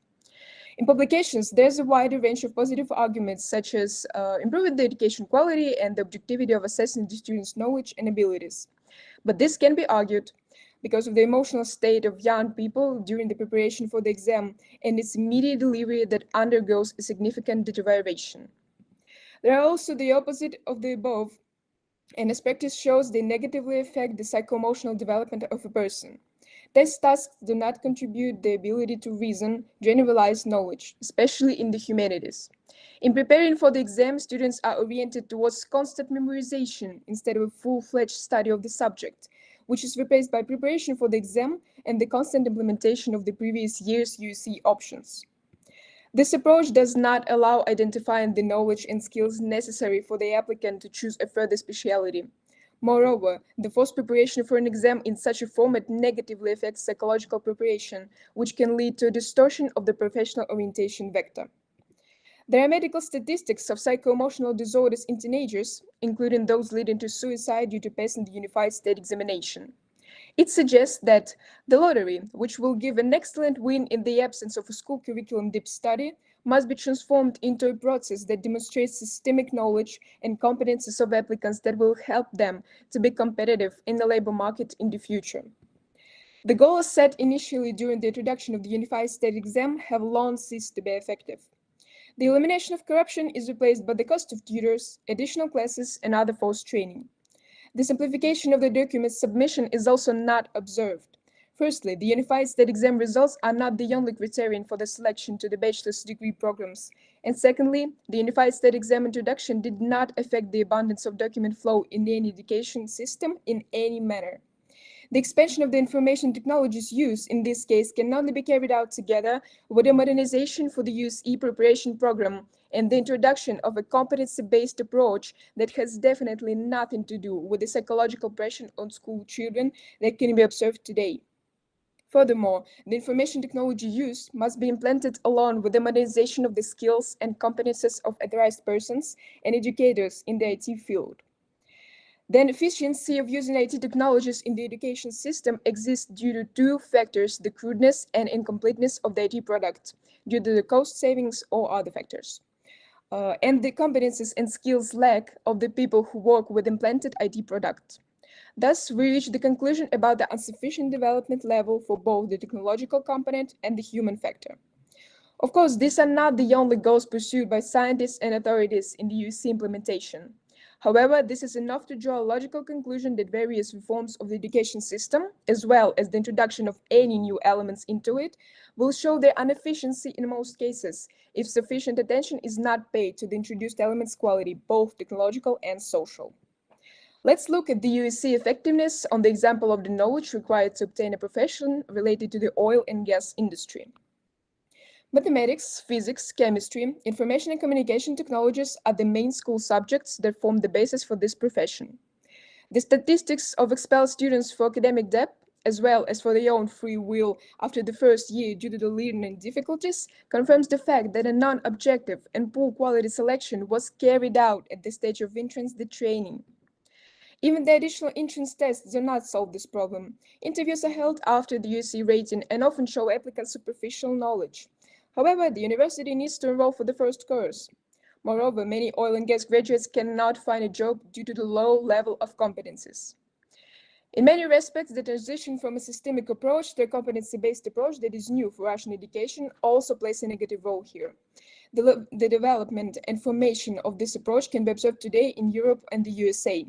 In publications, there's a wider range of positive arguments, such as improving the education quality and the objectivity of assessing the students' knowledge and abilities. But this can be argued because of the emotional state of young people during the preparation for the exam and its immediate delivery that undergoes a significant deterioration. There are also the opposite of the above, and as practice shows, they negatively affect the psycho-emotional development of a person. These tasks do not contribute the ability to reason, generalize knowledge, especially in the humanities. In preparing for the exam, students are oriented towards constant memorization instead of a full-fledged study of the subject, which is replaced by preparation for the exam and the constant implementation of the previous year's UC options. This approach does not allow identifying the knowledge and skills necessary for the applicant to choose a further specialty. Moreover, the forced preparation for an exam in such a format negatively affects psychological preparation, which can lead to a distortion of the professional orientation vector. There are medical statistics of psycho-emotional disorders in teenagers, including those leading to suicide due to passing the Unified State Examination. It suggests that the lottery, which will give an excellent win in the absence of a school curriculum deep study, must be transformed into a process that demonstrates systemic knowledge and competences of applicants that will help them to be competitive in the labor market in the future. The goals set initially during the introduction of the Unified State Exam have long ceased to be effective. The elimination of corruption is replaced by the cost of tutors, additional classes, and other forced training. The simplification of the document submission is also not observed. Firstly, the Unified State Exam results are not the only criterion for the selection to the bachelor's degree programs. And secondly, the Unified State Exam introduction did not affect the abundance of document flow in any education system in any manner. The expansion of the information technologies used in this case can only be carried out together with a modernization for the USE preparation program and the introduction of a competency-based approach that has definitely nothing to do with the psychological pressure on school children that can be observed today. Furthermore, the information technology used must be implemented along with the modernization of the skills and competences of authorized persons and educators in the IT field. The inefficiency of using IT technologies in the education system exists due to two factors: the crudeness and incompleteness of the IT product, due to the cost savings or other factors, and the competences and skills lack of the people who work with implemented IT product. Thus, we reach the conclusion about the insufficient development level for both the technological component and the human factor. Of course, these are not the only goals pursued by scientists and authorities in the UC implementation. However, this is enough to draw a logical conclusion that various reforms of the education system, as well as the introduction of any new elements into it, will show their inefficiency in most cases, if sufficient attention is not paid to the introduced elements' quality, both technological and social. Let's look at the USC effectiveness on the example of the knowledge required to obtain a profession related to the oil and gas industry. Mathematics, physics, chemistry, information and communication technologies are the main school subjects that form the basis for this profession. The statistics of expelled students for academic debt, as well as for their own free will after the first year due to the learning difficulties, confirms the fact that a non-objective and poor quality selection was carried out at the stage of entrance the training. Even the additional entrance tests do not solve this problem. Interviews are held after the UC rating and often show applicants' superficial knowledge. However, the university needs to enroll for the first course. Moreover, many oil and gas graduates cannot find a job due to the low level of competencies. In many respects, the transition from a systemic approach to a competency-based approach that is new for Russian education also plays a negative role here. The development and formation of this approach can be observed today in Europe and the USA.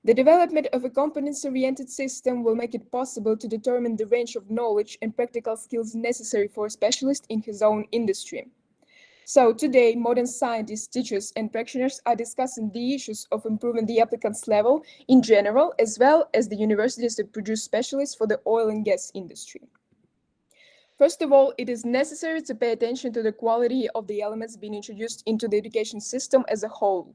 The development of a competency-oriented system will make it possible to determine the range of knowledge and practical skills necessary for a specialist in his own industry. So today, modern scientists, teachers, and practitioners are discussing the issues of improving the applicants' level in general, as well as the universities that produce specialists for the oil and gas industry. First of all, it is necessary to pay attention to the quality of the elements being introduced into the education system as a whole.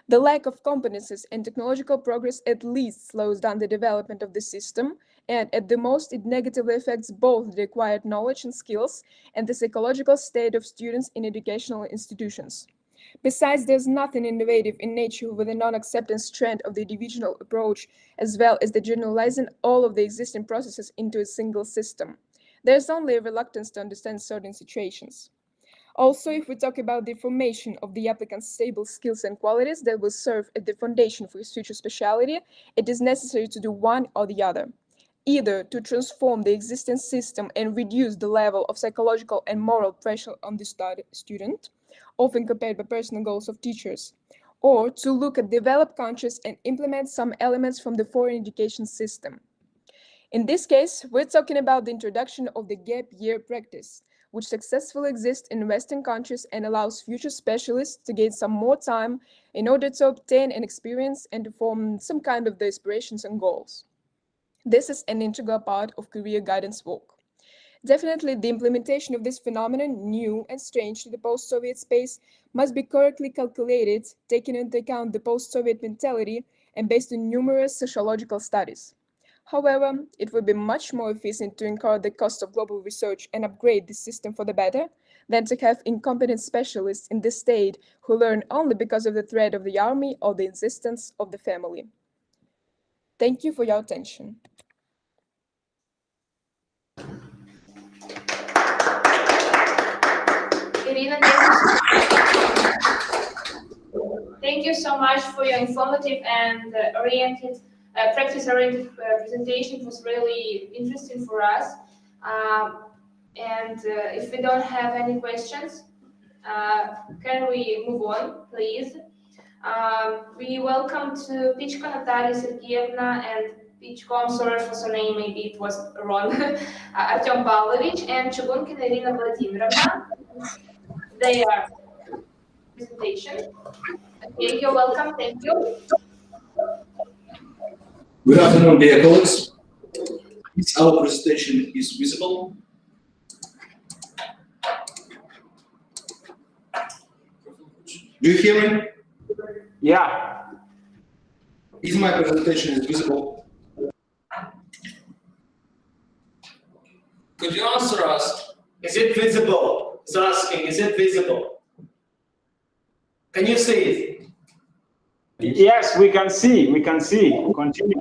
The lack of competences and technological progress at least slows down the development of the system, and at the most, it negatively affects both the acquired knowledge and skills and the psychological state of students in educational institutions. Besides, there's nothing innovative in nature with a non-acceptance trend of the individual approach, as well as the generalizing all of the existing processes into a single system. There's only a reluctance to understand certain situations. Also, if we talk about the formation of the applicant's stable skills and qualities that will serve as the foundation for his future specialty, it is necessary to do one or the other. Either to transform the existing system and reduce the level of psychological and moral pressure on the student, often compared by personal goals of teachers, or to look at developed countries and implement some elements from the foreign education system. In this case, we're talking about the introduction of the gap year practice, which successfully exists in Western countries and allows future specialists to gain some more time in order to obtain an experience and to form some kind of the aspirations and goals. This is an integral part of career guidance work. Definitely, the implementation of this phenomenon, new and strange to the post-Soviet space, must be correctly calculated, taking into account the post-Soviet mentality and based on numerous sociological studies. However, it would be much more efficient to incur the cost of global research and upgrade the system for the better than to have incompetent specialists in the state who learn only because of the threat of the army or the insistence of the family. Thank you for your attention. Irina, thank you so much for your informative and practice-oriented presentation. It was really interesting for us. If we don't have any questions, can we move on, please? We welcome to Pichko Natalia Sergeyevna and Pichko, I'm sorry for surname, maybe it was wrong, Artyom Pavlovich and Chugunkina Irina Vladimirovna. Their presentation. Okay, you're welcome, thank you. Good afternoon, dear colleagues. Is our presentation is visible? Do you hear me? Yeah. Is my presentation is visible? Could you answer us? Is it visible? He's asking, is it visible? Can you see it? Yes, we can see. We can see. Continue.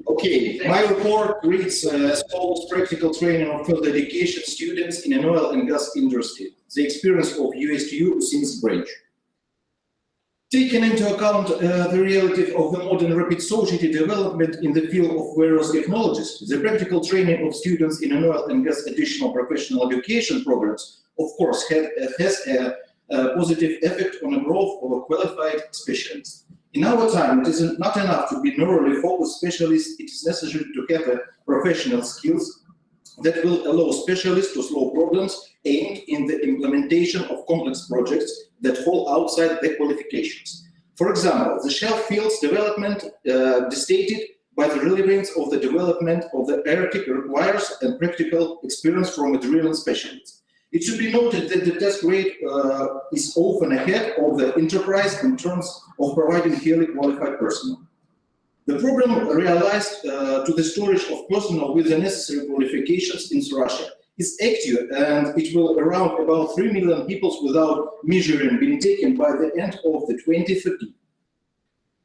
Okay, my report reads as follows: practical training of field education students in an oil and gas industry. The experience of USTU Usinsk branch. Taking into account the reality of the modern rapid society development in the field of various technologies, the practical training of students in an oil and gas additional professional education programs, of course, has a positive effect on the growth of a qualified specialist. In our time, it is not enough to be narrowly focused specialists. It is necessary to have professional skills that will allow specialists to solve problems aimed in the implementation of complex projects that fall outside their qualifications. For example, the shale fields development stated by the relevance of the development of the Arctic requires a practical experience from a drilling specialist. It should be noted that the test rate is often ahead of the enterprise in terms of providing highly qualified personnel. The problem realized to the storage of personnel with the necessary qualifications in Russia is active, and it will around about 3 million people without measuring being taken by the end of the 2030.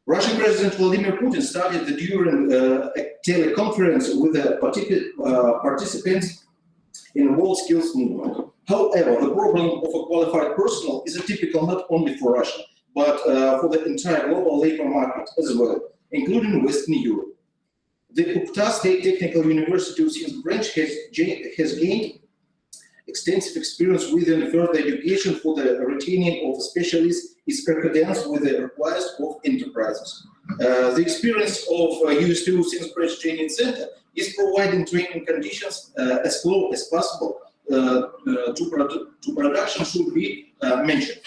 Russian President Vladimir Putin started during a teleconference with the participants in World Skills Movement. However, the problem of a qualified personnel is typical not only for Russia, but for the entire global labor market as well, including Western Europe. The Ukta State Technical University Usinsk branch has gained extensive experience within further education for the retaining of specialists is accordance with the requirements of enterprises. The experience of USTU Usinsk Branch Training Center is providing training conditions as close as possible to production should be mentioned.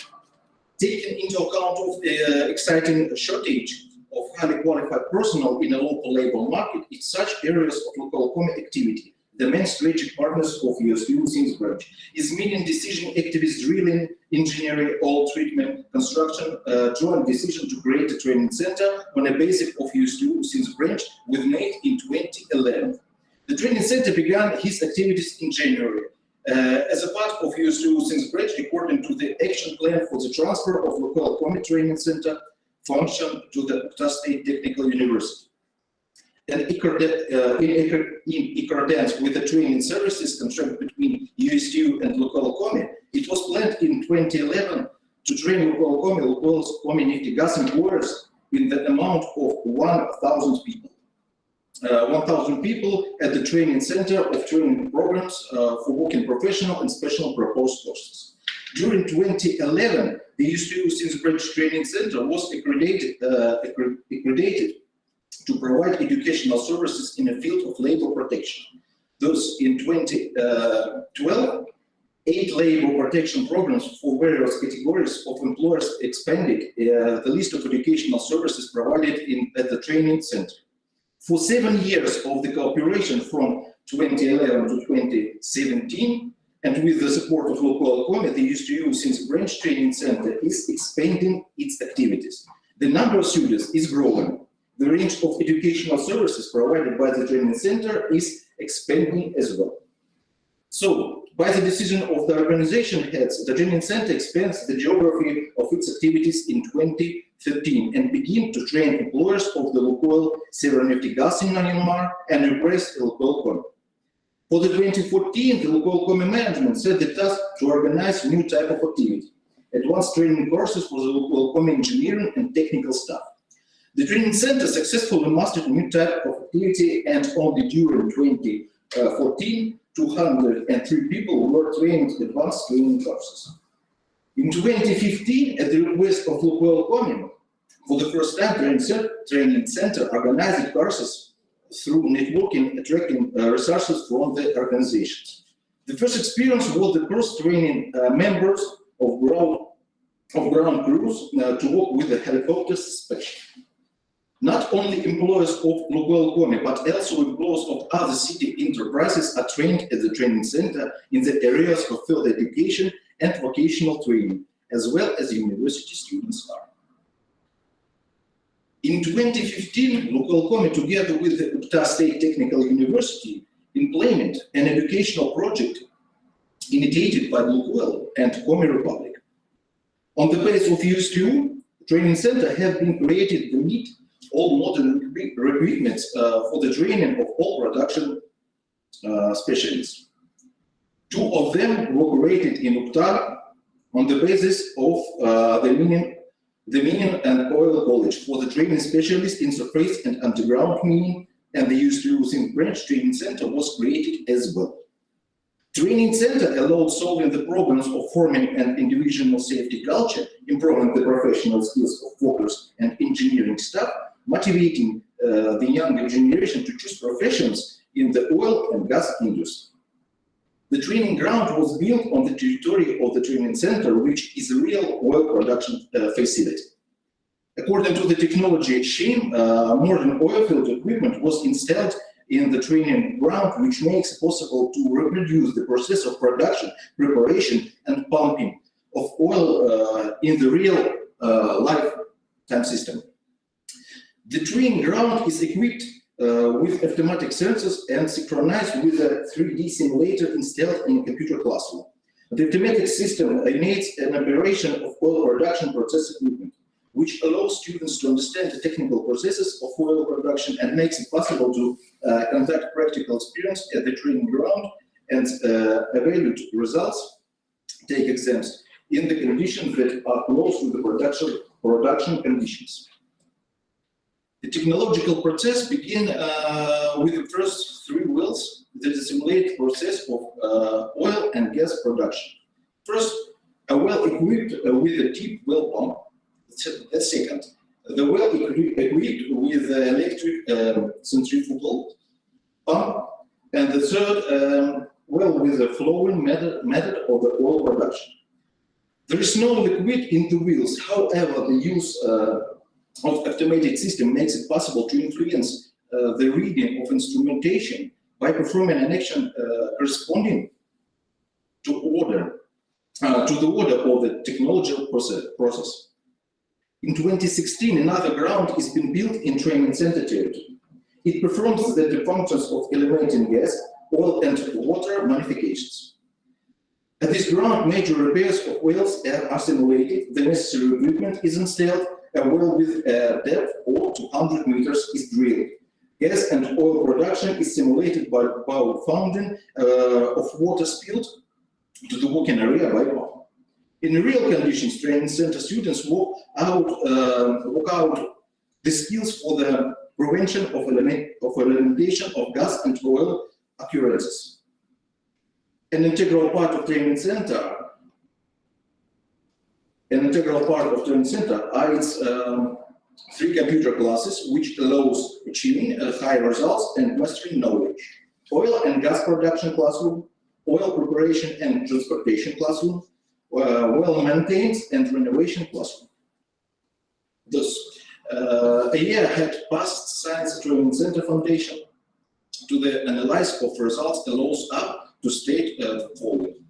Taking into account of the exciting shortage of highly qualified personnel in a local labor market in such areas of local economic activity, the main strategic partners of USTU Usinsk branch is meeting decision activists, drilling, engineering, oil treatment, construction, joint decision to create a training center on a basis of USTU Usinsk branch was made in 2011. The training center began its activities in January. As a part of USTU Usinsk branch, according to the action plan for the transfer of local economic training center function to the Ukta State Technical University. And in accordance with the training services contract between USTU and local economy, it was planned in 2011 to train local economy gas employers in the amount of 1,000 people. 1,000 people at the training center of training programs for working professional and special proposed courses. During 2011, the USTU Usinsk Branch Training Center was accredited to provide educational services in the field of labor protection. Thus, in 2012, 8 labor protection programs for various categories of employers expanded the list of educational services provided at the training center. For 7 years of the cooperation from 2011 to 2017, and with the support of local economy, the USTU Usinsk Branch Training Center is expanding its activities. The number of students is growing. The range of educational services provided by the training center is expanding as well. So, by the decision of the organization heads, the training center expands the geography of its activities in 2013 and begin to train employers of the Lukoil Severneftegas in Myanmar and replace the Lukoil Komi. For the 2014, the Lukoil Komi management set the task to organize a new type of activity, advanced training courses for the Lukoil Komi engineering and technical staff. The training center successfully mastered a new type of activity, and only during 2014, 203 people were trained in advanced training courses. In 2015, at the request of Lukoil Komi, for the first time, the training center organized courses through networking, attracting resources from the organizations. The first experience was the first training members of ground crews to work with the helicopters special. Not only employees of Lukoil Komi, but also employees of other city enterprises are trained at the training center in the areas of field education and vocational training, as well as university students are. In 2015, Lukoil Komi, together with the Ukta State Technical University, implemented an educational project initiated by Lukoil and Komi Republic. On the base of USTU, training center have been created to meet all modern requirements for the training of all production specialists. 2 of them were created in Ukta on the basis of the Mining and Oil College for the training specialists in surface and underground mining, and the USTU Usinsk Branch Training Center was created as well. Training center allowed solving the problems of forming an individual safety culture, improving the professional skills of workers and engineering staff, motivating the younger generation to choose professions in the oil and gas industry. The training ground was built on the territory of the training center, which is a real oil production facility. According to the technology chain, modern oil field equipment was installed in the training ground, which makes it possible to reproduce the process of production, preparation, and pumping of oil in the real lifetime system. The training ground is equipped with automatic sensors and synchronized with a 3D simulator installed in a computer classroom. The automatic system enables an operation of oil production process equipment, which allows students to understand the technical processes of oil production and makes it possible to conduct practical experience at the training ground and evaluate results, take exams in the conditions that are close to the production conditions. The technological process begins with the first 3 wells that simulate process of oil and gas production. First, a well equipped with a deep well pump. The second, the well equipped with electric centrifugal pump. And the third, well with a flowing method of the oil production. There is no liquid in the wells. However, the use of automated system makes it possible to influence the reading of instrumentation by performing an action corresponding to the order of the technological process. In 2016, another ground has been built in training center territory. It performs the functions of eliminating gas, oil, and water modifications. At this ground, major repairs of wells are simulated, the necessary equipment is installed, a well with a depth of 200 meters is drilled. Gas and oil production is simulated by fountain of water spilled to the working area by pump. In real conditions, training center students work out the skills for the prevention of elimination of gas and oil occurrences. An integral part of training center are its 3 computer classes, which allows achieving high results and mastering knowledge. Oil and gas production classroom, oil preparation and transportation classroom, well maintained and renovation classroom. Thus, a year had passed Science Training Center Foundation to the analysis of results allows up to state the following.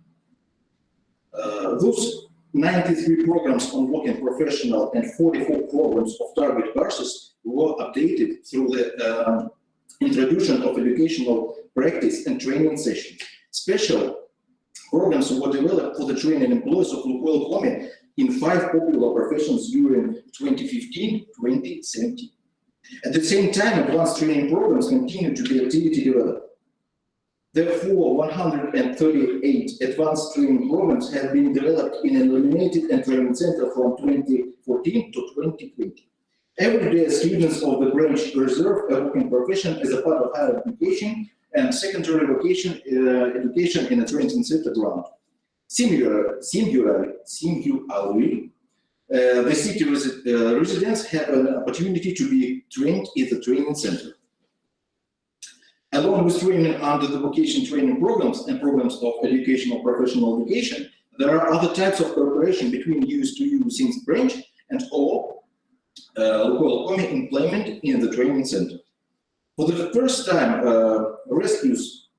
Those 93 programs on working professional and 44 programs of target courses were updated through the introduction of educational practice and training sessions. Special programs were developed for the training employees of Lukoil Komi in 5 popular professions during 2015-2017. At the same time, advanced training programs continue to be activity developed. Therefore, 138 advanced training programs have been developed in an eliminated and training center from 2014 to 2020. Every day, students of the branch reserve a working profession as a part of higher education and secondary education in a training center ground. Similarly, the city residents have an opportunity to be trained in the training center. Along with training under the vocation training programs and programs of educational professional education, there are other types of cooperation between US2U Sin's branch and all Lukoil Komi employment in the training center. For the first time, rescues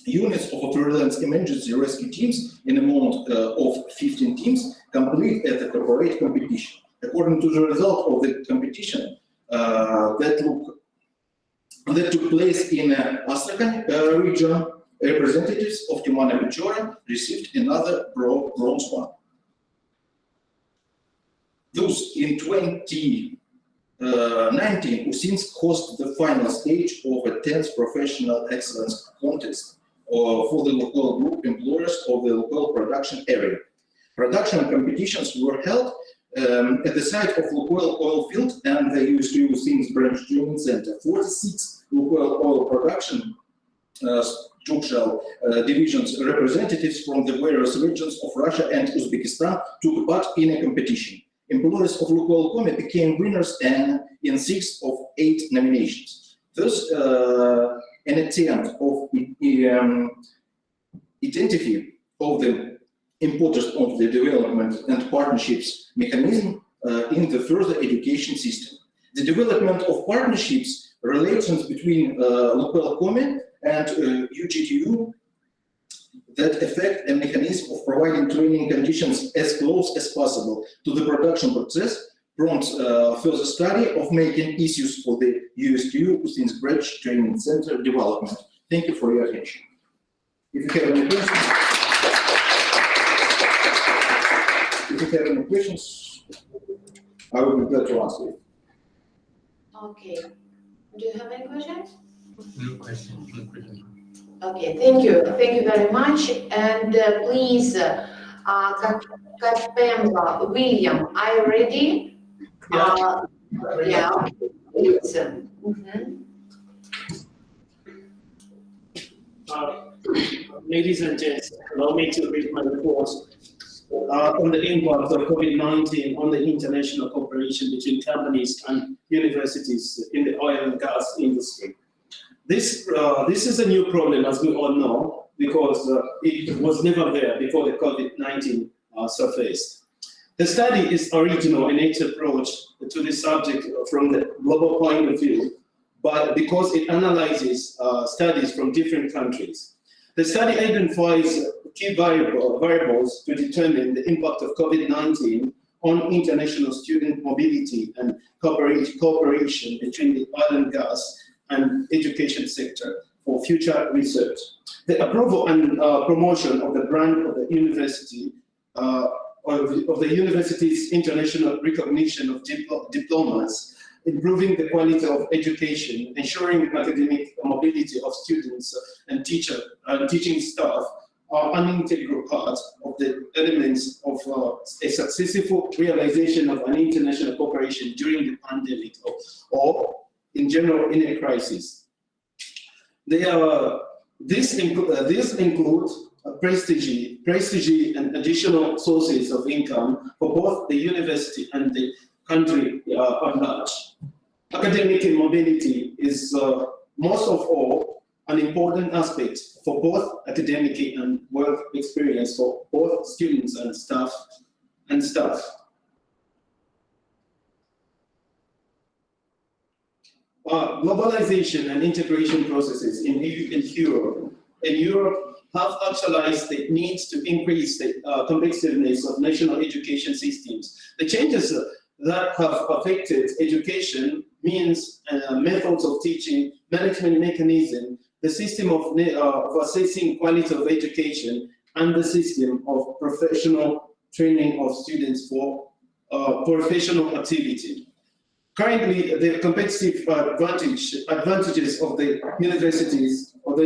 units of freelance emergency rescue teams in amount of 15 teams complete at the corporate competition. According to the result of the competition that took place in Astrakhan region, representatives of Timana Pechora received another bronze one. Thus, in 2019, Usins hosted the final stage of a 10th professional excellence contest for the local group employers of the local production area. Production competitions were held at the site of Lukoil oil field and the US2U Usins branch training center. 46 Lukoil oil production structural divisions representatives from the various regions of Russia and Uzbekistan took part in a competition. Employees of Lukoil Komi became winners in 6 of 8 nominations. Thus, an attempt of identify of the importance of the development and partnerships mechanism in the further education system. The development of partnerships relations between Lukoil Komi and UGTU that affect a mechanism of providing training conditions as close as possible to the production process prompts further study of making issues for the US2U Usins branch training center development. Thank you for your attention. If you have any questions, I will be glad to answer it. Okay. Do you have any questions? No question. No question. Okay, thank you. Thank you very much. And please, Kapemba, William, are you ready? Yeah. Ladies and gents, allow me to read my report on the impact of COVID-19 on the international cooperation between companies and universities in the oil and gas industry. This is a new problem, as we all know, because it was never there before the COVID-19 surfaced. The study is original in its approach to the subject from the global point of view, but because it analyzes studies from different countries. The study identifies key variables to determine the impact of COVID-19 on international student mobility and cooperation between the oil and gas and education sector for future research. The approval and promotion of the brand of the university, of the university's international recognition of diplomas, improving the quality of education, ensuring academic mobility of students and teaching staff are an integral part of the elements of a successful realization of an international cooperation during the pandemic or in general in a crisis. This includes prestige and additional sources of income for both the university and the country at large. Academic mobility is most of all an important aspect for both academic and work experience for both students and staff. Globalization and integration processes in Europe have actualized the needs to increase the competitiveness of national education systems. The changes that have affected education means methods of teaching, management mechanism, the system of assessing quality of education, and the system of professional training of students for professional activity. Currently, the competitive advantages of the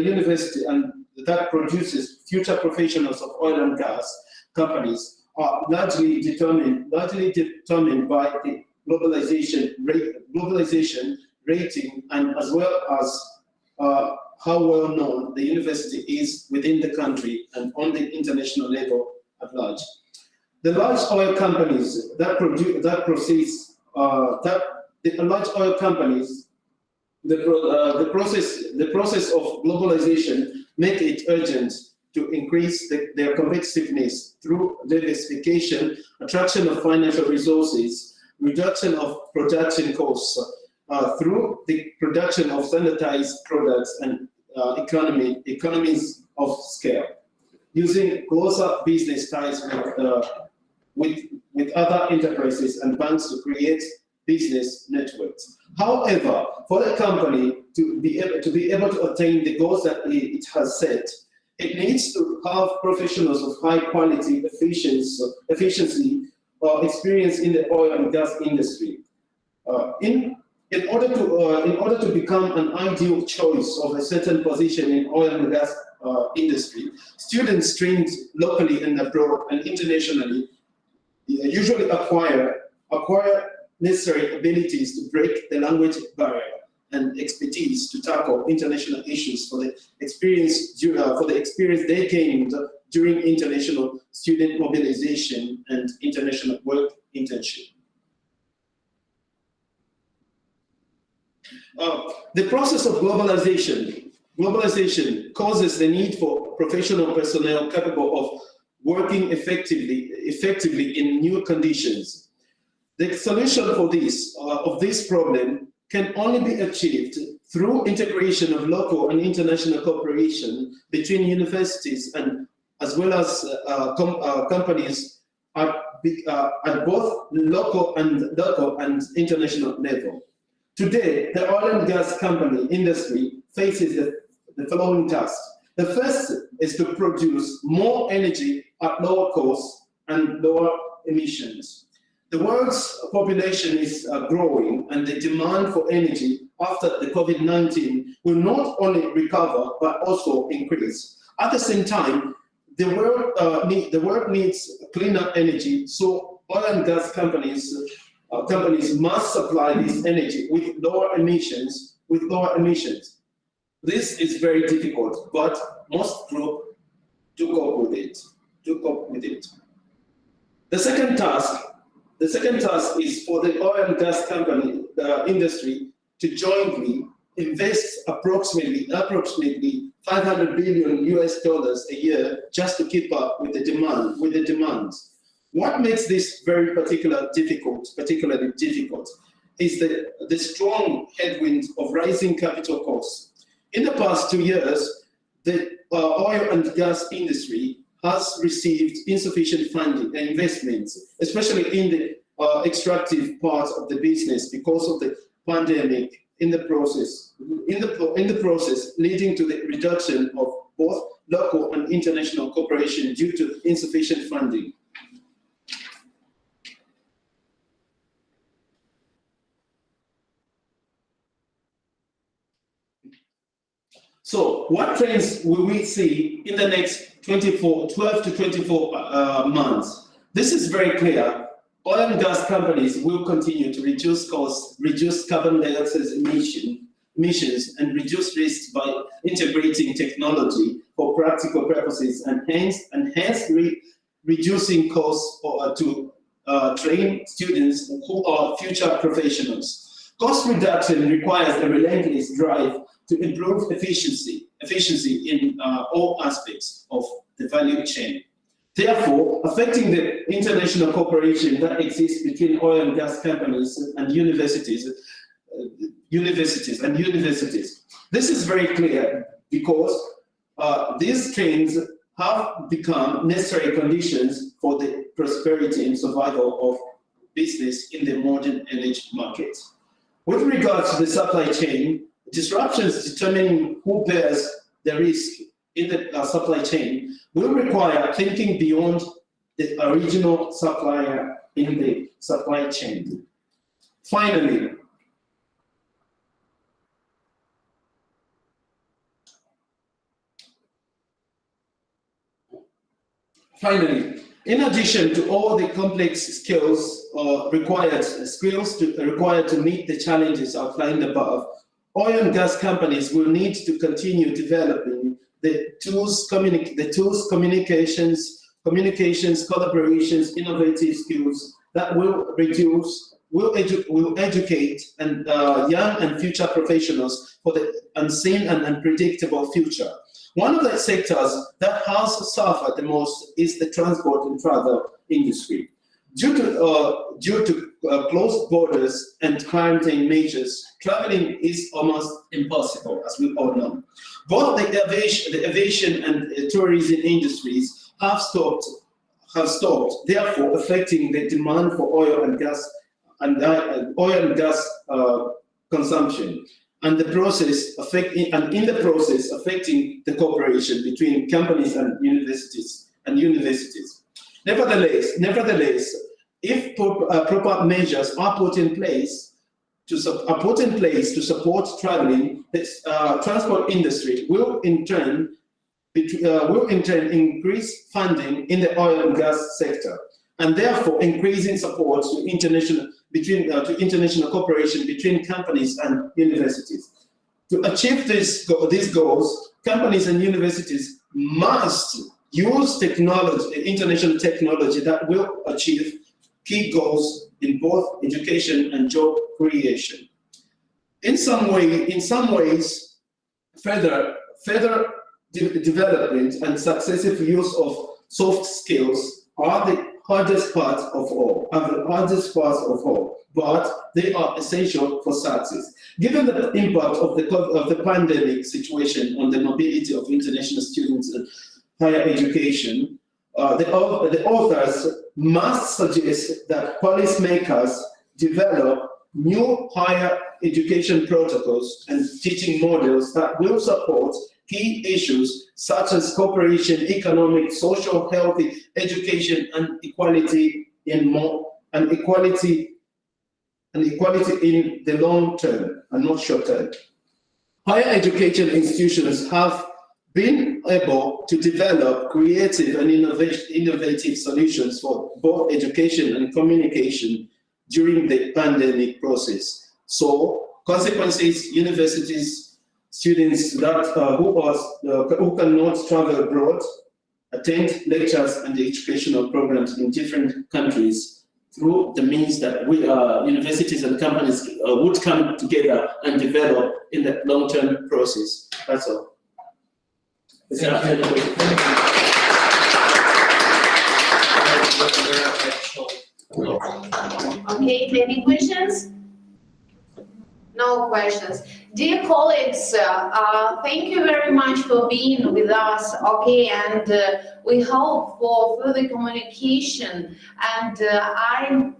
university and that produces future professionals of oil and gas companies are largely determined by the globalization rating, and as well as how well known the university is within the country and on the international level at large. The large oil companies the process of globalization make it urgent to increase their competitiveness through diversification, attraction of financial resources, reduction of production costs through the production of standardized products and economies of scale, using closer business ties with other enterprises and banks to create business networks. However, for the company to be able to attain the goals that it has set, it needs to have professionals of high quality, efficiency, experience in the oil and gas industry. In order to become an ideal choice of a certain position in oil and gas industry, students trained locally and abroad and internationally usually acquire necessary abilities to break the language barrier and expertise to tackle international issues for the experience they gained during international student mobilization and international work internship. The process of globalization causes the need for professional personnel capable of working effectively in new conditions. The solution for this problem can only be achieved through integration of local and international cooperation between universities and as well as companies at both local and international level. Today, the oil and gas company industry faces the following tasks. The first is to produce more energy at lower costs and lower emissions. The world's population is growing, and the demand for energy after the COVID-19 will not only recover but also increase. At the same time, the world needs cleaner energy, so oil and gas companies companies must supply this energy with lower emissions. This is very difficult, but most groups took up with it. The second task is for the oil and gas company, the industry, to jointly invest approximately $500 billion a year just to keep up with the demands. What makes this particularly difficult is the strong headwind of rising capital costs. In the past 2 years, the oil and gas industry has received insufficient funding and investments, especially in the extractive part of the business because of the pandemic. In the process, leading to the reduction of both local and international cooperation due to insufficient funding. So what trends will we see in the next 12 to 24 months? This is very clear. Oil and gas companies will continue to reduce costs, reduce carbon dioxide emissions, and reduce risks by integrating technology for practical purposes, and hence reducing costs to train students who are future professionals. Cost reduction requires a relentless drive to improve efficiency in all aspects of the value chain. Therefore, affecting the international cooperation that exists between oil and gas companies and universities. This is very clear because these trends have become necessary conditions for the prosperity and survival of business in the modern energy market. With regards to the supply chain, disruptions determining who bears the risk in the supply chain will require thinking beyond the original supplier in the supply chain. Finally, in addition to all the complex skills required to meet the challenges outlined above, oil and gas companies will need to continue developing the tools, communications, collaborations, innovative skills that will educate and young and future professionals for the unseen and unpredictable future. One of the sectors that has suffered the most is the transport and travel industry. Due to closed borders and quarantine measures, traveling is almost impossible, as we all know. Both the aviation and tourism industries have stopped, therefore affecting the demand for oil and gas consumption, and in the process affecting the cooperation between companies and universities. Nevertheless, if proper measures are put in place to support traveling, the transport industry will in turn increase funding in the oil and gas sector, and therefore increasing support to international cooperation between companies and universities. To achieve these goals, companies and universities must use international technology that will achieve key goals in both education and job creation. In some ways, further development and successive use of soft skills are the hardest part of all, but they are essential for success. Given the impact of the pandemic situation on the mobility of international students and higher education, the authors must suggest that policymakers develop new higher education protocols and teaching models that will support key issues such as cooperation, economic, social, healthy education, and equality in the long term and not short term. Higher education institutions have been able to develop creative and innovative solutions for both education and communication during the pandemic process. So consequences, universities, students that who cannot travel abroad, attend lectures and educational programs in different countries through the means that we universities and companies would come together and develop in the long-term process. That's all. Okay, any questions? No questions. Dear colleagues, thank you very much for being with us, okay, and we hope for further communication, and I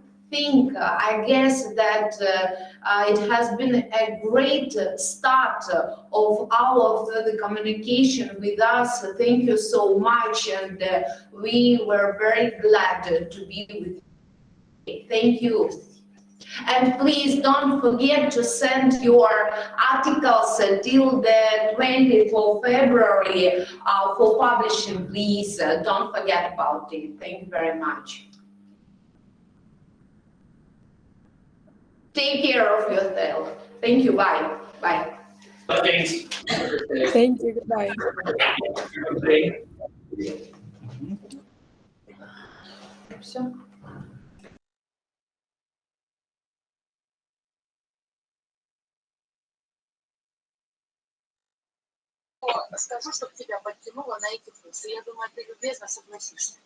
guess that it has been a great start of our further communication with us. Thank you so much, and we were very glad to be with you. Thank you. And please don't forget to send your articles till the 20th of February for publishing, please. Don't forget about it. Thank you very much. Take care of yourself. Thank you. Bye. Bye. Thank you. Goodbye. Все. Скажу, чтобы тебя подтянуло на эти курсы. Я думаю, ты любезно согласишься.